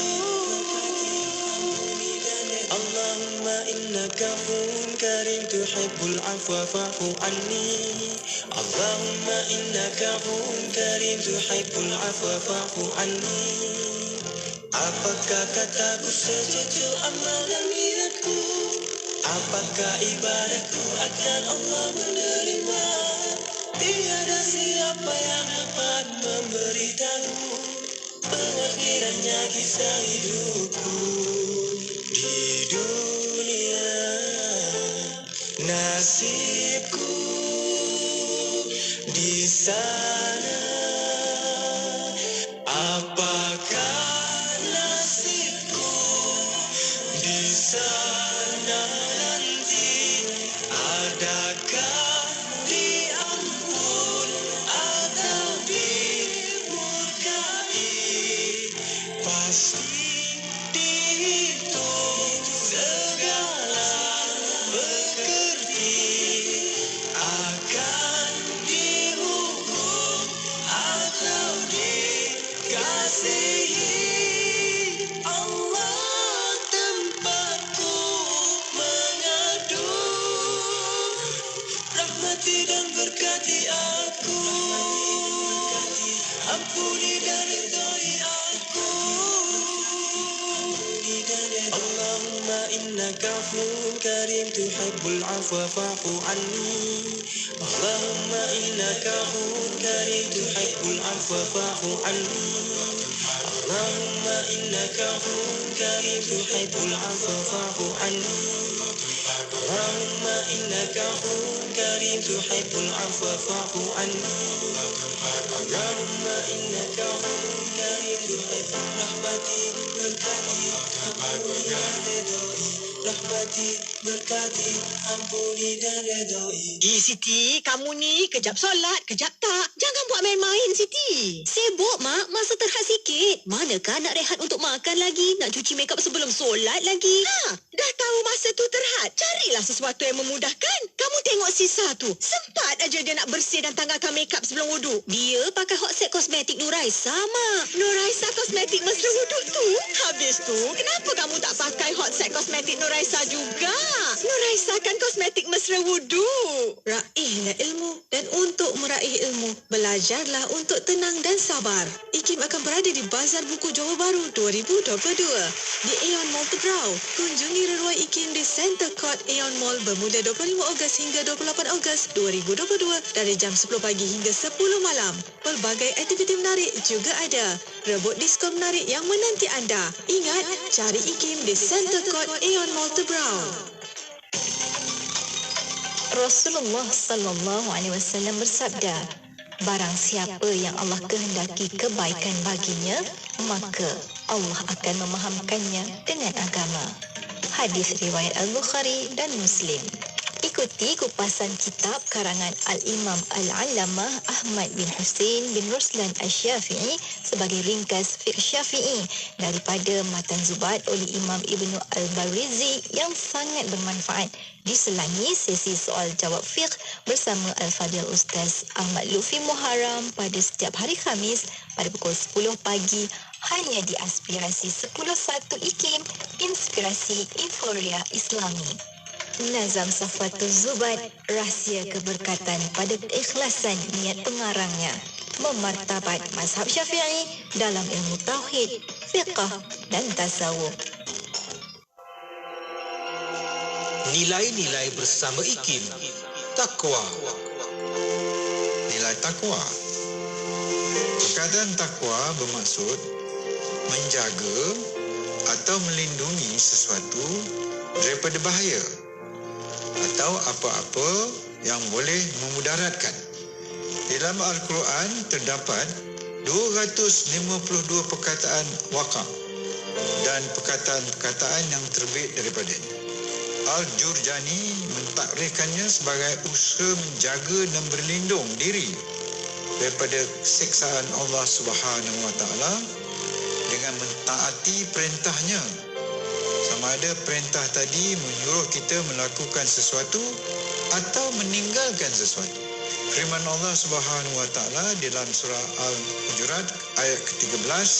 Allahumma innaka afuwwun karim tuhibbul afwa fa'fu anni. Allahumma innaka afuwwun karim tuhibbul afwa fa'fu anni. Apakah kataku setuju amal dan niatku? Apakah ibadatku akan Allah menerima? Tiada siapa yang dapat memberitahu pengakhirannya kisah hidupku di dunia. Nasibku di sana, apakah nasibku di sana nanti? Adakah diampun atau dimurkai? Pasti dihitung segala pekerti. Akan dihukum atau dikasihi. Allah tempatku mengadu. Rahmati dan berkati aku, ampuni dan redai aku. Allahumma innaka afuwwun karim tuhibbul afwa fa'fu anni. Allahumma innaka afuwwun karim tuhibbul afwa fa'fu anni. Allahumma innaka afuwwun karim tuhibbul afwa fa'fu anni. Allahumma innaka afuwwun karim tuhibbul afwa fa'fu anni. Allahumma innaka afuwwun karim tuhibbul rahmati berkati, ampuni dan redai. Rahmati berkati, ampuni dan redai. Siti, kamu ni kejap solat, kejap tak. Jangan buat main-main, Siti. Sibuk, Mak. Masa terhad sikit. Manakah nak rehat untuk makan lagi? Nak cuci makeup sebelum solat lagi? Dah tahu masa tu terhad. Carilah sesuatu yang memudahkan. Kamu tengok Sisa tu. Sempat aja dia nak bersih dan tanggalkan makeup sebelum wuduk. Dia pakai hot set kosmetik Nuraisa, Mak. Nuraisa kosmetik mesra wuduk tu. Habis tu, kenapa kamu tak pakai hot set kosmetik Nuraisa juga? Nuraisa kan kosmetik mesra wuduk. Raihlah ilmu, dan untuk meraih ilmu, belajarlah untuk tenang dan sabar. IKIM akan berada di Bazar Buku Johor Bahru 2022 di Aeon Mall Tebrau. Kunjungi reruai IKIM di Center Court Aeon Mall bermula 25 Ogos hingga 28 Ogos 2022 dari jam 10 pagi hingga 10 malam. Pelbagai aktiviti menarik juga ada. Rebut diskon menarik yang menanti anda. Ingat, cari IKIM di Center Court Aeon Mall Tebrau. Rasulullah sallallahu alaihi wasallam bersabda, barang siapa yang Allah kehendaki kebaikan baginya, maka Allah akan memahamkannya dengan agama. Hadis riwayat Al-Bukhari dan Muslim. Ikuti kupasan kitab karangan Al-Imam Al-Allamah Ahmad bin Hussein bin Ruslan Al-Syafi'i sebagai ringkas fiqh Syafi'i daripada Matan Zubat oleh Imam Ibnu Al-Barizi yang sangat bermanfaat. Diselangi sesi soal jawab fiqh bersama Al-Fadhil Ustaz Ahmad Lufi Muharram pada setiap hari Khamis pada pukul 10 pagi hanya di Aspirasi 101 IKIM, Inspirasi Inforia Islami. Nazam Safwatul Zubat, rahsia keberkatan pada keikhlasan niat pengarangnya. Memartabat mazhab Syafi'i dalam ilmu tauhid, fiqh dan tasawuf. Nilai-nilai bersama IKIM. Takwa. Nilai takwa. Perkataan takwa bermaksud menjaga atau melindungi sesuatu daripada bahaya atau apa-apa yang boleh memudaratkan. Dalam Al-Quran terdapat 252 perkataan waqaf dan perkataan-perkataan yang terbit daripadanya. Al-Jurjani mentakrifkannya sebagai usaha menjaga dan berlindung diri daripada siksaan Allah Subhanahu Wa Taala dengan mentaati perintahnya. Sama ada perintah tadi menyuruh kita melakukan sesuatu atau meninggalkan sesuatu. Firman Allah Subhanahu Wa Taala dalam surah Al-Hujurat ayat ke-13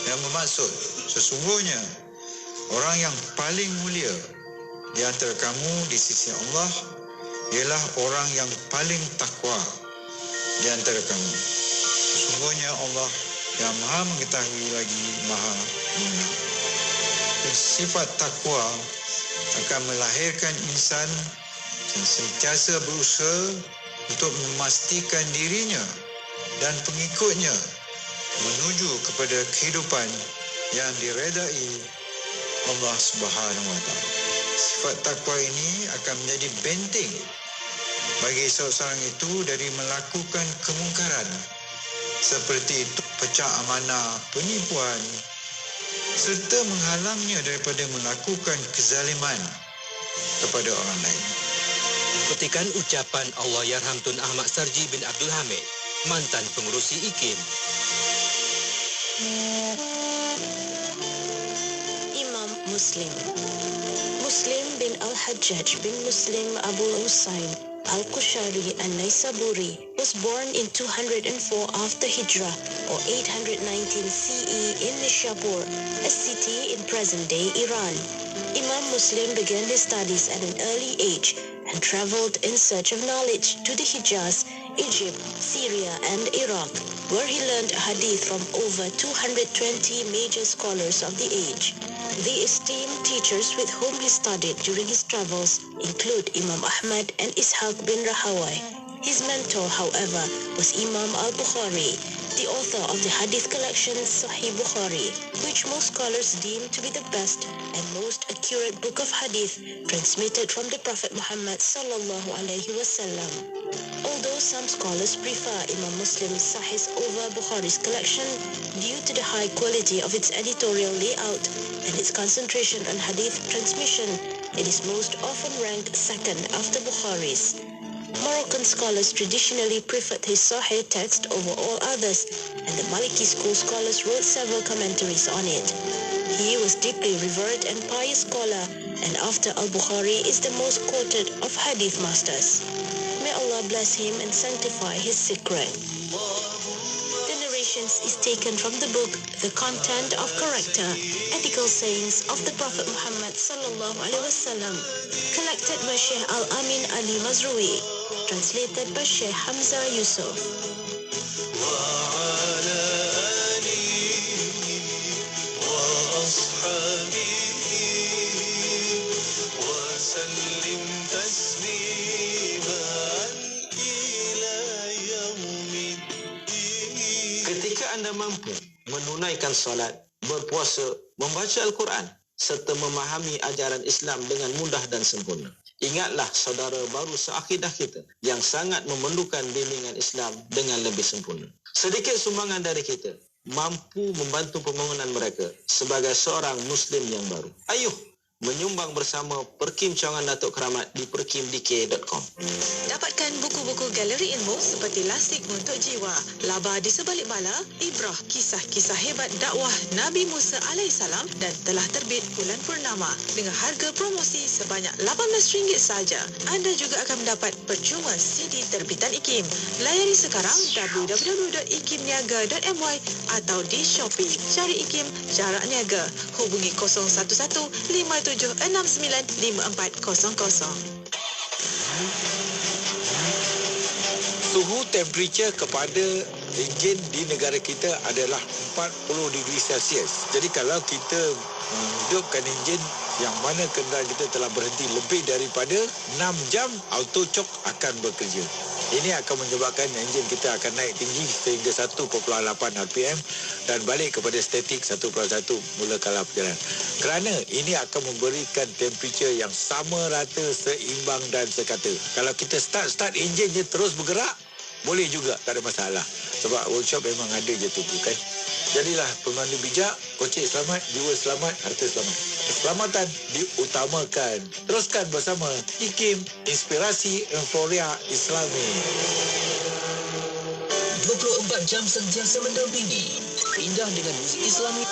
yang bermaksud sesungguhnya orang yang paling mulia di antara kamu di sisi Allah ialah orang yang paling takwa di antara kamu. Sesungguhnya Allah yang Maha mengetahui lagi Maha mengenal. Sifat takwa akan melahirkan insan yang sentiasa berusaha untuk memastikan dirinya dan pengikutnya menuju kepada kehidupan yang diredai Allah Subhanahu Wa Taala. Sifat takwa ini akan menjadi benteng bagi seorang itu dari melakukan kemungkaran seperti itu pecah amanah, penipuan serta menghalangnya daripada melakukan kezaliman kepada orang lain. Petikan ucapan Allahyarham Tun Ahmad Sarji bin Abdul Hamid, mantan pengurusi IKIM. Imam Muslim bin Al-Hajjaj bin Muslim Abu Husain Al-Qushari An-Naisaburi was born in 204 after Hijrah or 819 CE in Nishapur, a city in present-day Iran. Imam Muslim began his studies at an early age and traveled in search of knowledge to the Hijaz, Egypt, Syria and Iraq, where he learned hadith from over 220 major scholars of the age. The esteemed teachers with whom he studied during his travels include Imam Ahmad and Ishaq bin Rahawai. His mentor, however, was Imam al-Bukhari, the author of the hadith collection Sahih Bukhari, which most scholars deem to be the best and most accurate book of hadith transmitted from the Prophet Muhammad sallallahu alaihi wasallam. Although some scholars prefer Imam Muslim's Sahih over Bukhari's collection due to the high quality of its editorial layout and its concentration on hadith transmission, It is most often ranked second after Bukhari's. Moroccan scholars traditionally preferred his Sahih text over all others, and the Maliki school scholars wrote several commentaries on it. He was deeply revered and pious scholar, and after Al-Bukhari is the most quoted of hadith masters. May Allah bless him and sanctify his secret. The narrations is taken from the book The Content of Character, Ethical Sayings of the Prophet Muhammad sallallahu alaihi wasallam, collected by Sheikh Al-Amin Ali Mazrui, translated by Sheikh Hamza Yusuf. Ketika anda mampu menunaikan solat, berpuasa, membaca Al-Quran serta memahami ajaran Islam dengan mudah dan sempurna. Ingatlah saudara baru seakidah kita yang sangat memerlukan bimbingan Islam dengan lebih sempurna. Sedikit sumbangan dari kita mampu membantu pembangunan mereka sebagai seorang Muslim yang baru. Ayuh menyumbang bersama Perkim Cawangan Datuk Keramat di perkimdk.com. Dapatkan buku-buku galeri ilmu seperti Lasik untuk Jiwa, Laba di Sebalik Bala, Ibrah Kisah-Kisah Hebat Dakwah Nabi Musa alaihissalam dan telah terbit bulan purnama dengan harga promosi sebanyak RM18 saja. Anda juga akan mendapat percuma CD terbitan IKIM. Layari sekarang www.ikimniaga.my atau di Shopee. Cari IKIM Jarak Niaga. Hubungi 011-5769-5400. Suhu temperature kepada enjin di negara kita adalah 40 degree Celsius. Jadi kalau kita hidupkan enjin yang mana kenderaan kita telah berhenti lebih daripada 6 jam, auto choke akan bekerja. Ini akan menyebabkan enjin kita akan naik tinggi sehingga 1.8 RPM dan balik kepada statik 1.1 mula kala perjalanan. Kerana ini akan memberikan temperature yang sama rata, seimbang dan sekata. Kalau kita start enjin je terus bergerak, boleh juga, tak ada masalah. Sebab workshop memang ada je tu, bukan? Jadilah pemandu bijak, kocik selamat, jiwa selamat, harta selamat. Keselamatan diutamakan. Teruskan bersama IKIM, Inspirasi Euforia Islami. 24 jam sentiasa mendampingi. Indah dengan muzik Islami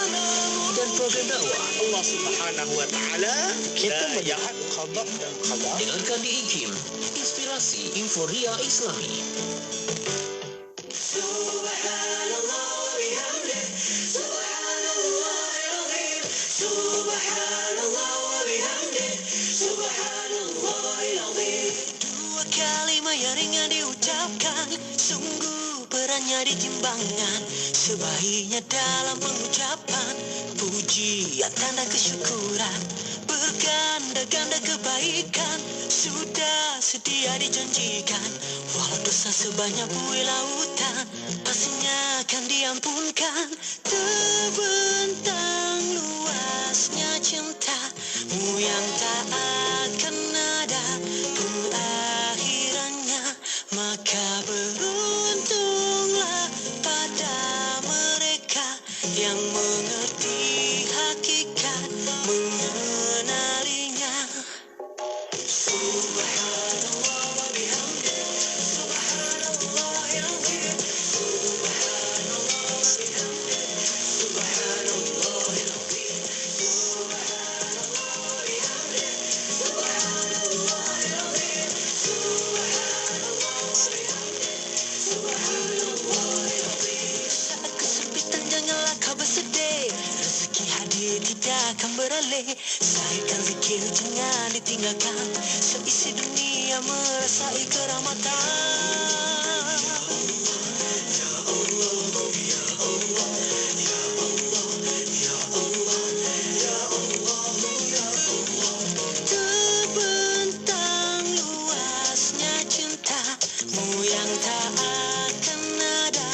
dan program dakwah. Allah Subhanahu wa taala kita melihat qada dan qada. Dengarkan di IKIM, Inspirasi Euforia Islami. Dua kalimat yang ringan diucapkan, sungguh beratnya ditimbangkan. Sebaiknya dalam pengucapan pujian tanda kesyukuran, berganda-ganda kebaikan sudah sedia dijanjikan. Walau dosa sebanyak buih lautan, pastinya akan diampunkan. Terbentang luasnya cintamu yang tak akan ada pengakhirannya, maka beruntunglah pada mereka yang mengerti hakikat mengenalinya. Subhanallah wa bihamdih, subhanallah ya azim, subhanallah wa bihamdih, subhanallah ya azim, subhanallah wa bihamdih, subhanallah ya azim, subhanallah wa bihamdih, subhanallah ya azim. Saat kesempitan janganlah kau bersedih, rezeki hadir tidak akan beralih. Sahihkan zikir jangan ditinggalkan, seisi dunia merasai kerahmatan. Terbentang luasnya cintamu yang tak akan ada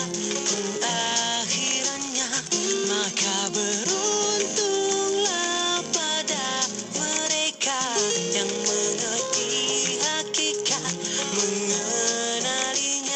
pengakhirannya, maka beruntunglah pada mereka yang mengerti hakikat mengenalinya.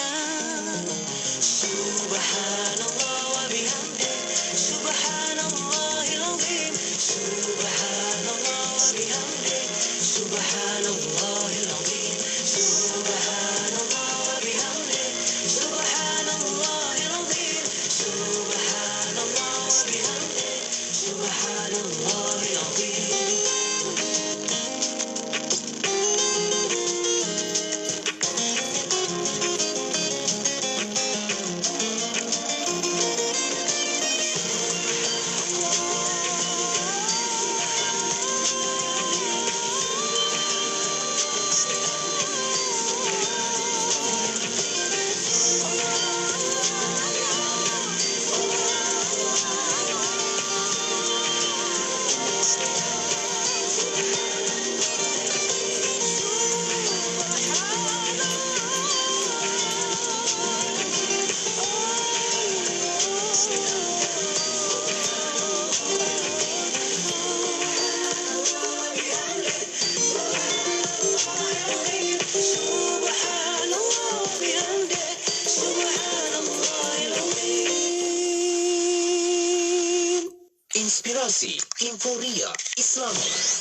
Inspirasi Inforia Islami.